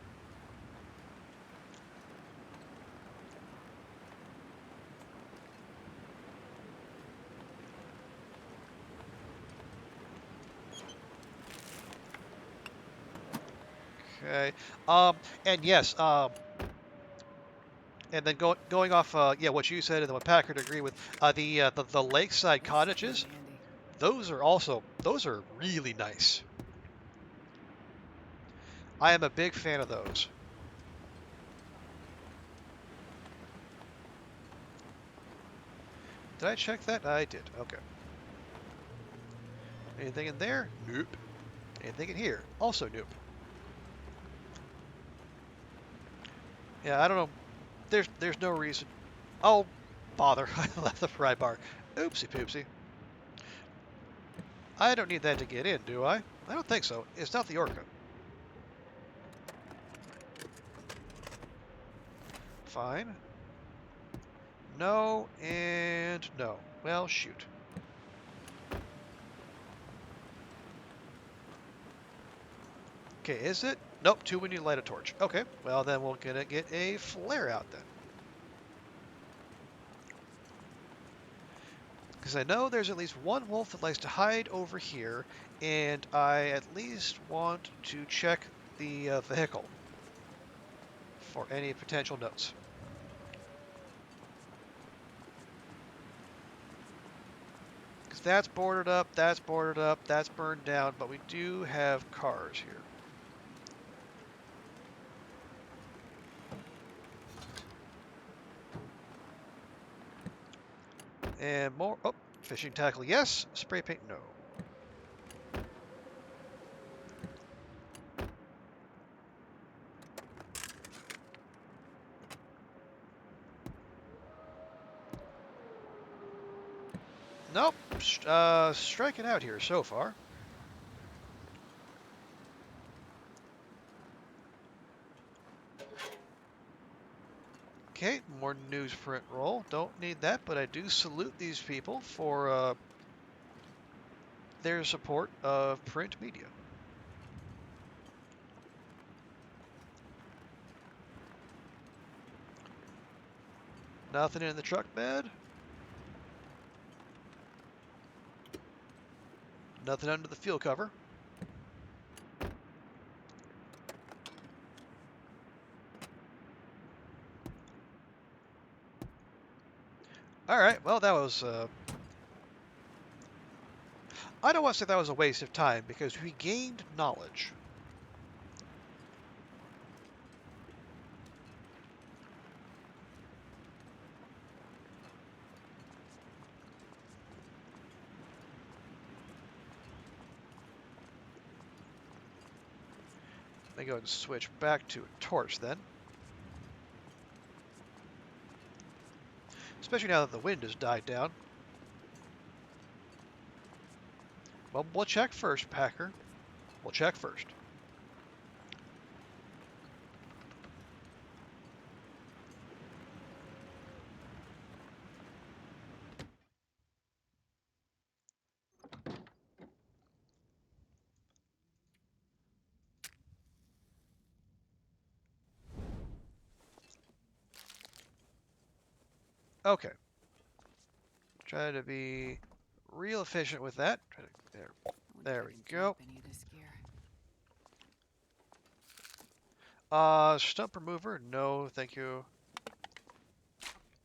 Okay. And yes, and then going off, what you said and what Packard agreed with, the lakeside cottages, those are really nice. I am a big fan of those. Did I check that? I did. Okay. Anything in there? Nope. Anything in here? Also nope. Yeah, I don't know. There's no reason. Oh, bother. I left the fry bar. Oopsie poopsie. I don't need that to get in, do I? I don't think so. It's not the Orca. Fine. No and no. Well, shoot. Okay, is it? Nope, two, we need to light a torch. Okay, well then we're gonna get a flare out then. Because I know there's at least one wolf that likes to hide over here, and I at least want to check the vehicle for any potential notes. Because that's boarded up, that's boarded up, that's burned down, but we do have cars here. And more, oh, fishing tackle, yes. Spray paint, no. Nope, striking out here so far. Okay, more newsprint roll. Don't need that, but I do salute these people for their support of print media. Nothing in the truck bed. Nothing under the fuel cover. All right, well, that was... I don't want to say that was a waste of time, because we gained knowledge. Let me go ahead and switch back to a torch then. Especially now that the wind has died down. Well, we'll check first, Packer. We'll check first. Okay. Try to be real efficient with that. There we go. Stump remover, no, thank you.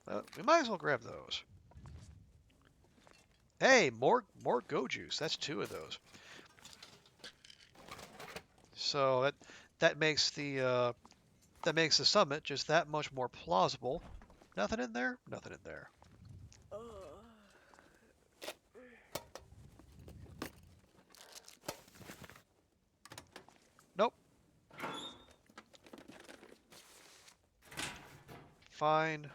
We might as well grab those. Hey, more go juice. That's two of those. So that makes the summit just that much more plausible. Nothing in there. Nothing in there. Nope. Fine.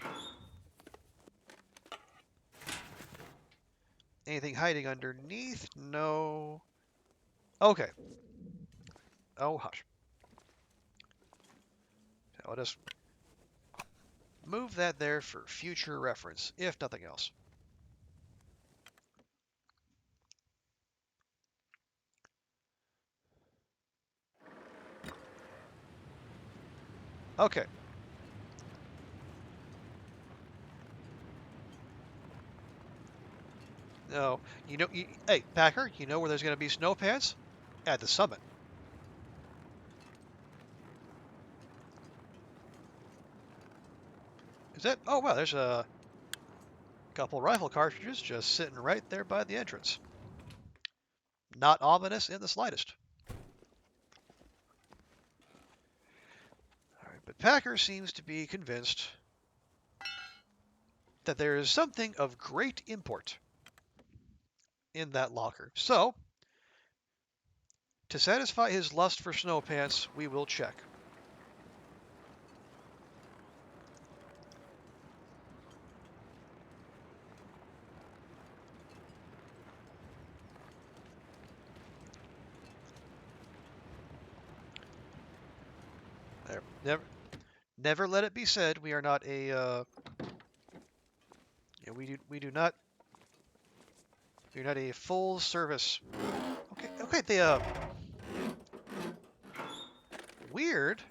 Anything hiding underneath? No. Okay. Oh, hush. I'll just move that there for future reference, if nothing else. Okay. No, hey, Packer, you know where there's going to be snow pants? At the summit. Is it? Oh, wow, there's a couple rifle cartridges just sitting right there by the entrance. Not ominous in the slightest. All right, but Packer seems to be convinced that there is something of great import in that locker. So, to satisfy his lust for snow pants, we will check. There, never let it be said we are not a. We do not. We're not a full service. Okay, okay. weird.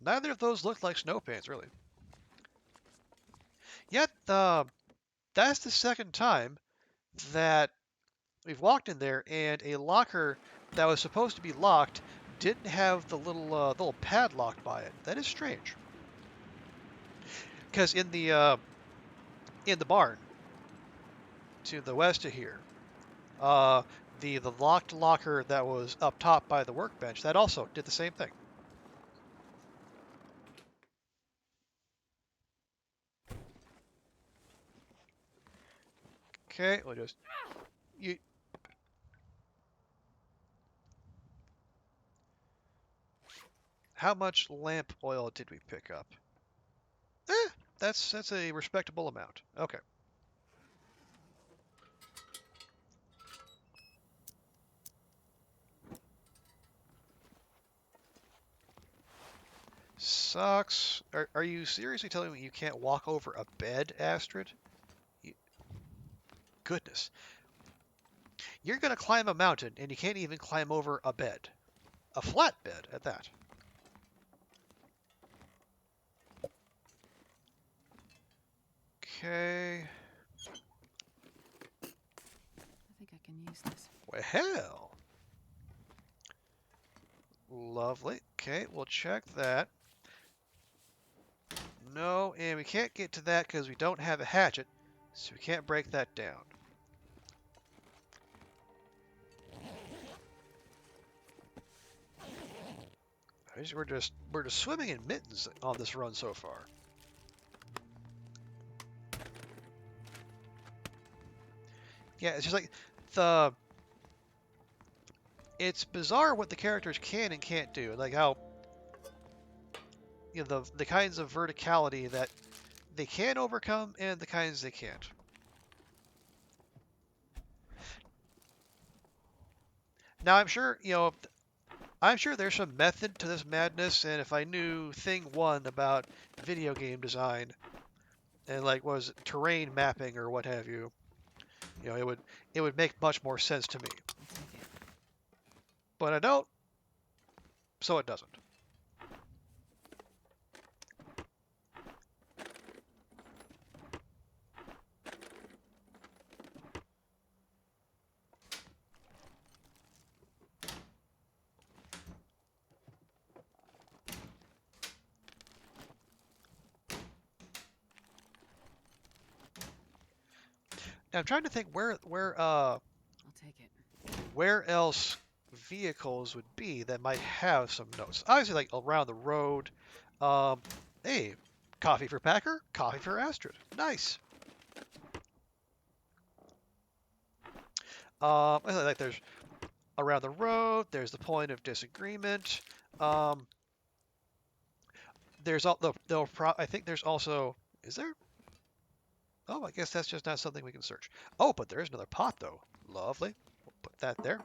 Neither of those look like snow pants, really. Yet, that's the second time that we've walked in there and a locker that was supposed to be locked didn't have the little padlock by it. That is strange. Because in the barn to the west of here, uh, the locked locker that was up top by the workbench that also did the same thing. Okay, we'll just you. How much lamp oil did we pick up? Eh, that's a respectable amount. Okay. Sucks. Are you seriously telling me you can't walk over a bed, Astrid? You, goodness. You're gonna climb a mountain and you can't even climb over a bed. A flat bed at that. Okay. I think I can use this. Well, hell. Lovely. Okay, we'll check that. No, and we can't get to that because we don't have a hatchet, so we can't break that down. We're just swimming in mittens on this run so far. Yeah, it's just like the it's bizarre what the characters can and can't do. Like how the kinds of verticality that they can overcome and the kinds they can't. Now I'm sure there's some method to this madness, and if I knew thing one about video game design and like was it, terrain mapping or what have you, it would make much more sense to me. I'll take it. But I don't, so it doesn't. Now I'm trying to think I'll take it. where else vehicles would be that might have some notes. Obviously, like around the road. Um, hey, coffee for Packer, coffee for Astrid. Nice. Like there's around the road. There's the point of disagreement. Um, there's all I think there's also is there? Oh, I guess that's just not something we can search. Oh, but there is another pot though. Lovely. We'll put that there.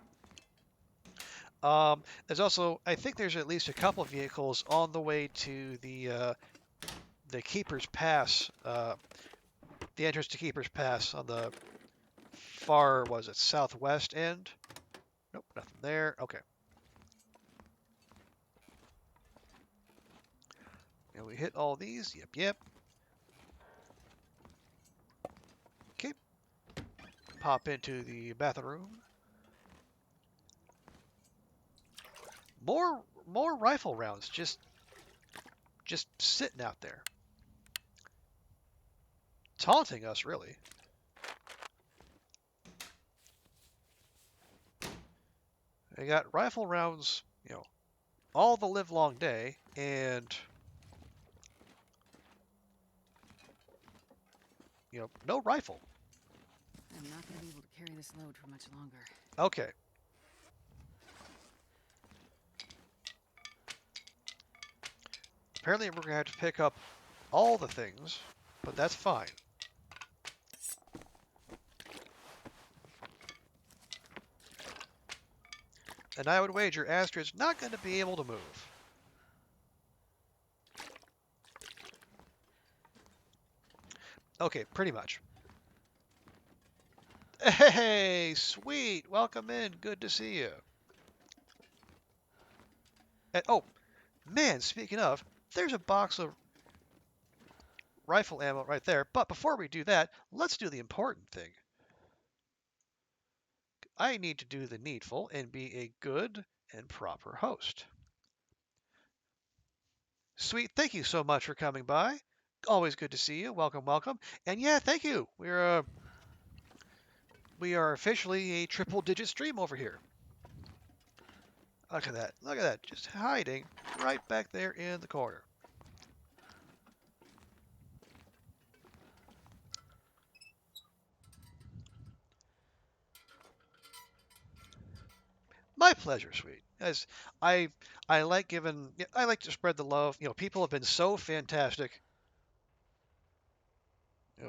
There's also I think there's at least a couple vehicles on the way to the Keeper's Pass, the entrance to Keeper's Pass on the far was it southwest end? Nope, nothing there. Okay. And we hit all these. Yep, yep. Okay. Pop into the bathroom. More rifle rounds just sitting out there. Taunting us, really. They got rifle rounds, all the live long day, and no rifle. I'm not going to be able to carry this load for much longer. Okay. Apparently we're gonna have to pick up all the things, but that's fine. And I would wager Astrid's not going to be able to move. Okay, pretty much. Hey, sweet. Welcome in. Good to see you. And oh man, speaking of, there's a box of rifle ammo right there. But before we do that, let's do the important thing. I need to do the needful and be a good and proper host. Sweet, thank you so much for coming by. Always good to see you. Welcome, welcome. And yeah, thank you. We are officially a triple digit stream over here. Look at that. Look at that. Just hiding right back there in the corner. My pleasure, sweet. As I I like giving I like to spread the love. People have been so fantastic.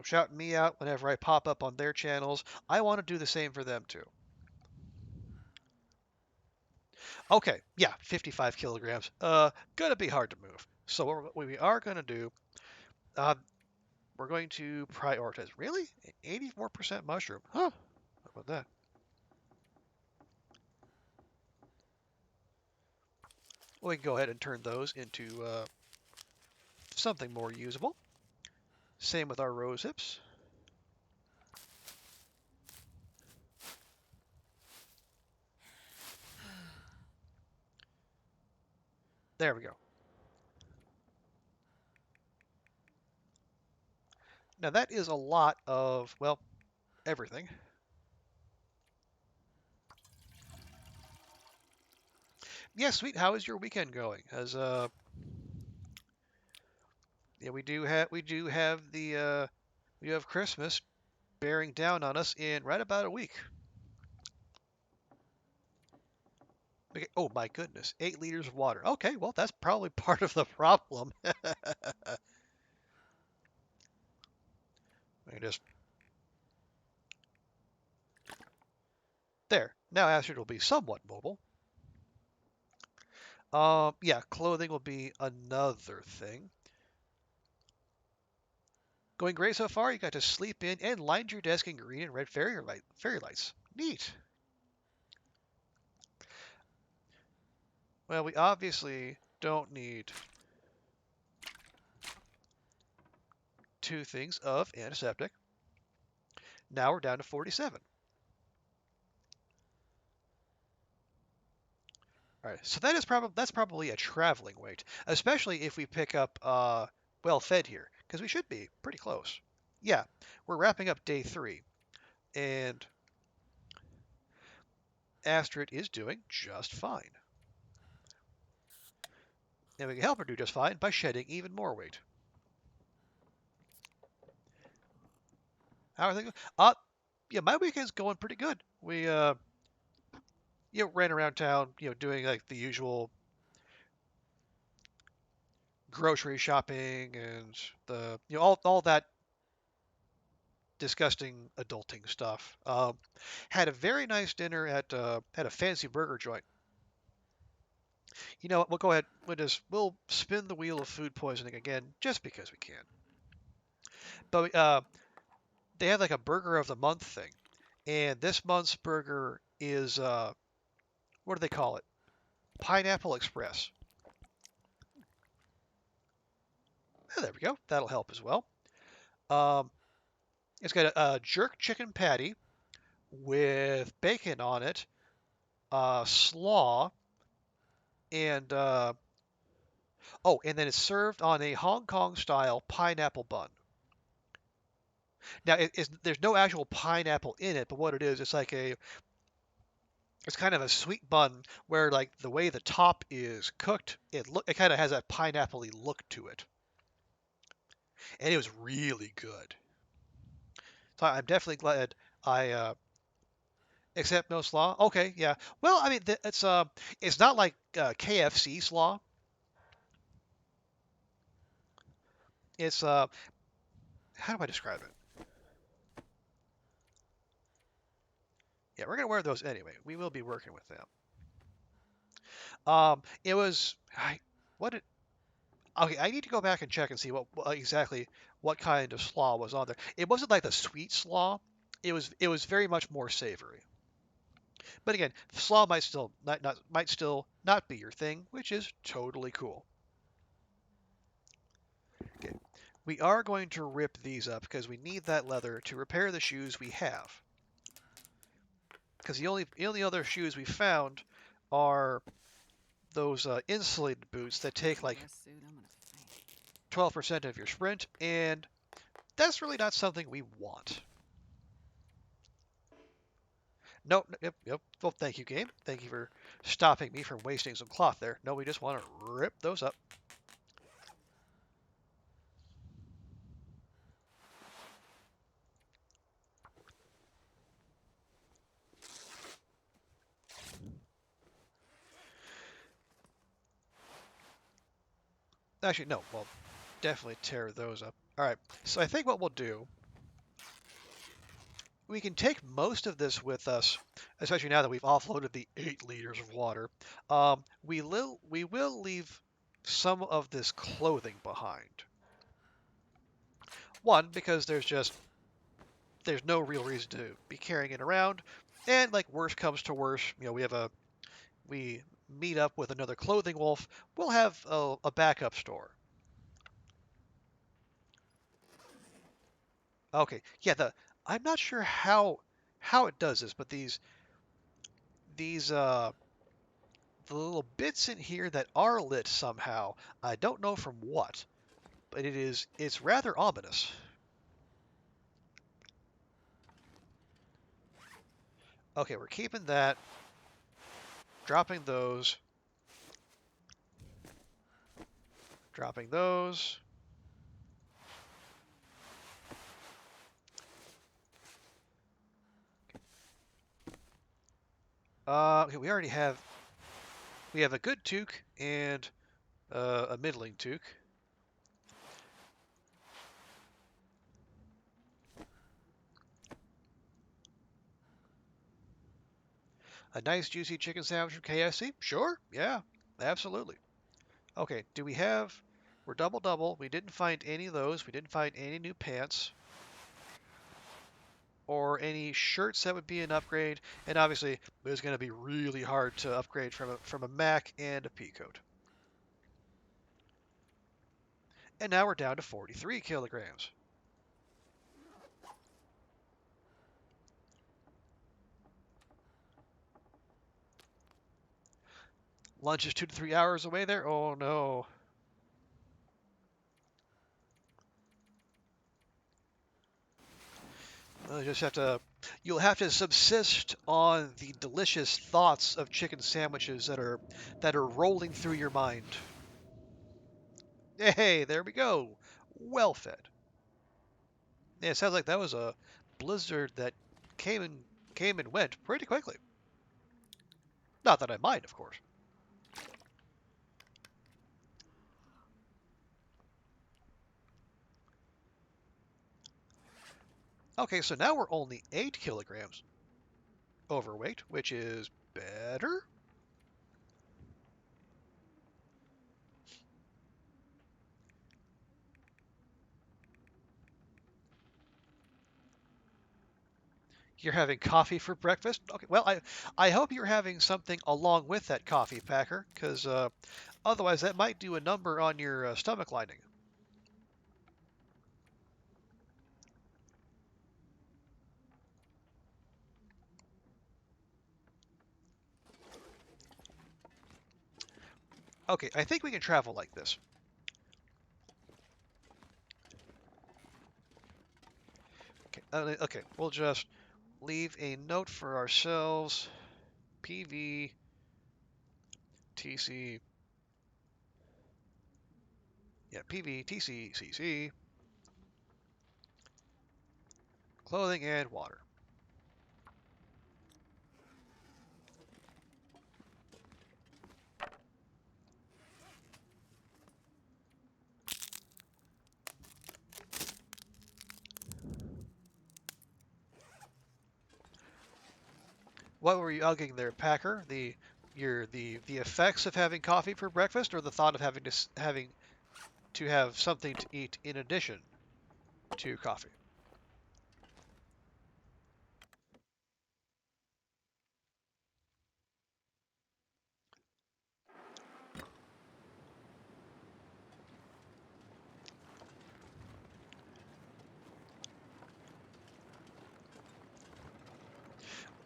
Shouting me out whenever I pop up on their channels. I want to do the same for them too. Okay, yeah, 55 kilograms. Gonna be hard to move. So what we are gonna do, uh, we're going to prioritize. Really? 84% mushroom. Huh? How about that? We can go ahead and turn those into something more usable. Same with our rose hips. There we go. Now that is a lot of, well, everything. Yeah, sweet. How is your weekend going? As yeah, we have Christmas bearing down on us in right about a week. Okay. Oh my goodness, 8 liters of water. Okay, well that's probably part of the problem. I just there. Now Astrid will be somewhat mobile. Yeah, clothing will be another thing. Going great so far. You got to sleep in and lined your desk in green and red fairy lights. Neat. Well, we obviously don't need two things of antiseptic. Now we're down to 47. All right, so that's probably a traveling weight, especially if we pick up well fed here, because we should be pretty close. Yeah, we're wrapping up day 3, and Astrid is doing just fine. And we can help her do just fine by shedding even more weight. How are things? Yeah, my weekend's going pretty good. We ran around town, doing like the usual grocery shopping and the all that disgusting adulting stuff. Had a very nice dinner at a fancy burger joint. You know what? We'll go ahead. We'll spin the wheel of food poisoning again, just because we can. But they have like a burger of the month thing, and this month's burger is what do they call it? Pineapple Express. There we go. That'll help as well. Um, it's got a jerk chicken patty with bacon on it, slaw, and and then it's served on a Hong Kong style pineapple bun. Now, there's no actual pineapple in it, but what it is, it's kind of a sweet bun where like the way the top is cooked, it kind of has a pineapple-y look to it, and it was really good. So I'm definitely glad I except no slaw. Okay, yeah. Well, I mean, it's not like KFC slaw. It's how do I describe it? Yeah, we're gonna wear those anyway. We will be working with them. It was what it. Okay, I need to go back and check and see exactly what kind of slaw was on there. It wasn't like the sweet slaw. It was very much more savory. But again, slaw might still not be your thing, which is totally cool. Okay. We are going to rip these up because we need that leather to repair the shoes we have. Because the only other shoes we found are those insulated boots that take like 12% of your sprint, and that's really not something we want. Nope, yep. Well, thank you, game. Thank you for stopping me from wasting some cloth there. No, we just want to rip those up. Actually, no, well, definitely tear those up. All right, so I think what we'll do, we can take most of this with us, especially now that we've offloaded the 8 liters of water. We will leave some of this clothing behind. One, because there's no real reason to be carrying it around, and like worst comes to worst, we meet up with another clothing wolf, we'll have a backup store. Okay, yeah, I'm not sure how it does this, but these the little bits in here that are lit somehow, I don't know from what, but it's rather ominous. Okay, we're keeping that, dropping those, dropping those. Okay, we have a good toque and a middling toque. A nice juicy chicken sandwich from KFC? Sure, yeah, absolutely. Okay, do we have? We're double double. We didn't find any of those. We didn't find any new pants or any shirts that would be an upgrade. And obviously, it's going to be really hard to upgrade from a Mac and a P coat. And now we're down to 43 kilograms. Lunch is 2 to 3 hours away there. Oh no. You'll just have to. You'll have to subsist on the delicious thoughts of chicken sandwiches that are rolling through your mind. Hey, there we go. Well fed. Yeah, it sounds like that was a blizzard that came and came and went pretty quickly. Not that I mind, of course. Okay, so now we're only 8 kilograms overweight, which is better. You're having coffee for breakfast? Okay, well, I hope you're having something along with that coffee, Packer, because otherwise that might do a number on your stomach lining. Okay, I think we can travel like this. Okay, okay, we'll just leave a note for ourselves. PV TC. Yeah, PV TC CC. Clothing and water. What were you ugging there, Packer? The effects of having coffee for breakfast, or the thought of having to have something to eat in addition to coffee?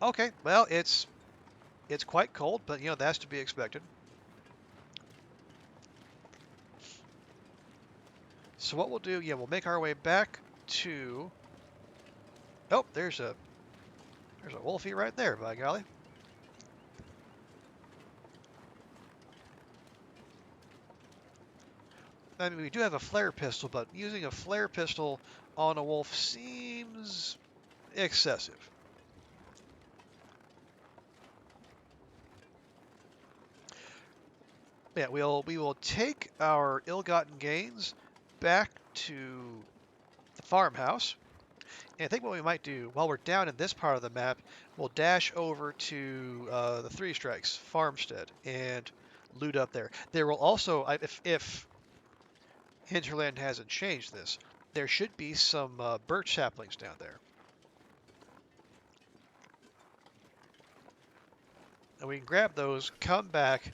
Okay, well, it's quite cold, but you know that's to be expected. So what we'll do, yeah, we'll make our way back to. Oh, there's a wolfie right there, by golly. I mean, we do have a flare pistol, but using a flare pistol on a wolf seems excessive. Yeah, we will take our ill-gotten gains back to the farmhouse. And I think what we might do while we're down in this part of the map, we'll dash over to the Three Strikes farmstead and loot up there. There will also, if Hinterland hasn't changed this, there should be some birch saplings down there, and we can grab those, come back,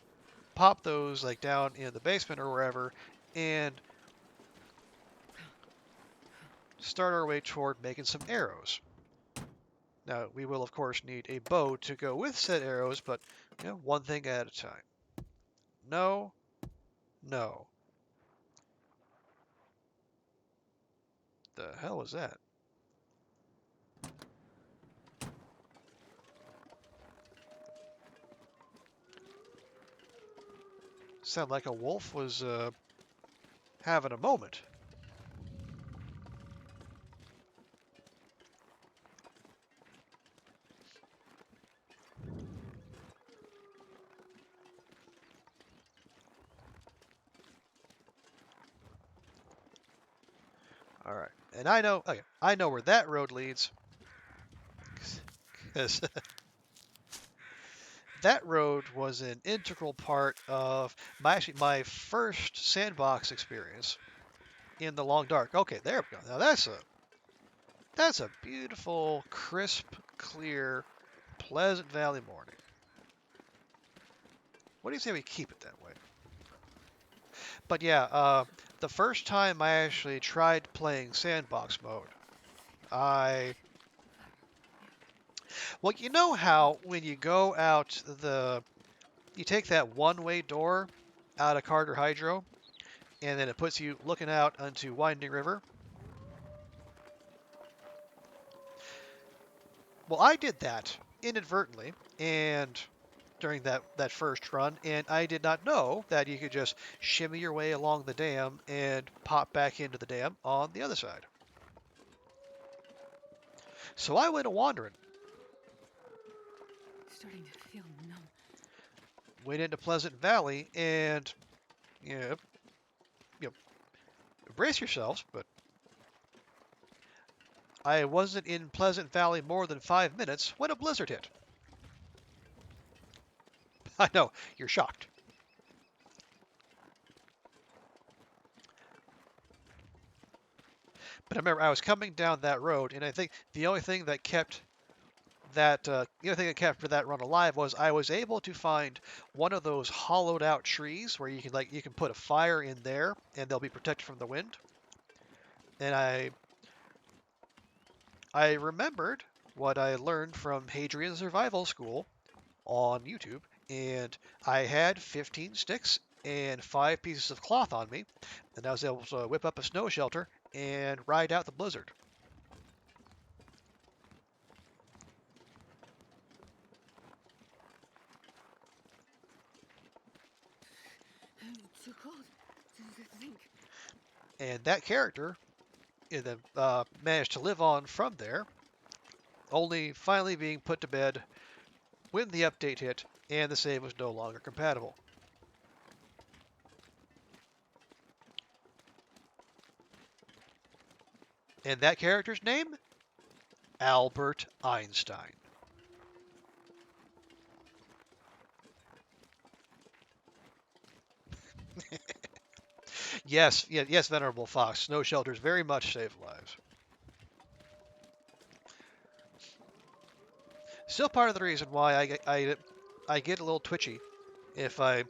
pop those like down in the basement or wherever, and start our way toward making some arrows. Now, we will, of course, need a bow to go with said arrows, but, you know, one thing at a time. No, no. The hell was that? Sounded like a wolf was having a moment. All right, and okay, I know where that road leads, because that road was an integral part of actually my first sandbox experience in the long dark. Okay, there we go. Now that's a beautiful, crisp, clear, Pleasant Valley morning. What do you say we keep it that way? But yeah, the first time I actually tried playing sandbox mode, I well, you know how when you go out you take that one-way door out of Carter Hydro, and then it puts you looking out onto Winding River. Well, I did that inadvertently, and during that first run, and I did not know that you could just shimmy your way along the dam and pop back into the dam on the other side. So I went a wandering, Starting to feel numb. went into Pleasant Valley, and you know, you know, brace yourselves, but I wasn't in Pleasant Valley more than 5 minutes when a blizzard hit. I know, you're shocked. But I remember I was coming down that road, and I think the only thing that kept that run alive was I was able to find one of those hollowed out trees where you can put a fire in there and they'll be protected from the wind. And I remembered what I learned from Hadrian Survival School on YouTube, and I had 15 sticks and 5 pieces of cloth on me, and I was able to whip up a snow shelter and ride out the blizzard. It's too cold to think. And that character then managed to live on from there, only finally being put to bed when the update hit and the save was no longer compatible. And that character's name? Albert Einstein. Yes, yes, Venerable Fox. Snow shelters very much save lives. Still part of the reason why I get a little twitchy if I'm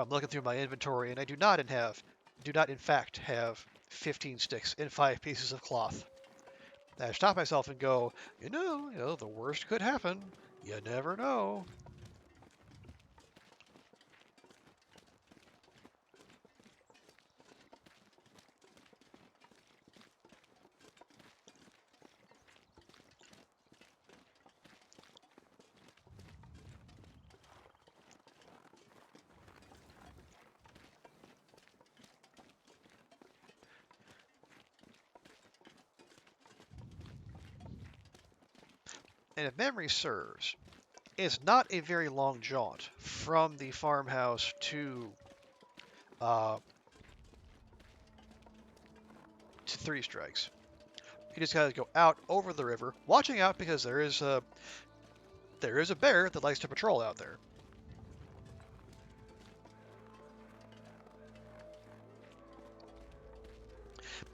looking through my inventory and I do not in fact have 15 sticks and 5 pieces of cloth. I stop myself and go, the worst could happen. You never know. And if memory serves, it's not a very long jaunt from the farmhouse uh, to Three Strikes. You just gotta go out over the river, watching out because there is a bear that likes to patrol out there.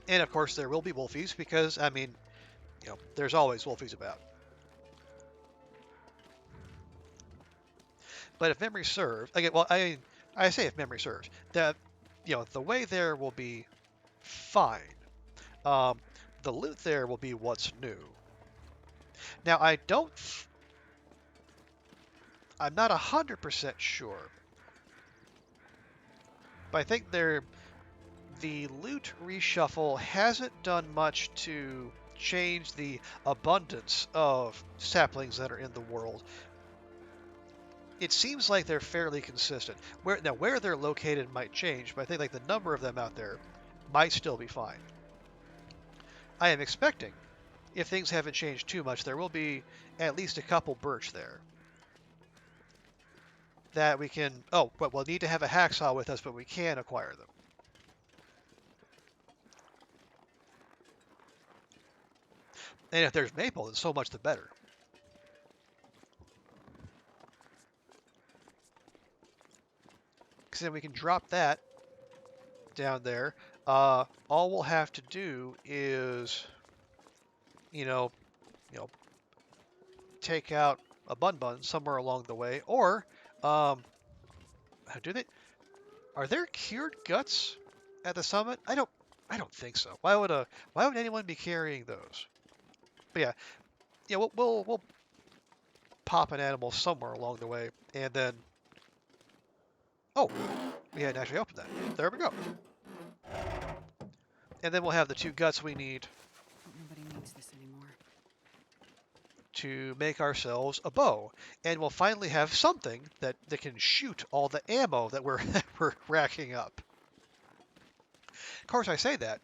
And of course, there will be wolfies because, I mean, there's always wolfies about. But if memory serves, again, well, I say if memory serves, that the way there will be fine. Um, the loot there will be what's new. Now, I'm not 100% sure, but I think the loot reshuffle hasn't done much to change the abundance of saplings that are in the world. It seems like they're fairly consistent. Where they're located might change, but I think like the number of them out there might still be fine. I am expecting, if things haven't changed too much, there will be at least a couple birch there that we can. Oh, but we'll need to have a hacksaw with us, but we can acquire them. And if there's maple, then so much the better. Because then we can drop that down there. All we'll have to do is, you know, you know, take out a bun somewhere along the way, or um, do they? Are there cured guts at the summit? I don't think so. Why would anyone be carrying those? But yeah, we'll pop an animal somewhere along the way, and then oh, we hadn't actually opened that. There we go. And then we'll have the two guts we need Nobody needs this anymore. to make ourselves a bow, and we'll finally have something that can shoot all the ammo that we're that we're racking up. Of course, I say that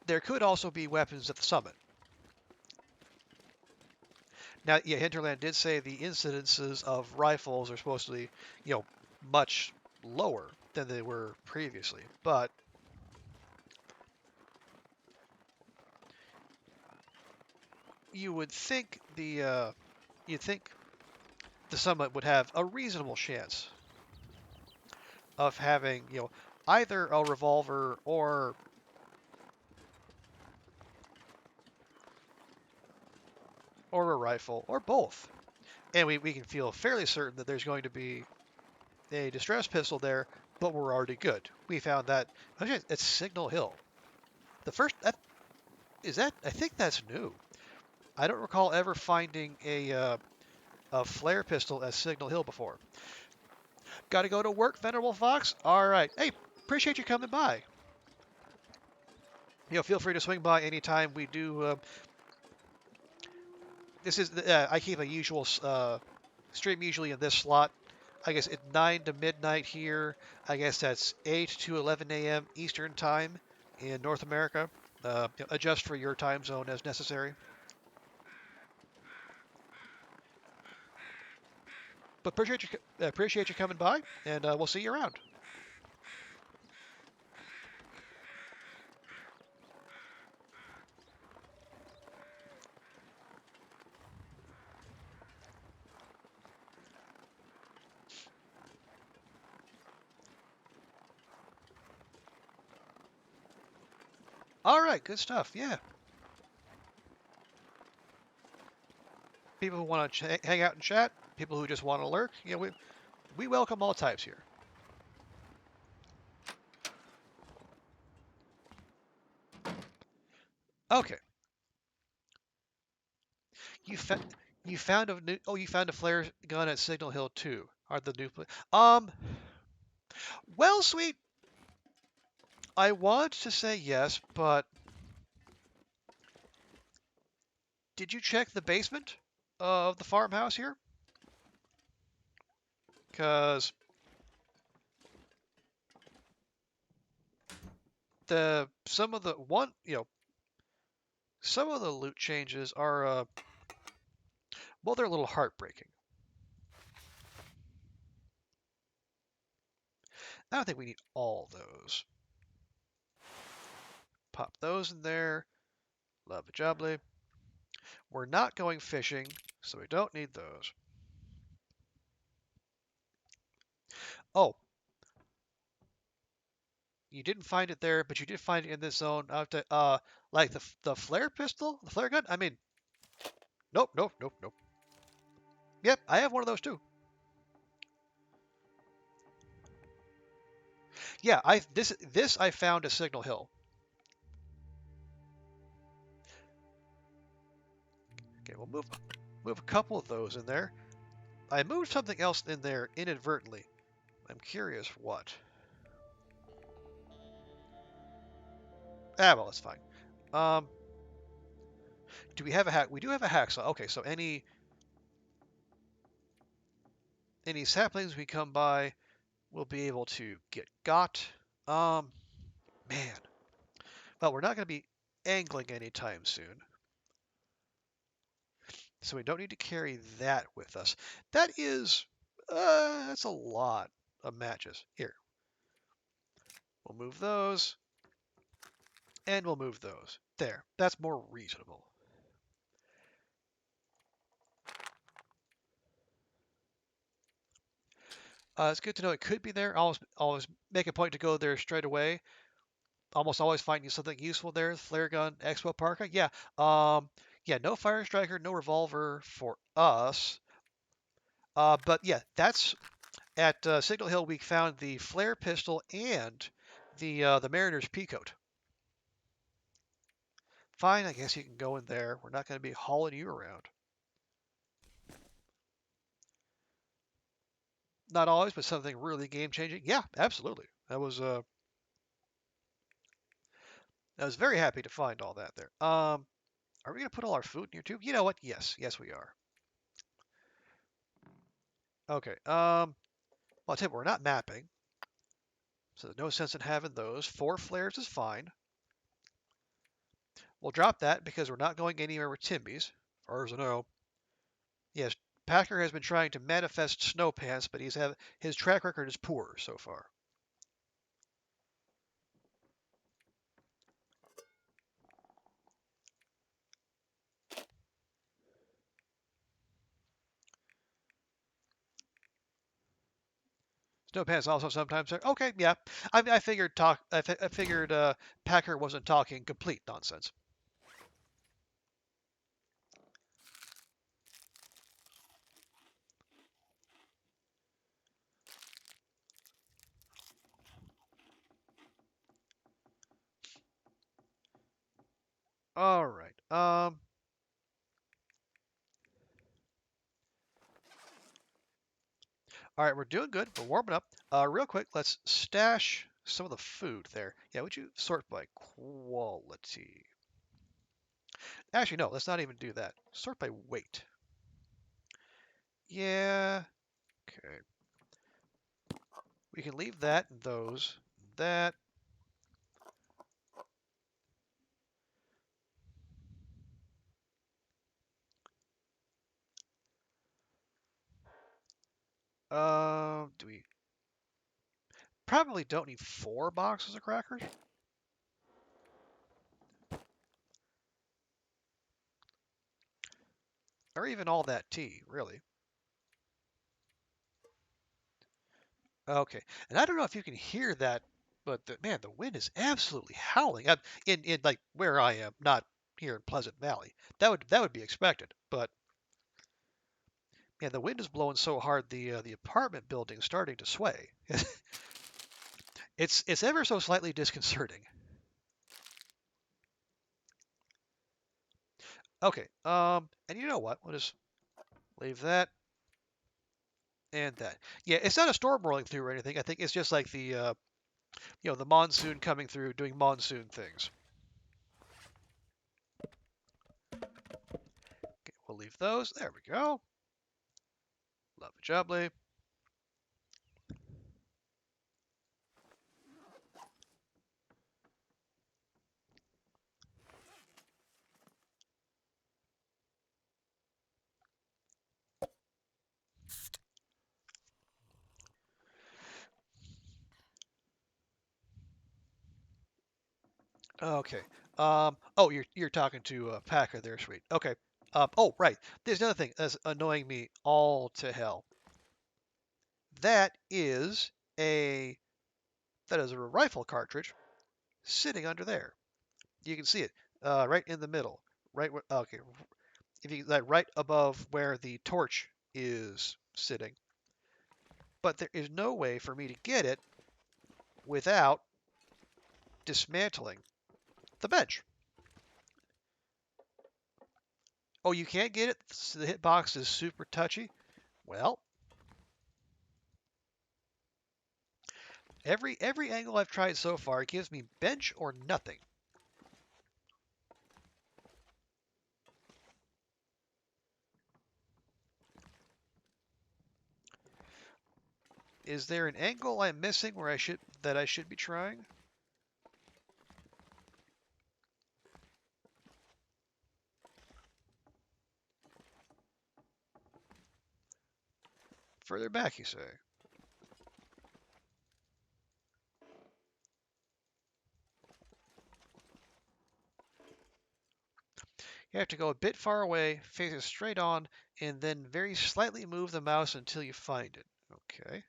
there could also be weapons at the summit. Now, yeah, Hinterland did say the incidences of rifles are supposed to be, much lower than they were previously, but you would think you'd think the summit would have a reasonable chance of having, either a revolver or a rifle or both. And we can feel fairly certain that there's going to be a distress pistol there, but we're already good. We found that actually it's Signal Hill. The first that is that I think that's new. I don't recall ever finding a flare pistol at Signal Hill before. Got to go to work, Venerable Fox. All right. Hey, appreciate you coming by. Feel free to swing by anytime. We do. This is I keep a usual stream usually in this slot. I guess it's 9 to midnight here. I guess that's 8 to 11 a.m. Eastern time in North America. Adjust for your time zone as necessary. But appreciate you coming by, and we'll see you around. All right, good stuff. Yeah, people who want to hang out and chat, people who just want to lurk. We welcome all types here. Okay. You fa you found a new. Oh, you found a flare gun at Signal Hill too. Are the new? Well, sweet. I want to say yes, but did you check the basement of the farmhouse here? Because the some of the one, some of the loot changes are well, they're a little heartbreaking. I don't think we need all those. Pop those in there. Love a jubbly. We're not going fishing, so we don't need those. Oh, you didn't find it there, but you did find it in this zone. Out to like the flare pistol, the flare gun. I mean, nope, nope, nope, nope. Yep, I have one of those too. Yeah, I this I found at Signal Hill. Okay, we'll move a couple of those in there. I moved something else in there inadvertently. I'm curious what. Ah, well, it's fine. Um, do we have a hack? We do have a hacksaw. Okay, so any saplings we come by, we'll be able to get got. Um, man. Well, we're not going to be angling anytime soon, so we don't need to carry that with us. That's a lot of matches. Here, we'll move those, and we'll move those. There, that's more reasonable. It's good to know it could be there. Always make a point to go there straight away. Almost always finding something useful there. Flare gun, expo parka. Yeah. Yeah. No fire striker, no revolver for us. But yeah, that's at Signal Hill. We found the flare pistol and the Mariner's peacoat. Fine. I guess you can go in there. We're not going to be hauling you around. Not always, but something really game changing. Yeah, absolutely. I was very happy to find all that there. Are we going to put all our food in here too? You know what? Yes, yes we are. Okay. Well, I'll tell you what, we're not mapping, so there's no sense in having those. 4 flares is fine. We'll drop that because we're not going anywhere with Timbies, as far as I know. Yes, Packer has been trying to manifest snow pants, but his track record is poor so far. Snow pants also sometimes are okay. Yeah, I figured I figured Packer wasn't talking complete nonsense. All right. All right, we're doing good. We're warming up. Real quick, let's stash some of the food there. Yeah, would you sort by quality? Actually, no, let's not even do that. Sort by weight. Yeah, okay. We can leave that and those. That. Do we probably don't need 4 boxes of crackers? Or even all that tea, really. Okay, and I don't know if you can hear that, but man, the wind is absolutely howling. In like where I am, not here in Pleasant Valley. That would be expected, but yeah, the wind is blowing so hard the apartment building is starting to sway. It's ever so slightly disconcerting. Okay. And you know what? We'll just leave that and that. Yeah, it's not a storm rolling through or anything. I think it's just like the monsoon coming through, doing monsoon things. Okay, we'll leave those. There we go. Lovely jubbly. Okay. Oh, you're talking to Packer there, sweet. Okay. Oh, right. There's another thing that's annoying me all to hell. That is a that is a rifle cartridge sitting under there. You can see it right in the middle, right where, okay, if you like right above where the torch is sitting. But there is no way for me to get it without dismantling the bench. Oh, you can't get it? The hitbox is super touchy? Well, every angle I've tried so far gives me bench or nothing. Is there an angle I'm missing where I should be trying? Further back, you say? You have to go a bit far away, face it straight on, and then very slightly move the mouse until you find it. Okay.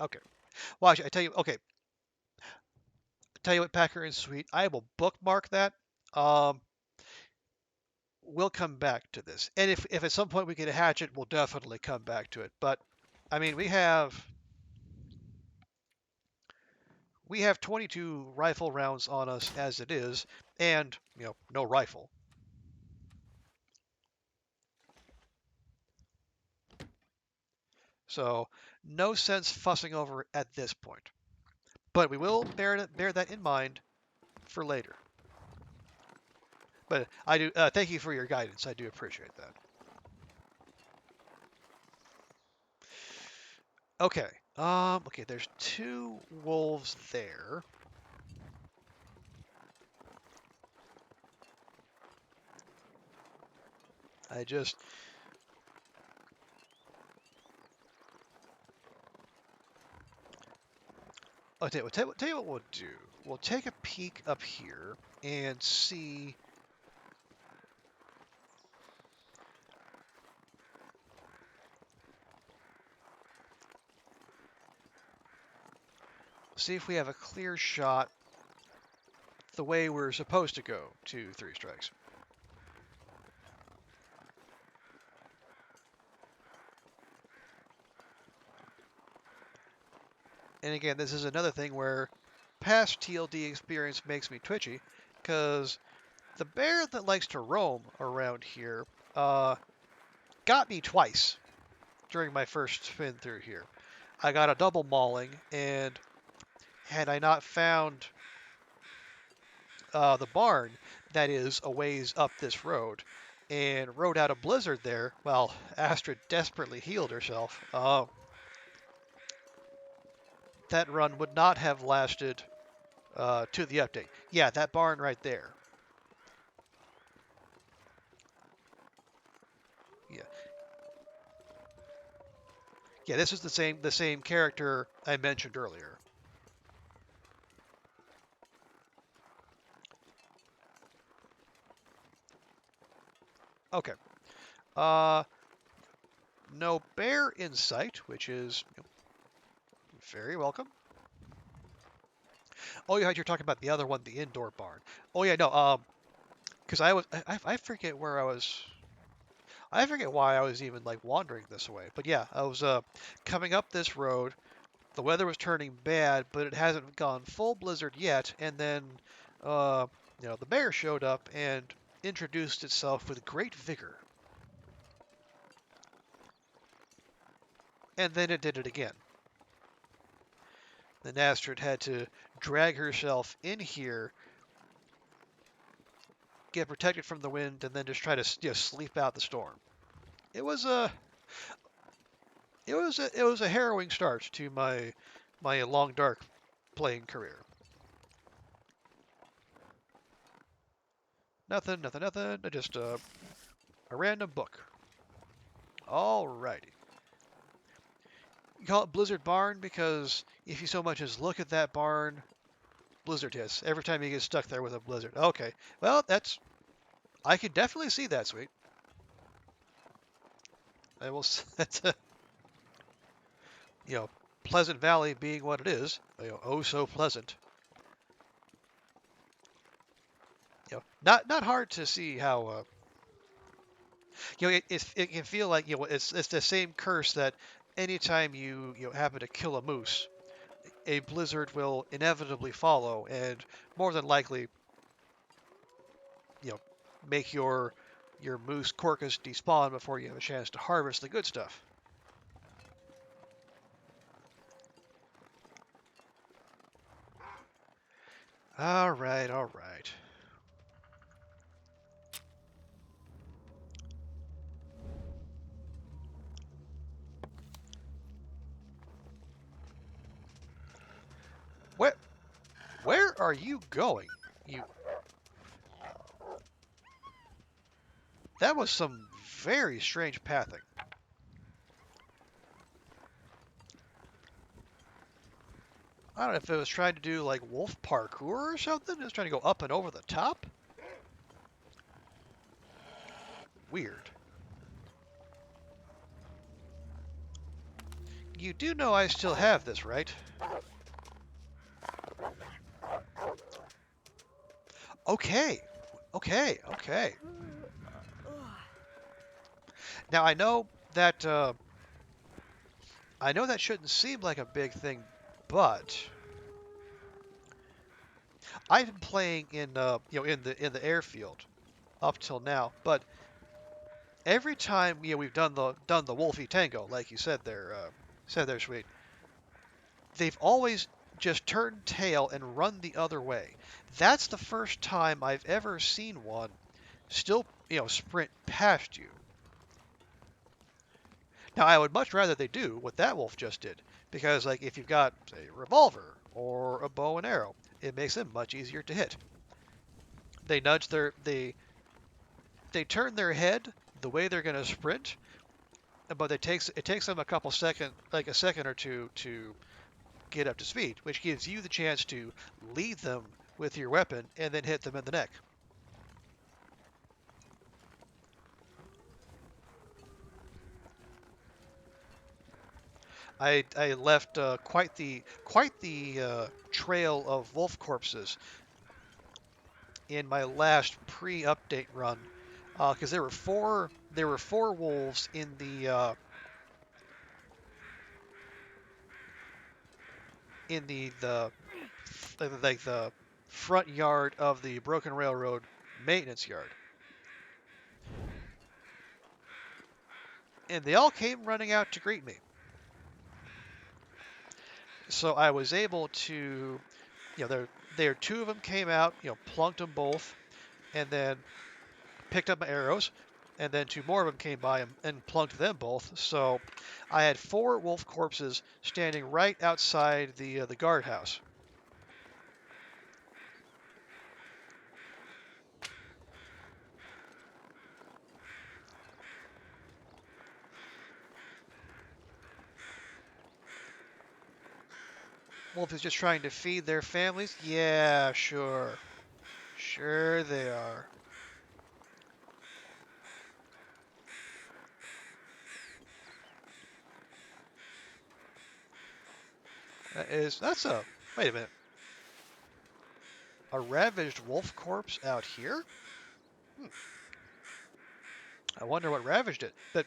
Okay. Well, actually, I tell you, okay, tell you what, Packer and Sweet, I will bookmark that. Um, we'll come back to this, and if at some point we get a hatchet, we'll definitely come back to it. But I mean, we have 22 rifle rounds on us as it is, and no rifle. So no sense fussing over it at this point. But we will bear that in mind for later. But I do thank you for your guidance. I do appreciate that. Okay. Okay. There's two wolves there. I just. Okay. Tell you what we'll do. We'll take a peek up here and see if we have a clear shot the way we're supposed to go to three strikes. And again, this is another thing where past TLD experience makes me twitchy, because the bear that likes to roam around here got me twice during my first spin through here. I got a double mauling, and had I not found the barn that is a ways up this road and rode out a blizzard there, well, Astrid desperately healed herself. That run would not have lasted to the update. Yeah, that barn right there. Yeah, yeah. This is the same character I mentioned earlier. Okay. Uh, no bear in sight, which is very welcome. Oh yeah, you're talking about the other one, the indoor barn. Oh yeah, no. Because I forget where I was. I forget why I was even like wandering this way, but yeah, I was coming up this road. The weather was turning bad, but it hasn't gone full blizzard yet. And then, uh, the bear showed up and introduced itself with great vigor. And then it did it again. Then Astrid had to drag herself in here, get protected from the wind, and then just try to sleep out the storm. It was a it was a harrowing start to my long dark playing career. Nothing, nothing, nothing. Just a random book. Alrighty. You call it Blizzard Barn because if you so much as look at that barn, blizzard hits every time you get stuck there with a blizzard. Okay, well I can definitely see that, sweet. I will. That's a you know Pleasant Valley being what it is. Oh so pleasant. Not hard to see how it can feel like it's the same curse that anytime you happen to kill a moose, a blizzard will inevitably follow, and more than likely, you know, make your moose corcus despawn before you have a chance to harvest the good stuff. All right, all right. Where where are you going? You That was some very strange pathing. I don't know if it was trying to do like wolf parkour or something. It was trying to go up and over the top. Weird. You do know I still have this, right? Okay. Okay. Okay. Now that I know that shouldn't seem like a big thing, but I've been playing in the airfield up till now. But every time we've done the Wolfie Tango, like you said there, sweet, they've always just turned tail and run the other way. That's the first time I've ever seen one still sprint past you. Now, I would much rather they do what that wolf just did, because like if you've got a revolver or a bow and arrow, it makes them much easier to hit. They nudge they turn their head the way they're going to sprint, but it takes them a second or two to get up to speed, which gives you the chance to lead them with your weapon and then hit them in the neck. I left quite the trail of wolf corpses in my last pre-update run, because there were four wolves in the like the front yard of the Broken Railroad maintenance yard, and they all came running out to greet me. So I was able to, there two of them came out, plunked them both, and then picked up my arrows, and then two more of them came by and plunked them both. So I had four wolf corpses standing right outside the guardhouse. Wolf is just trying to feed their families. Yeah, sure, sure they are. That's a wait a minute. A ravaged wolf corpse out here? Hmm. I wonder what ravaged it. But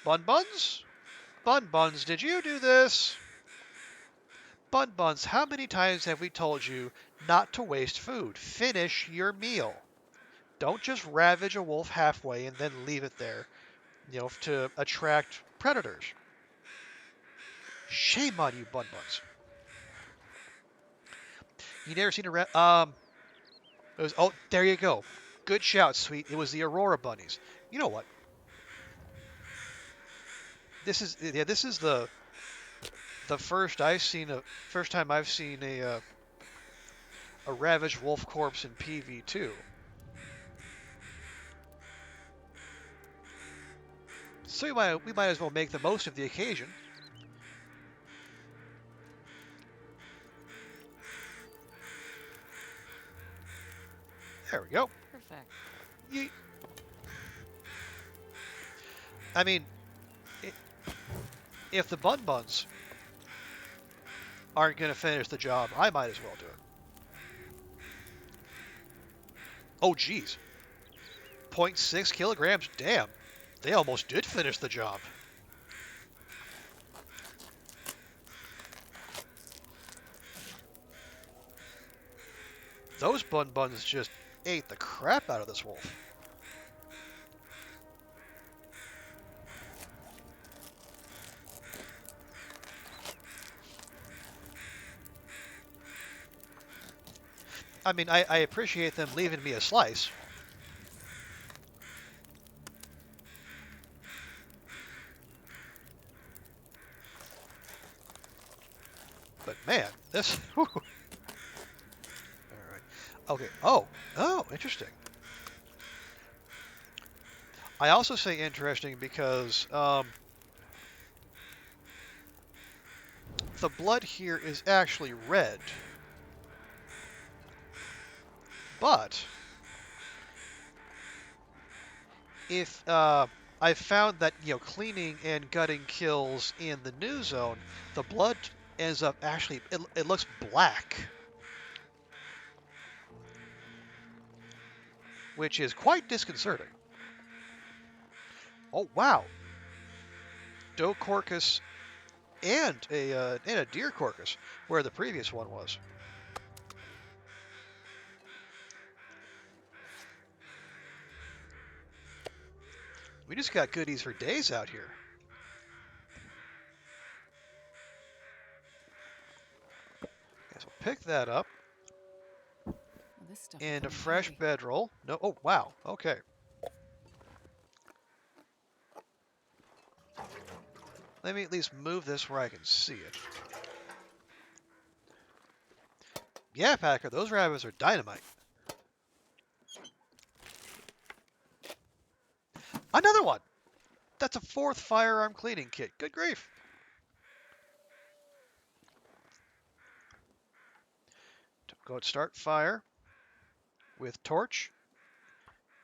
Bun Buns? Bun Buns, did you do this? Bun Buns, how many times have we told you not to waste food? Finish your meal. Don't just ravage a wolf halfway and then leave it there, to attract predators. Shame on you, Bun Buns. You never seen it was, oh, there you go. Good shout, sweet. It was the Aurora bunnies. You know what? This is the first time I've seen a ravaged wolf corpse in PV2. So we might as well make the most of the occasion. There we go. Perfect. Yeet. I mean, if the Bun Buns aren't going to finish the job, I might as well do it. Oh, geez. 0.6 kilograms? Damn. They almost did finish the job. Those Bun Buns just ate the crap out of this wolf. I mean, I appreciate them leaving me a slice. But man, this... Whew. All right. Okay. Oh, interesting. I also say interesting because the blood here is actually red. But if I've found that cleaning and gutting kills in the new zone, the blood ends up actually it looks black, which is quite disconcerting. Oh wow, doe corcus and a deer corcus, where the previous one was. We just got goodies for days out here. Guess we'll pick that up. Well, this stuff will And a come in fresh handy. bedroll. No, oh wow, okay. Let me at least move this where I can see it. Yeah, Packer, those rabbits are dynamite. Another one! That's a fourth firearm cleaning kit. Good grief. Go and start fire with torch.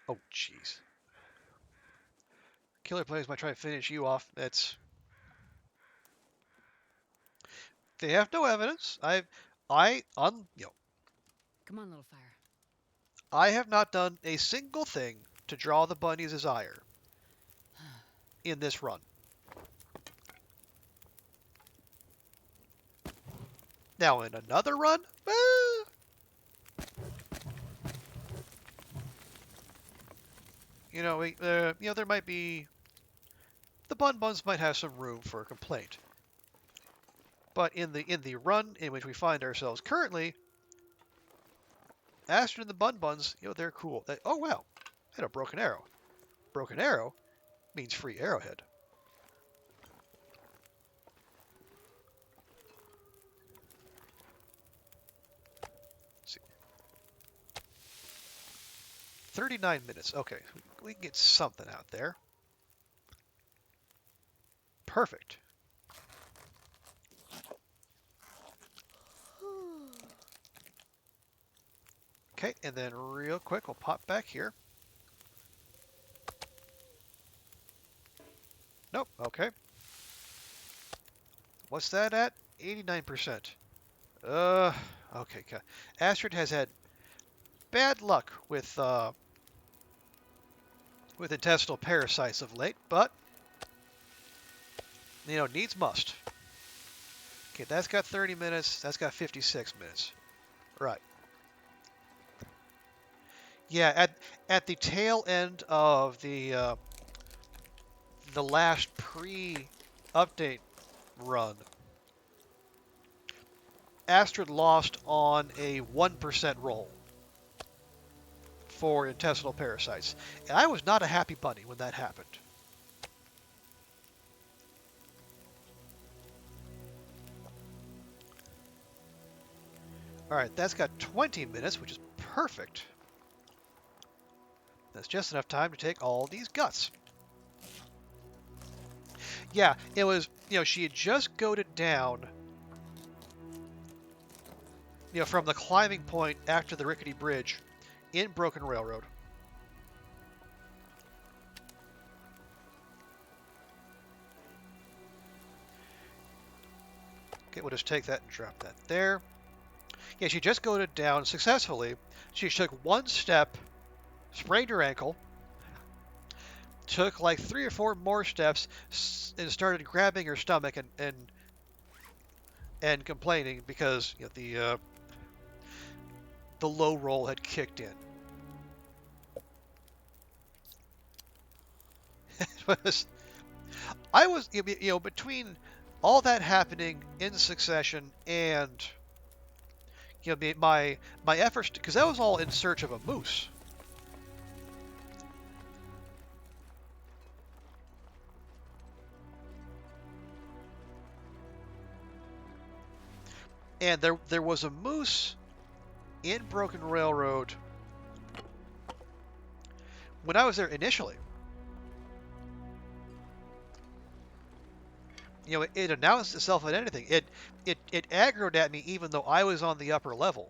Oh, jeez. Killer players might try to finish you off. They have no evidence. Come on, little fire. I have not done a single thing to draw the bunny's ire in this run. Now in another run, there might be the Bun Buns might have some room for a complaint. But in the run in which we find ourselves currently, Astrid and the Bun Buns, they're cool. Oh wow, I had a broken arrow. Broken arrow means free arrowhead. Let's see. 39 minutes. Okay, we can get something out there. Perfect. Okay, and then real quick, we'll pop back here. Nope, okay. What's that at? 89%. Okay. Astrid has had bad luck with with intestinal parasites of late, but, needs must. Okay, that's got 30 minutes. That's got 56 minutes. Right. Yeah, at the tail end of the last pre-update run, Astrid lost on a 1% roll for intestinal parasites. And I was not a happy bunny when that happened. All right, that's got 20 minutes, which is perfect. That's just enough time to take all these guts. Yeah, it was, she had just goaded down, from the climbing point after the rickety bridge in Broken Railroad. Okay, we'll just take that and drop that there. Yeah, she just goaded down successfully. She took one step, sprained her ankle, took like 3 or 4 more steps, and started grabbing her stomach and complaining because the low roll had kicked in. I was, between all that happening in succession and my efforts, because that was all in search of a moose. And there was a moose in Broken Railroad when I was there initially. It announced itself at anything. It aggroed at me even though I was on the upper level.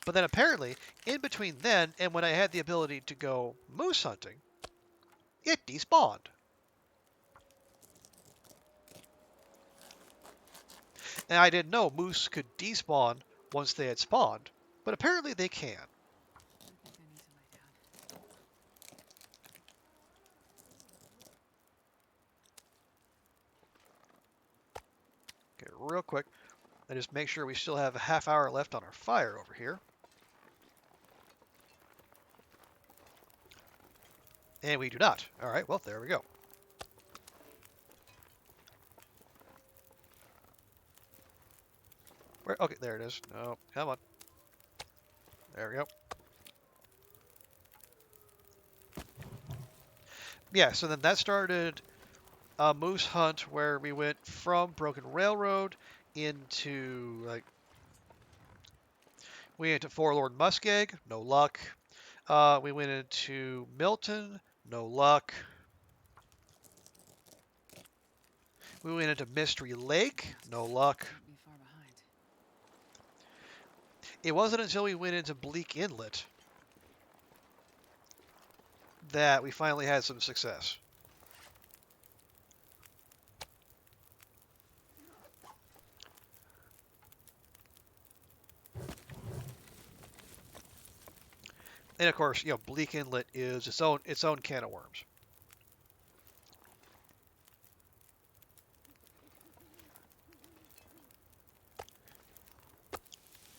But then apparently, in between then and when I had the ability to go moose hunting, it despawned. And I didn't know moose could despawn once they had spawned, but apparently they can. I think I need to lie down. Okay, real quick, I just make sure we still have a half hour left on our fire over here. And we do not. All right, well, there we go. Okay, there it is. No, come on. There we go. Yeah, so then that started a moose hunt where we went from Broken Railroad into, we went to Forlorn Muskeg, no luck. We went into Milton, no luck. We went into Mystery Lake, no luck. Won't be far behind. It wasn't until we went into Bleak Inlet that we finally had some success. And of course, Bleak Inlet is its own can of worms.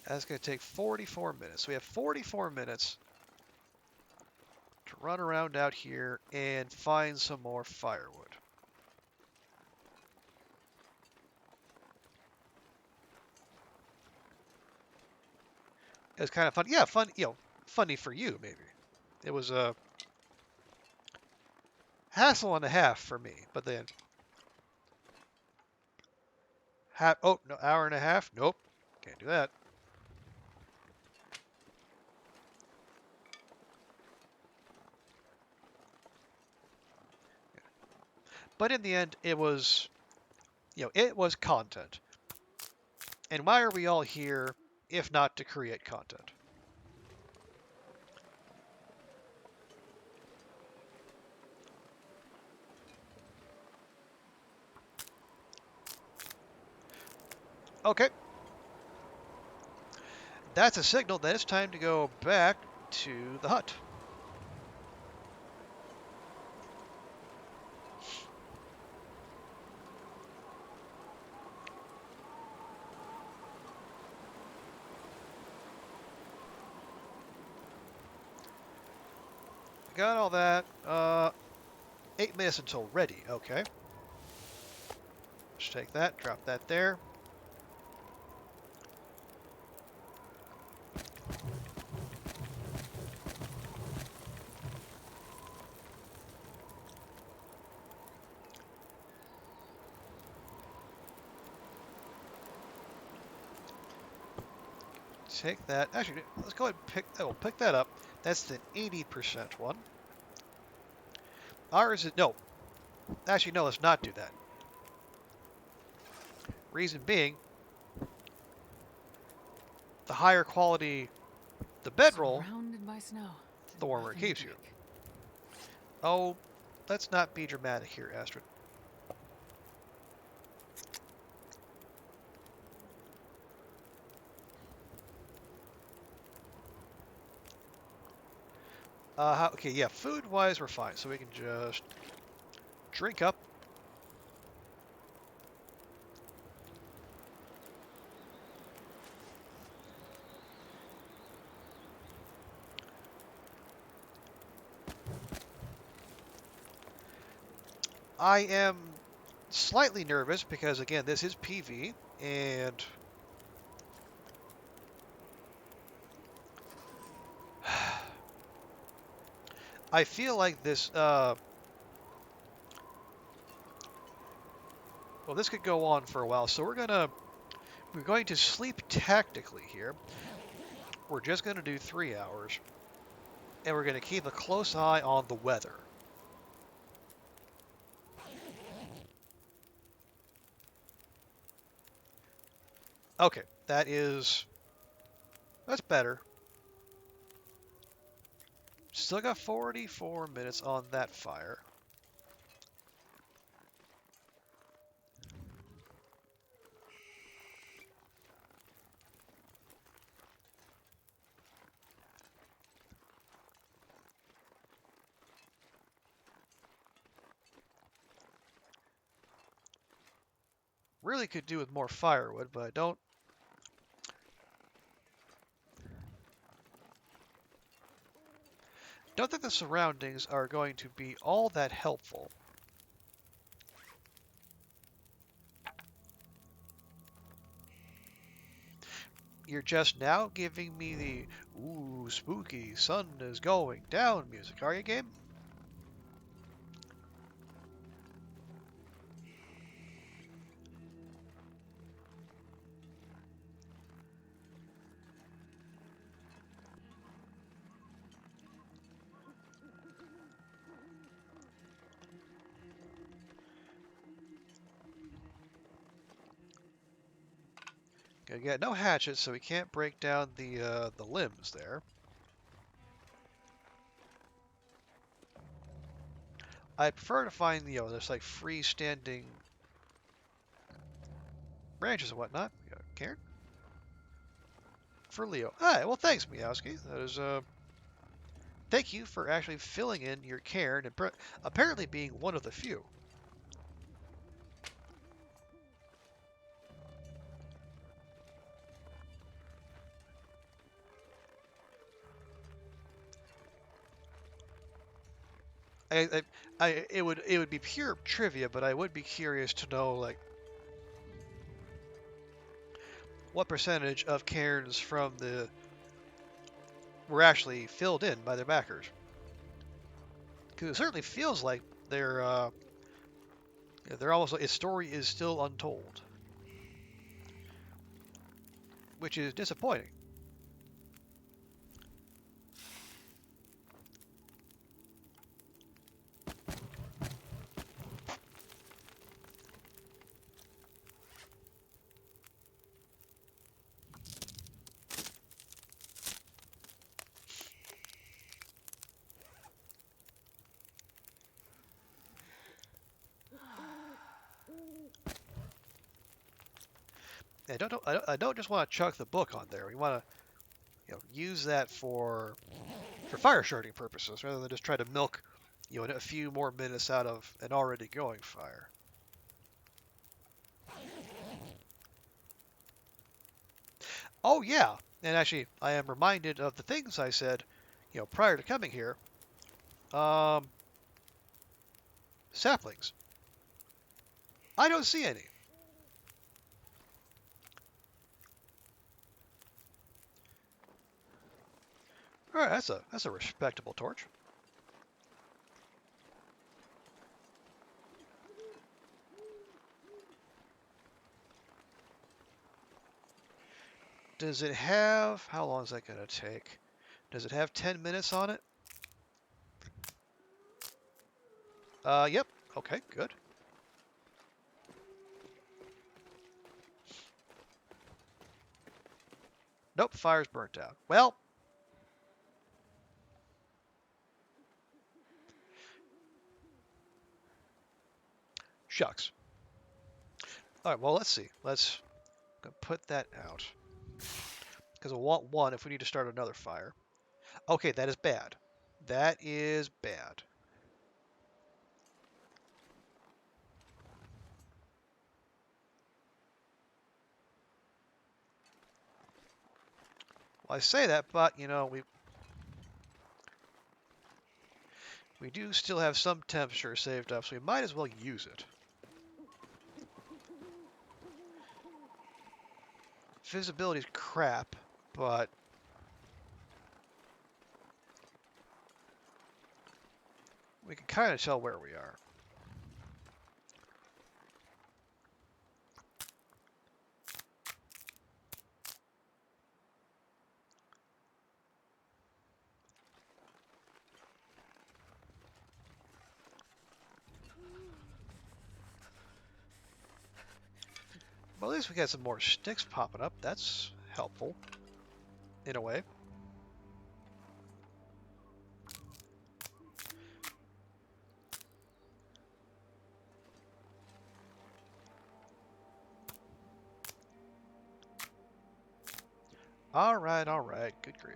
That's going to take 44 minutes. We have 44 minutes to run around out here and find some more firewood. It was kind of fun. Yeah, fun. Funny for you maybe. It was a hassle and a half for me, but then oh no, hour and a half. Nope, can't do that. But in the end, it was, it was content. And why are we all here if not to create content? Okay. That's a signal that it's time to go back to the hut. Got all that. 8 minutes until ready. Okay. Just take that, drop that there. Take that. Actually, let's go ahead and pick. I will pick that up. That's the 80% one. Ours is no. Actually, no. Let's not do that. Reason being, the higher quality the bedroll, Surrounded by snow. the warmer it Nothing to keeps you. drink. Oh, let's not be dramatic here, Astrid. Okay, yeah, food-wise, we're fine. So we can just drink up. I am slightly nervous because, again, this is PV, and I feel like this, well, this could go on for a while. So we're going to sleep tactically here. We're just going to do 3 hours, and we're going to keep a close eye on the weather. Okay, that's better. Still got 44 minutes on that fire. Really could do with more firewood, but I don't think the surroundings are going to be all that helpful. You're just now giving me the ooh spooky sun is going down music, are you, game? Gonna get no hatchets, so we can't break down the limbs there. I prefer to find there's like freestanding branches and whatnot. Karen? For Leo. Alright, well thanks, Meowski. That is thank you for actually filling in your cairn and apparently being one of the few. I, it would be pure trivia, but I would be curious to know like what percentage of cairns from the were actually filled in by their backers. Because it certainly feels like they're almost like its story is still untold, which is disappointing. I don't just want to chuck the book on there. We want to use that for fire sharding purposes rather than just try to milk, a few more minutes out of an already going fire. Oh yeah, and actually, I am reminded of the things I said, prior to coming here. Um, Saplings. I don't see any. All right, that's a respectable torch. Does it have? How long is that gonna take? Does it have 10 minutes on it? Yep. Okay, good. Nope, fire's burnt out. Well, shucks. All right, well, let's see. Let's put that out. Because we'll want one if we need to start another fire. Okay, that is bad. That is bad. Well, I say that, but, we do still have some temperature saved up, so we might as well use it. Visibility's crap, but we can kind of tell where we are. Well, at least we got some more sticks popping up. That's helpful, in a way. All right, all right. Good grief.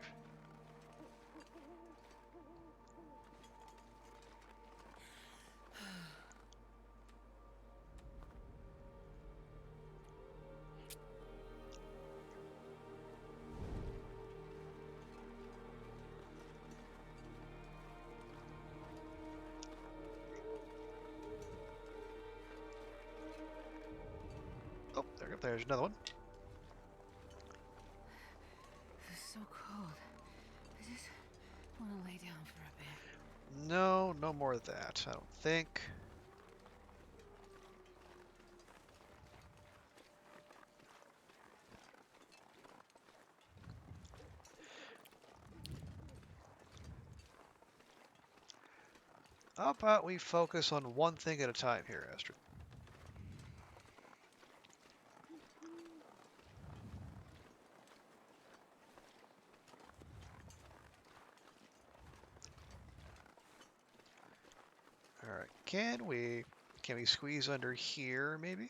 Oh, there's another one. It's so cold. I just want to lay down for a bit. No, no more of that, I don't think. How about we focus on one thing at a time here, Astrid? All right, can we squeeze under here, maybe?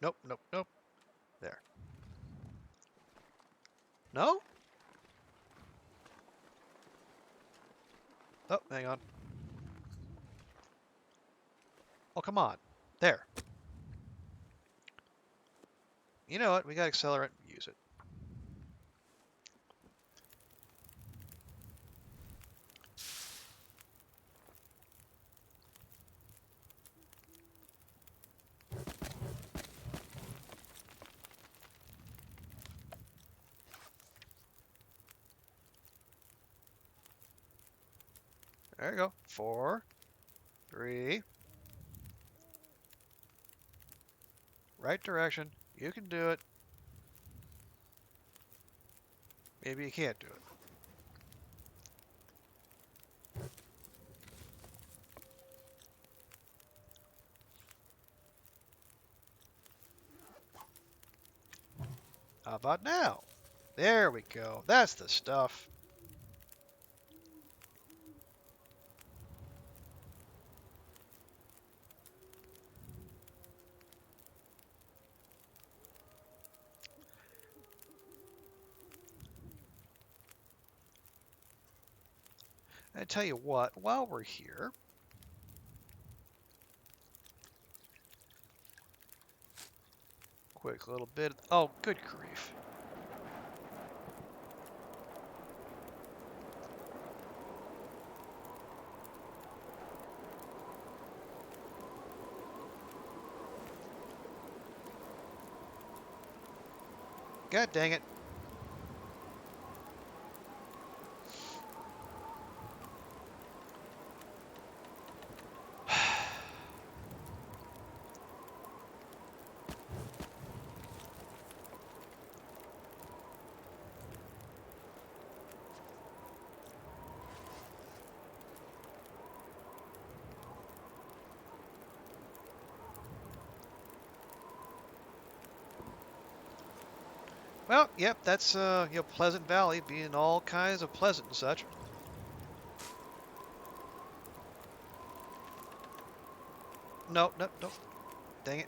Nope, nope, nope. There. No? Oh, hang on. Oh, come on. There. You know what? We got accelerant. Use it. There you go. 4, 3. Right direction. You can do it. Maybe you can't do it. How about now? There we go. That's the stuff. I tell you what, while we're here, quick little bit. Oh, good grief. God dang it. Well, yep, that's Pleasant Valley being all kinds of pleasant and such. No, no, no. Dang it.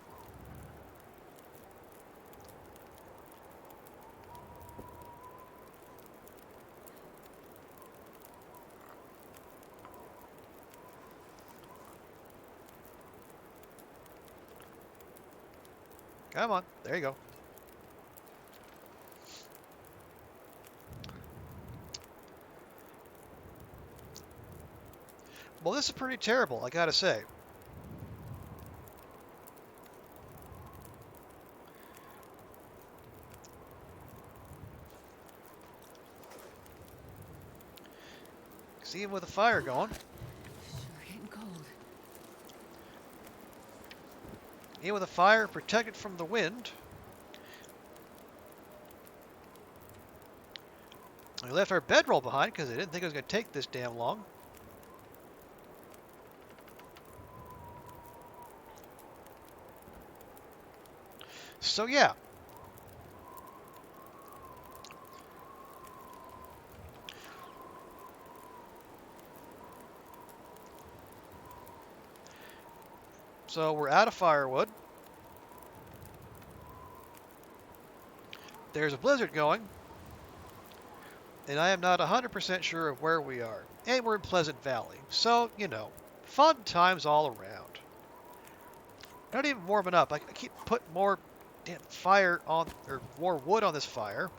Come on. There you go. Well, this is pretty terrible, I gotta say. See him with a fire going. Sure getting cold. Even with a fire protected from the wind. We left our bedroll behind because I didn't think it was going to take this damn long. So yeah. So we're out of firewood. There's a blizzard going. And I am not 100% sure of where we are. And we're in Pleasant Valley. So, fun times all around. Not even warming up. I keep putting more damn fire on, or more wood on this fire.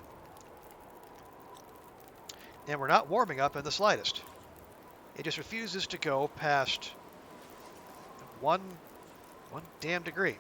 And we're not warming up in the slightest. It just refuses to go past one damn degree.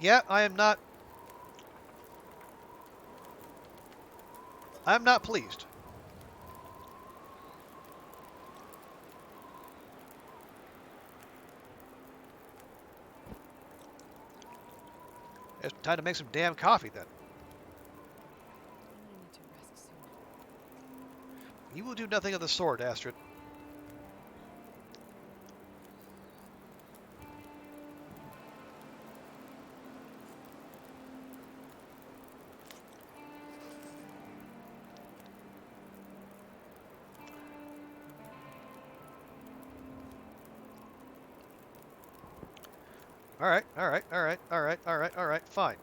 Yeah, I'm not pleased. It's time to make some damn coffee then. I need to rest soon. You will do nothing of the sort, Astrid. All right, fine.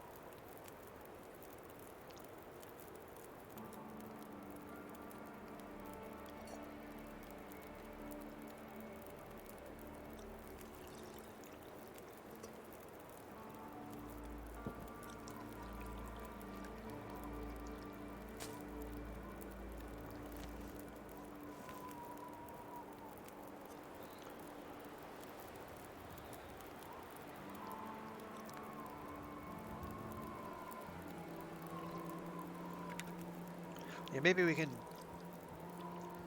Yeah, maybe we can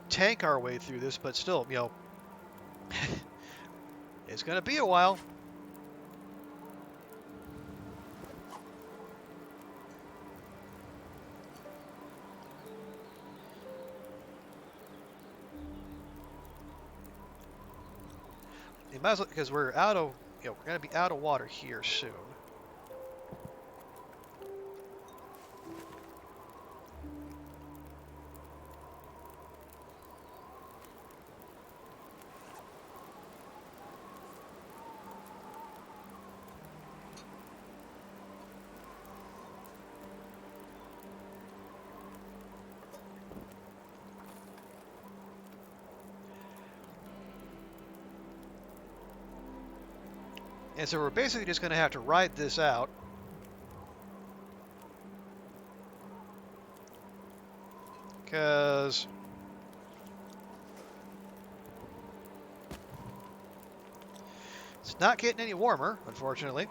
tank our way through this, but still, it's going to be a while. You might as well, because we're out of, we're going to be out of water here soon. And so we're basically just going to have to ride this out. Because it's not getting any warmer, unfortunately.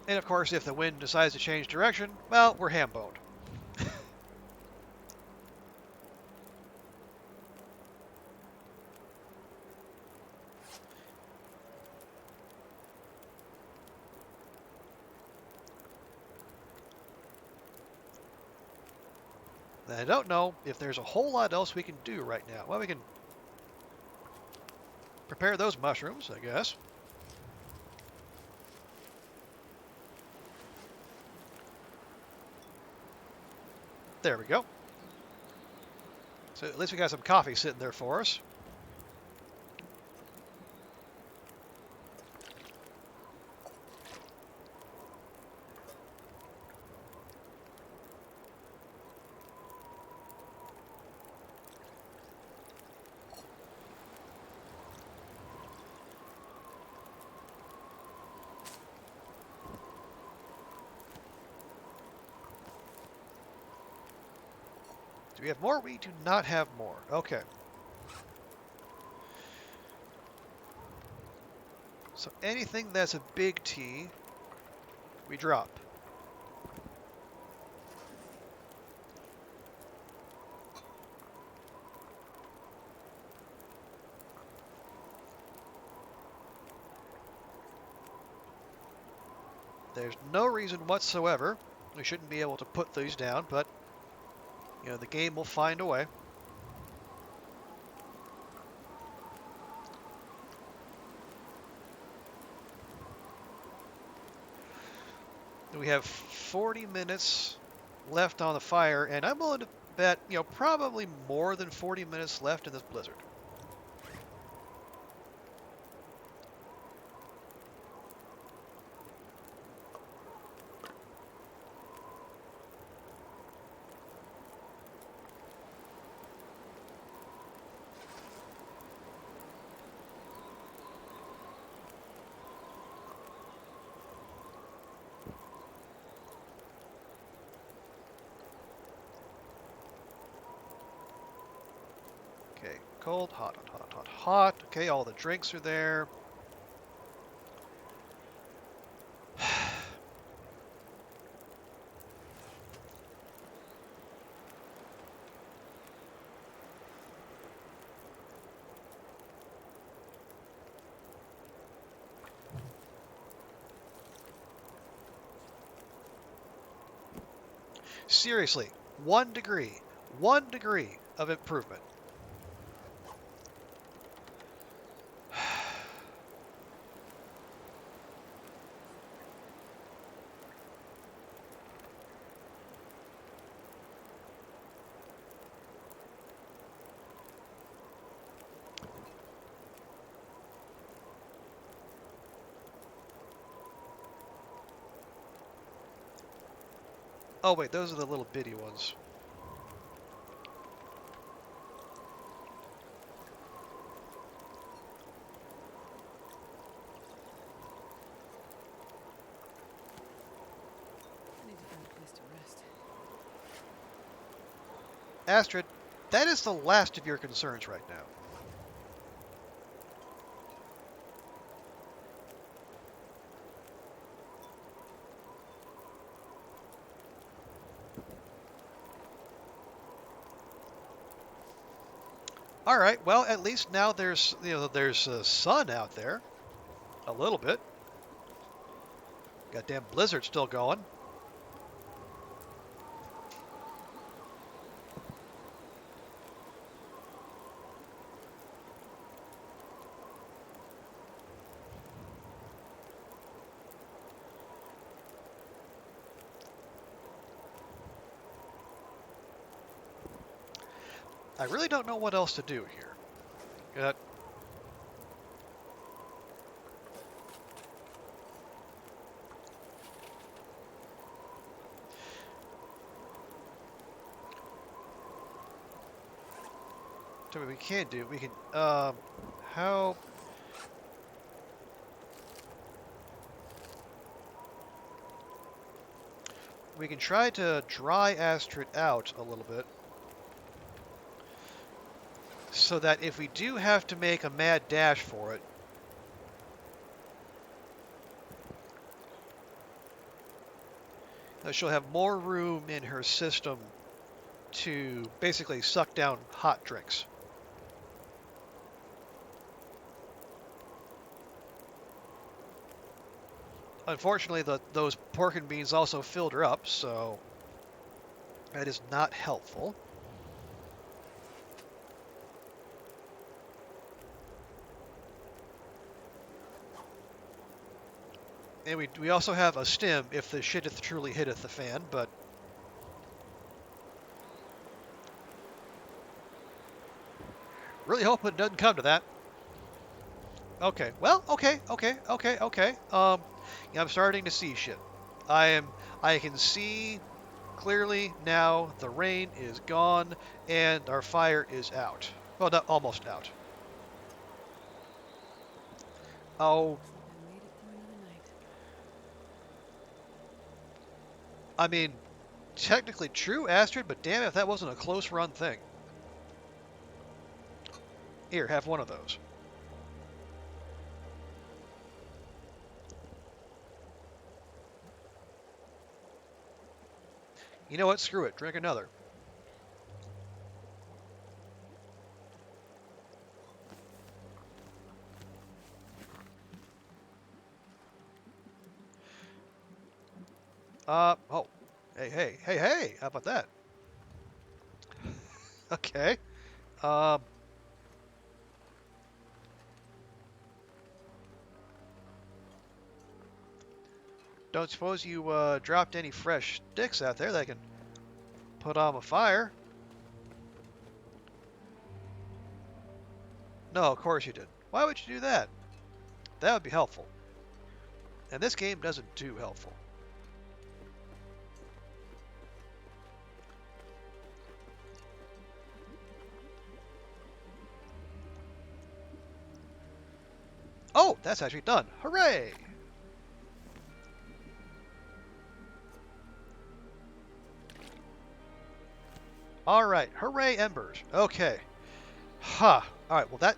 And of course, if the wind decides to change direction, well, we're ham-boned. I don't know if there's a whole lot else we can do right now. Well, we can prepare those mushrooms, I guess. There we go. So at least we got some coffee sitting there for us. Do we have more? We do not have more. Okay. So anything that's a big T, we drop. There's no reason whatsoever we shouldn't be able to put these down, but, the game will find a way. We have 40 minutes left on the fire, and I'm willing to bet, probably more than 40 minutes left in this blizzard. Okay, cold, hot, hot, hot, hot, hot. Okay, all the drinks are there. Seriously, 1 degree. 1 degree of improvement. Oh wait, those are the little bitty ones. I need to find a place to rest. Astrid, that is the last of your concerns right now. All right, well, at least now there's, there's sun out there. A little bit. Goddamn blizzard's still going. I really don't know what else to do here. So what we can do, we can, how, we can try to dry Astrid out a little bit, so that if we do have to make a mad dash for it, she'll have more room in her system to basically suck down hot drinks. Unfortunately, those pork and beans also filled her up, so that is not helpful. And we also have a stim if the shitteth truly hitteth the fan, but really hoping it doesn't come to that. Okay, well, okay. Yeah, I'm starting to see shit. I can see clearly now the rain is gone and our fire is out. Well, not almost out. Oh, I made it through another night. I mean, technically true, Astrid, but damn if that wasn't a close run thing. Here, have one of those. You know what? Screw it. Drink another. Oh. Hey. How about that? Okay. Um, don't suppose you dropped any fresh sticks out there that I can put on a fire? No, of course you didn't. Why would you do that? That would be helpful. And this game doesn't do helpful. Oh, that's actually done. Hooray! All right. Hooray, embers. Okay. Huh. All right. Well, that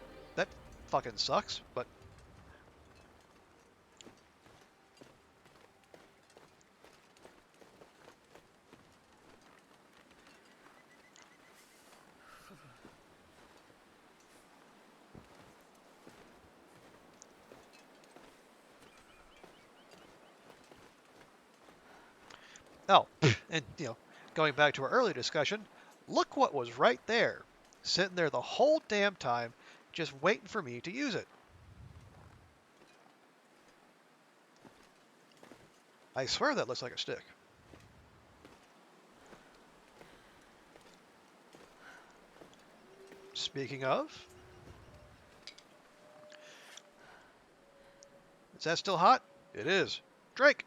fucking sucks, but oh, and going back to our earlier discussion, look what was right there, sitting there the whole damn time, just waiting for me to use it. I swear that looks like a stick. Speaking of, is that still hot? It is. Drink.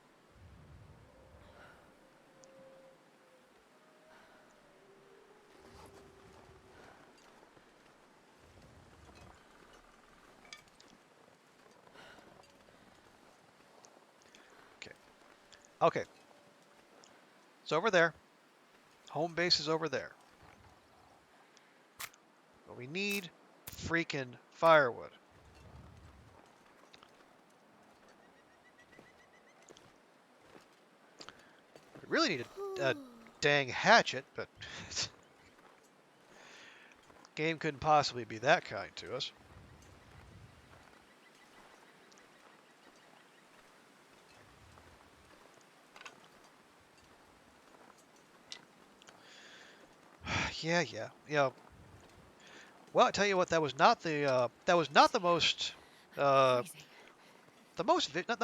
Okay. Okay. It's over there. Home base is over there. But we need freaking firewood. We really need a dang hatchet, but game couldn't possibly be that kind to us. Yeah. You know, well, I tell you what, that was not uh, Freezing.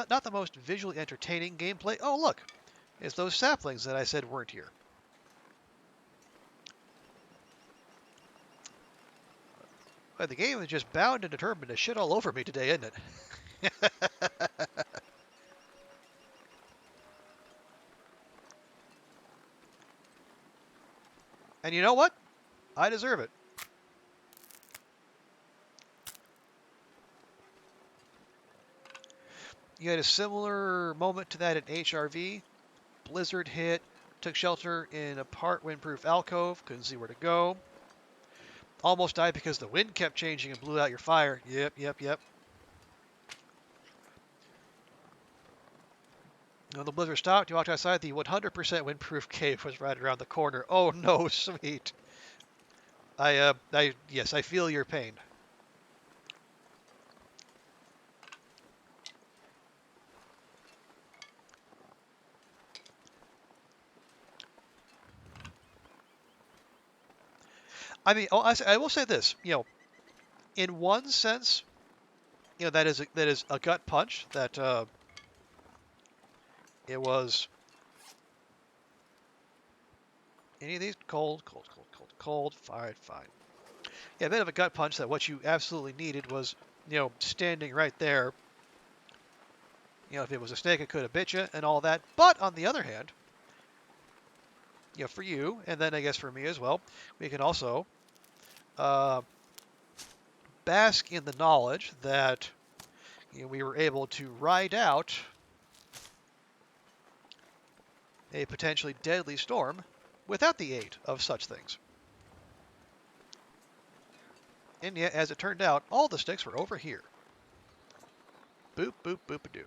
not the most visually entertaining gameplay. Oh, look, it's those saplings that I said weren't here. Well, the game is just bound and determined to shit all over me today, isn't it? And you know what? I deserve it. You had a similar moment to that in HRV. Blizzard hit, took shelter in a part windproof alcove, couldn't see where to go. Almost died because the wind kept changing and blew out your fire. Yep. When the blizzard stopped, you walked outside. The 100% windproof cave was right around the corner. Oh no, sweet. Yes, I feel your pain. I mean, I will say this. In one sense, that is a gut punch. That it was any of these cold. Fine. Yeah, a bit of a gut punch that what you absolutely needed was standing right there. If it was a snake, it could have bit you and all that. But on the other hand, for you, and then I guess for me as well, we can also uh, bask in the knowledge that we were able to ride out a potentially deadly storm without the aid of such things. And yet, as it turned out, all the sticks were over here. Boop a doo.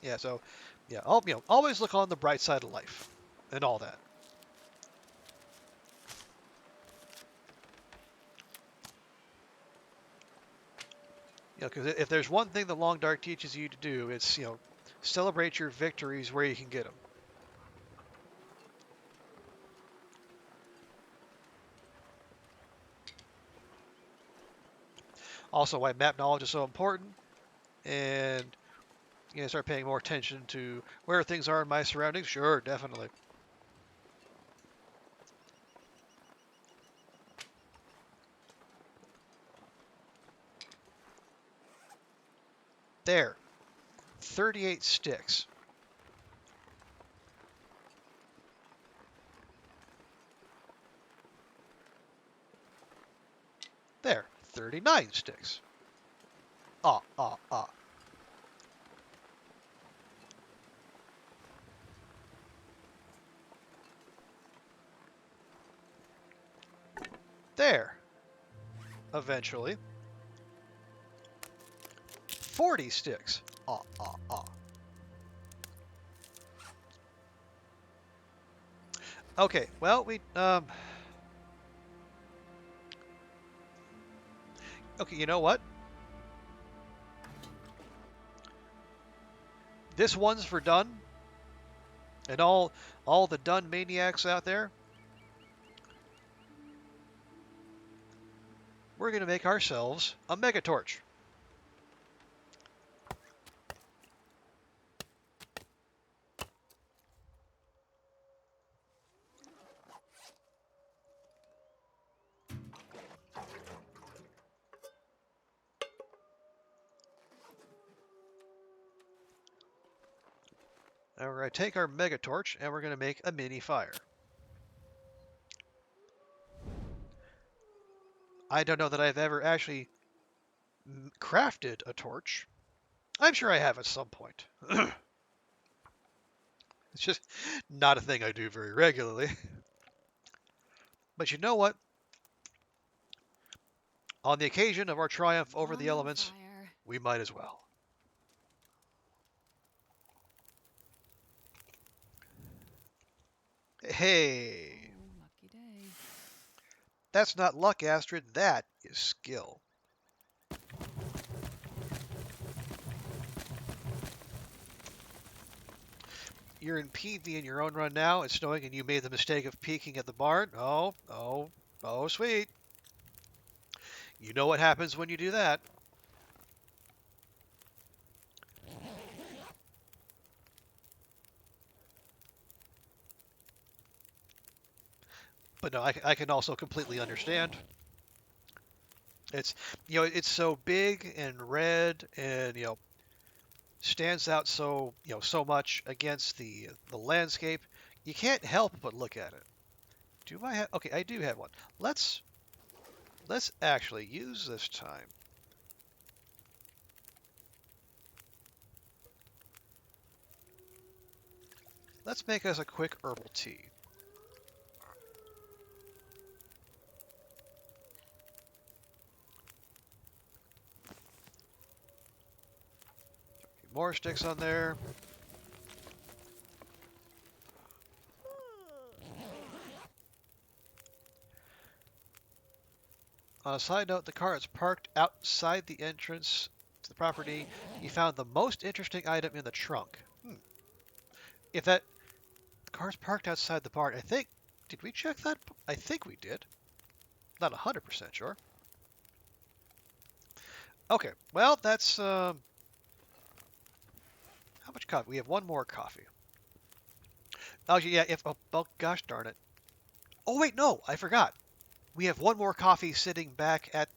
Yeah, so yeah, always look on the bright side of life and all that. Because if there's one thing the Long Dark teaches you to do, it's celebrate your victories where you can get them. Also, why map knowledge is so important, and start paying more attention to where things are in my surroundings. Sure, definitely. There, 38 sticks. There, 39 sticks. Ah. There, eventually. 40 sticks. Ah. Okay, well, okay, you know what? This one's for done, and all the done maniacs out there. We're gonna make ourselves a mega torch. And we're gonna take our mega torch and we're gonna make a mini fire. I don't know that I've ever actually crafted a torch. I'm sure I have at some point. It's just not a thing I do very regularly. But you know what? On the occasion of our triumph over the elements, Bonfire. we might as well. Hey, Oh, lucky day. That's not luck, Astrid. That is skill. You're in PV in your own run now. It's snowing, and you made the mistake of peeking at the barn. Oh, oh, oh, sweet. You know what happens when you do that. But no, I can also completely understand. It's it's so big and red, and stands out so much against the landscape. You can't help but look at it. Do I have? Okay, I do have one. Let's actually use this time. Let's make us a quick herbal tea. More sticks on there. On a side note, the car is parked outside the entrance to the property. You found the most interesting item in the trunk. If that the car's parked outside the barn, did we check that? I think we did. Not 100% sure. Okay, well, that's, how much coffee? We have one more coffee. Oh, yeah, oh, gosh darn it. Oh, wait, no, I forgot. We have one more coffee sitting back at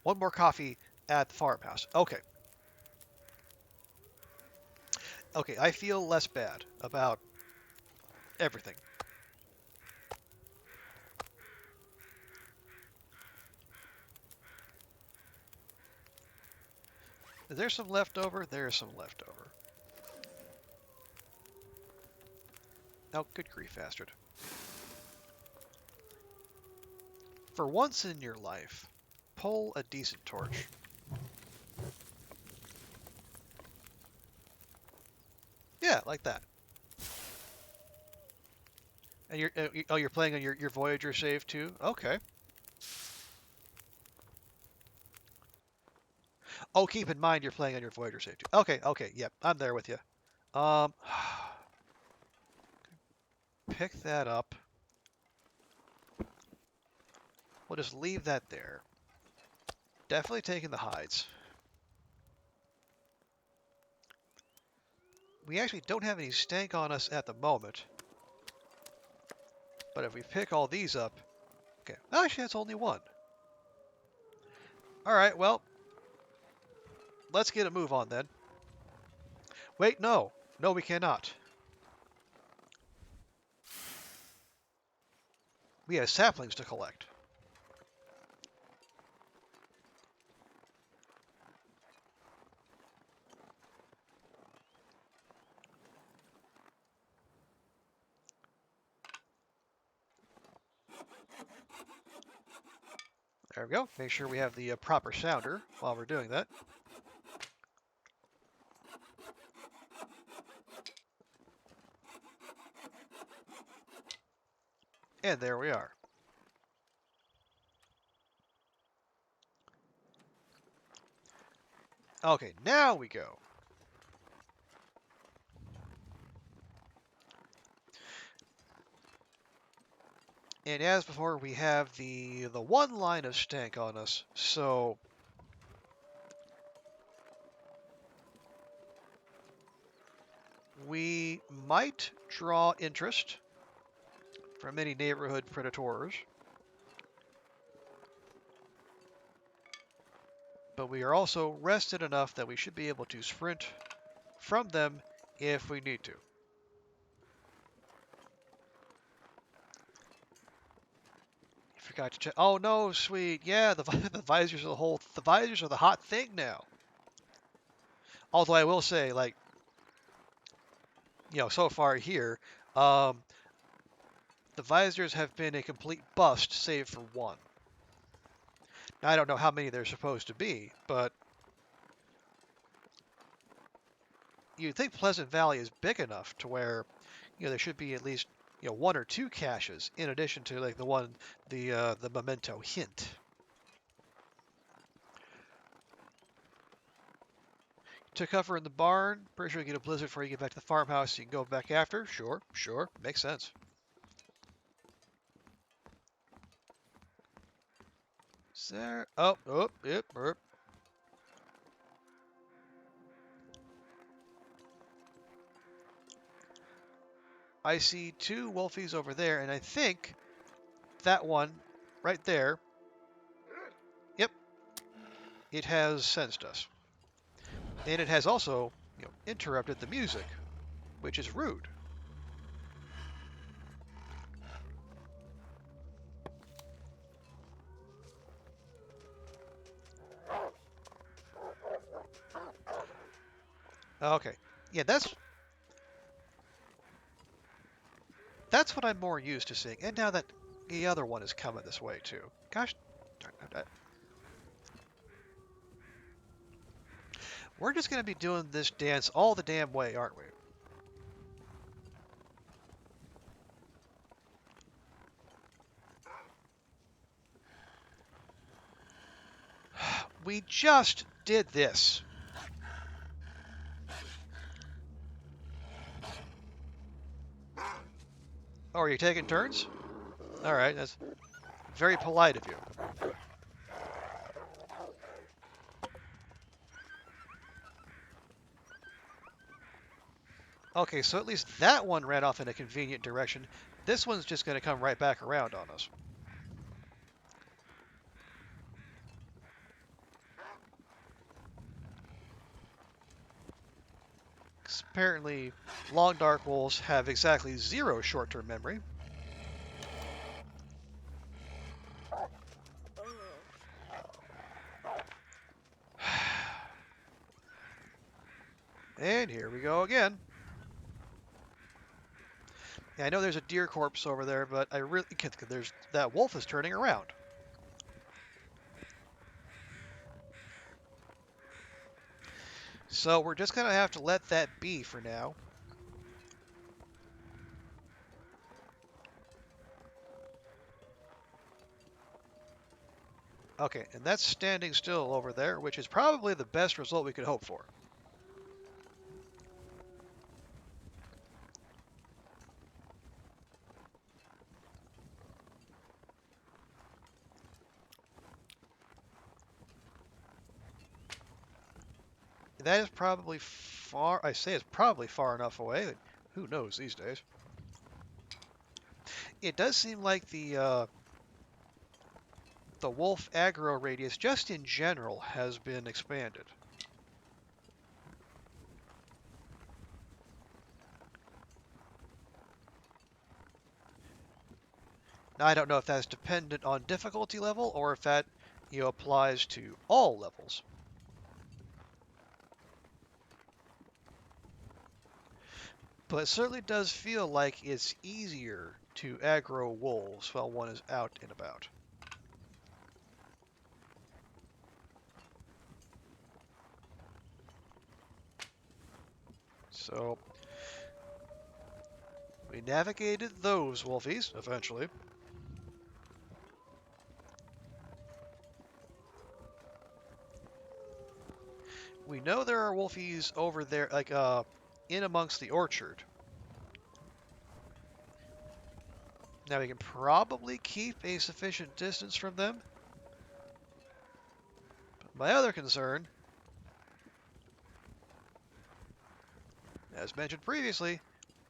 one more coffee at the farmhouse. Okay. Okay, I feel less bad about everything. Is there some leftover? There's some leftover. Oh, good grief, Astrid. For once in your life, pull a decent torch. Yeah, like that. And you're playing on your Voyager save too? Okay. Oh, keep in mind you're playing on your Voyager save too. Okay, okay, yep, I'm there with you. Um, pick that up. We'll just leave that there. Definitely taking the hides. We actually don't have any stank on us at the moment. But if we pick all these up... Okay, actually that's only one. Alright, well, let's get a move on then. Wait, no. No, we cannot. We have saplings to collect. There we go. Make sure we have the proper sounder while we're doing that. And there we are. Okay, now we go. And as before, we have the one line of stank on us, so we might draw interest from any neighborhood predators. But we are also rested enough that we should be able to sprint from them if we need to. Forgot to check. Oh no, sweet. Yeah, the visors are the visors are the hot thing now. Although I will say, like, so far here, the visors have been a complete bust, save for one. Now, I don't know how many there's supposed to be, but you'd think Pleasant Valley is big enough to where, there should be at least one or two caches in addition to like the memento hint. To cover in the barn. Pretty sure you get a blizzard before you get back to the farmhouse. You can go back after. Sure, sure. Makes sense. Is there? Oh, yep. I see two wolfies over there, and I think that one right there, yep, it has sensed us. And it has also, interrupted the music, which is rude. Okay. Yeah, that's what I'm more used to seeing. And now that the other one is coming this way too. Gosh, we're just going to be doing this dance all the damn way, aren't we? We just did this. Oh, are you taking turns? All right, that's very polite of you. Okay, so at least that one ran off in a convenient direction. This one's just going to come right back around on us. Apparently, long dark wolves have exactly zero short-term memory. And here we go again. Yeah, I know there's a deer corpse over there, but I really can't. There's that wolf is turning around. So we're just gonna have to let that be for now. Okay, and that's standing still over there, which is probably the best result we could hope for. That is probably far. I say it's probably far enough away. Who knows these days? It does seem like the wolf aggro radius, just in general, has been expanded. Now, I don't know if that's dependent on difficulty level or if that applies to all levels. But it certainly does feel like it's easier to aggro wolves while one is out and about. So, we navigated those wolfies, eventually. We know there are wolfies over there, like, in amongst the orchard. Now we can probably keep a sufficient distance from them. But my other concern, as mentioned previously,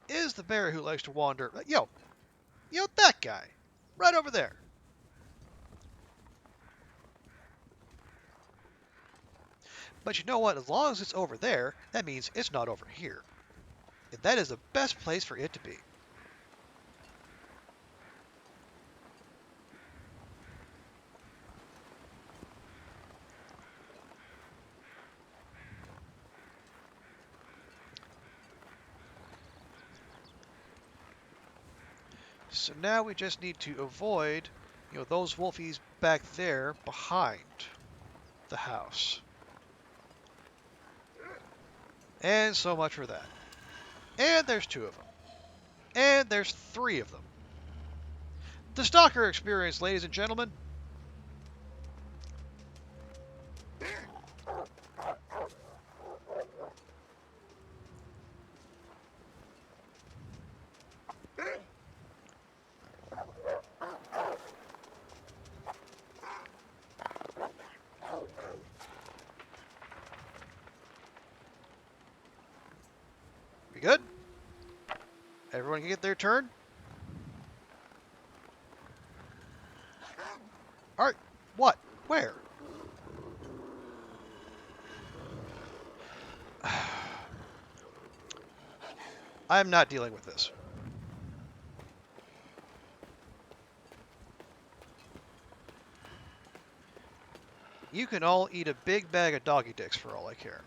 is the bear who likes to wander. That guy, right over there. But you know what? As long as it's over there, that means it's not over here. And that is the best place for it to be. So now we just need to avoid, those wolfies back there behind the house. And so much for that. And there's two of them. And there's 3 of them. The stalker experience, ladies and gentlemen. We good? Everyone can get their turn? Alright, what? Where? I'm not dealing with this. You can all eat a big bag of doggy dicks for all I care.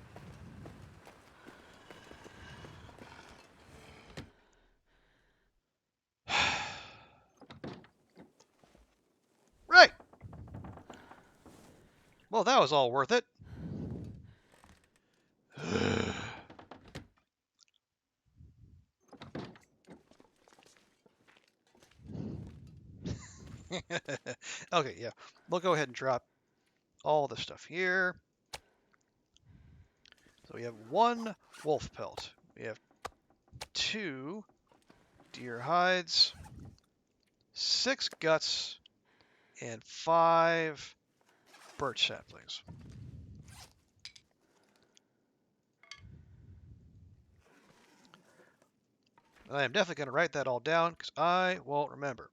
Right! Well, that was all worth it. Okay, yeah. We'll go ahead and drop all the stuff here. So we have 1 wolf pelt. We have 2 deer hides, 6 guts, and 5 birch saplings. And I am definitely going to write that all down because I won't remember.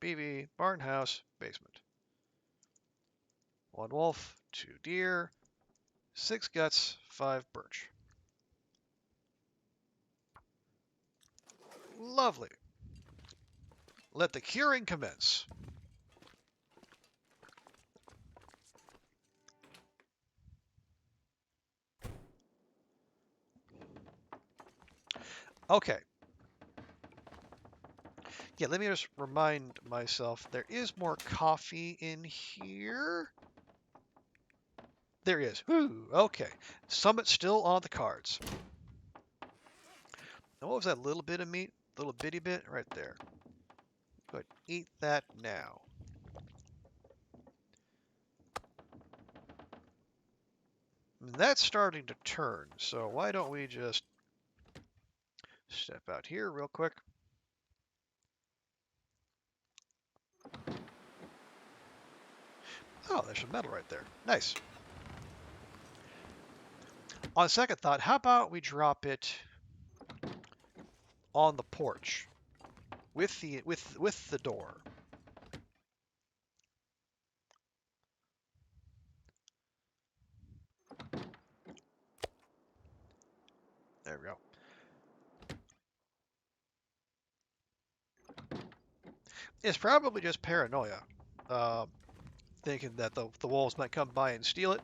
BB, barn house, basement. 1 wolf, 2 deer, 6 guts, 5 birch. Lovely. Let the curing commence. Okay. Yeah, let me just remind myself. There is more coffee in here. There is. Whew, okay. Summit still on the cards. Now, what was that little bit of meat? Little bitty bit? Right there. Go ahead. Eat that now. That's starting to turn, so why don't we just step out here real quick. Oh, there's some metal right there. Nice. On second thought, how about we drop it on the porch with the door? There we go. It's probably just paranoia, thinking that the wolves might come by and steal it.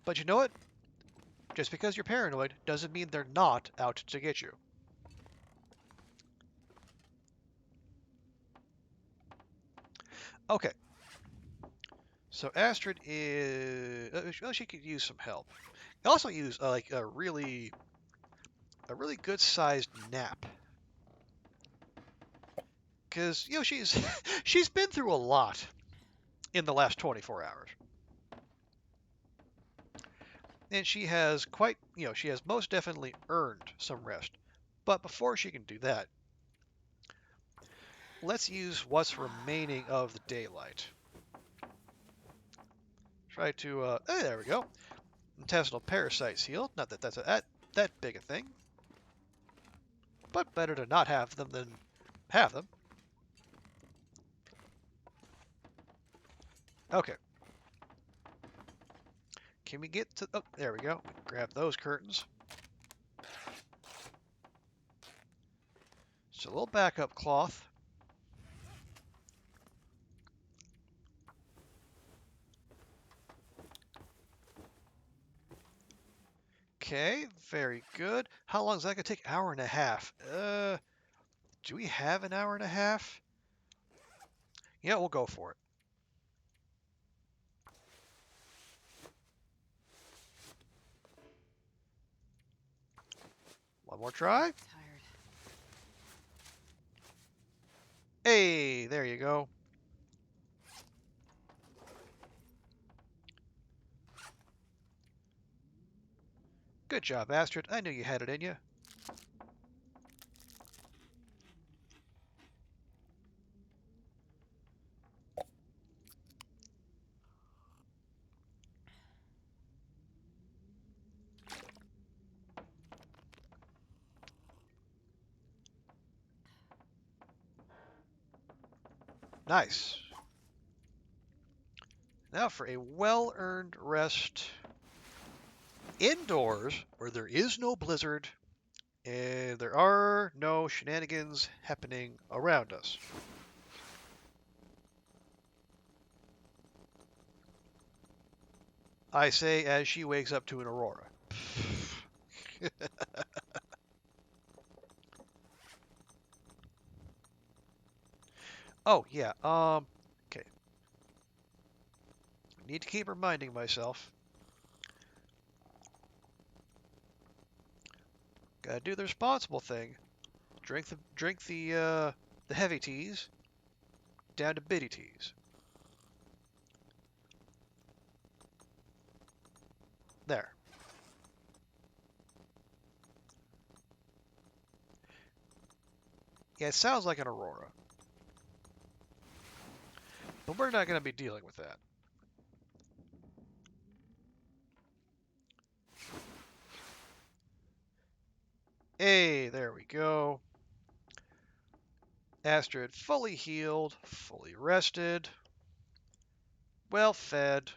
But you know what? Just because you're paranoid doesn't mean they're not out to get you. Okay. So Astrid is... well, she could use some help. Also use like a really good sized nap. Because, she's she's been through a lot in the last 24 hours. And she has she has most definitely earned some rest. But before she can do that, let's use what's remaining of the daylight. Try to, hey, there we go. Intestinal parasites healed. Not that that's that big a thing. But better to not have them than have them. Okay. Can we get to... oh, there we go. Grab those curtains. Just a little backup cloth. Okay, very good. How long is that going to take? Hour and a half. Do we have an hour and a half? Yeah, we'll go for it. One more try. Tired. Hey, there you go. Good job, Astrid. I knew you had it in you. Nice. Now for a well-earned rest indoors where there is no blizzard and there are no shenanigans happening around us. I say as she wakes up to an aurora. Oh, yeah, okay. Need to keep reminding myself. Gotta do the responsible thing. Drink the heavy teas down to bitty teas. There. Yeah, it sounds like an aurora. But we're not going to be dealing with that. Hey, there we go. Astrid fully healed, fully rested, well fed,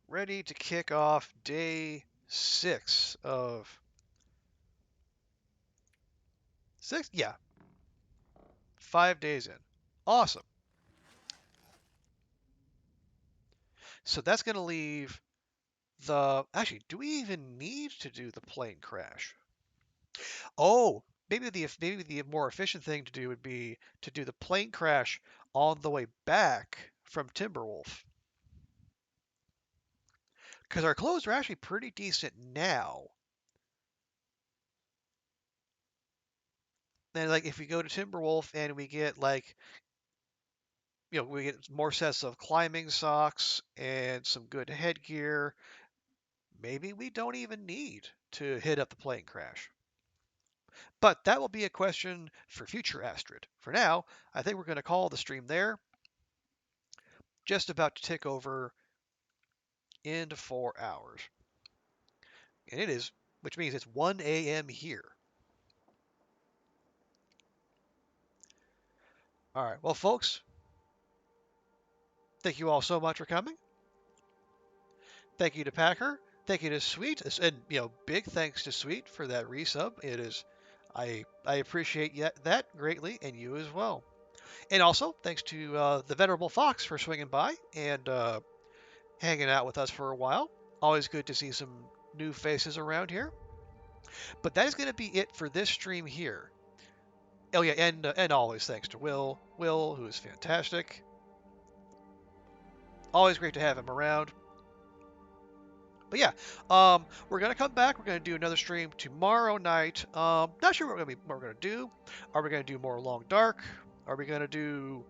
ready to kick off day 6 of 6? Yeah, 5 days in. Awesome. So that's going to leave actually, do we even need to do the plane crash? Oh, maybe the more efficient thing to do would be to do the plane crash on the way back from Timberwolf. Because our clothes are actually pretty decent now. And like if we go to Timberwolf and we get we get more sets of climbing socks and some good headgear, maybe we don't even need to hit up the plane crash. But that will be a question for future Astrid. For now, I think we're going to call the stream there. Just about to tick over into 4 hours. And it is, which means it's 1 a.m. here. All right. Well, folks, thank you all so much for coming. Thank you to Packer. Thank you to Sweet, and big thanks to Sweet for that resub. It is, I appreciate that greatly, and you as well. And also thanks to the venerable Fox for swinging by and hanging out with us for a while. Always good to see some new faces around here. But that is going to be it for this stream here. Oh yeah, and always thanks to Will, who is fantastic. Always great to have him around. But yeah, we're gonna come back. We're gonna do another stream tomorrow night. Not sure what we're gonna do. Are we gonna do more Long Dark? Are we gonna do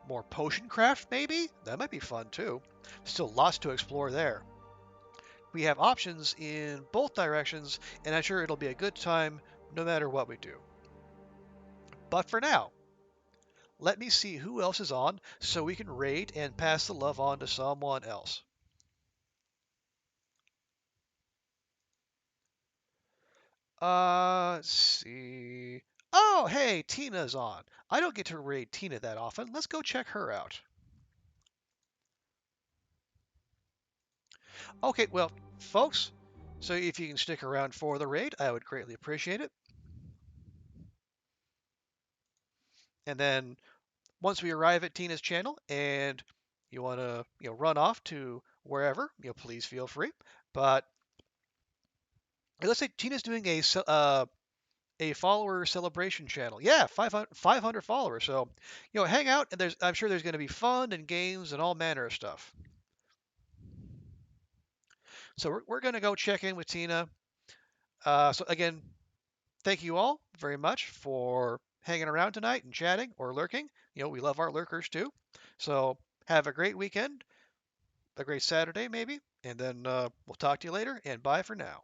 more potion craft? Maybe that might be fun too. Still lots to explore there. We have options in both directions, and I'm sure it'll be a good time no matter what we do. But for now, let me see who else is on so we can rate and pass the love on to someone else. Let's see. Oh, hey, Tina's on. I don't get to raid Tina that often. Let's go check her out. Okay, well, folks, so if you can stick around for the raid, I would greatly appreciate it. And then once we arrive at Tina's channel and you want to, run off to wherever, please feel free. But let's say Tina's doing a follower celebration channel. Yeah, 500 followers. So, hang out and I'm sure there's going to be fun and games and all manner of stuff. So we're going to go check in with Tina. So again, thank you all very much for hanging around tonight and chatting or lurking. We love our lurkers too. So have a great weekend, a great Saturday maybe, and then we'll talk to you later. And bye for now.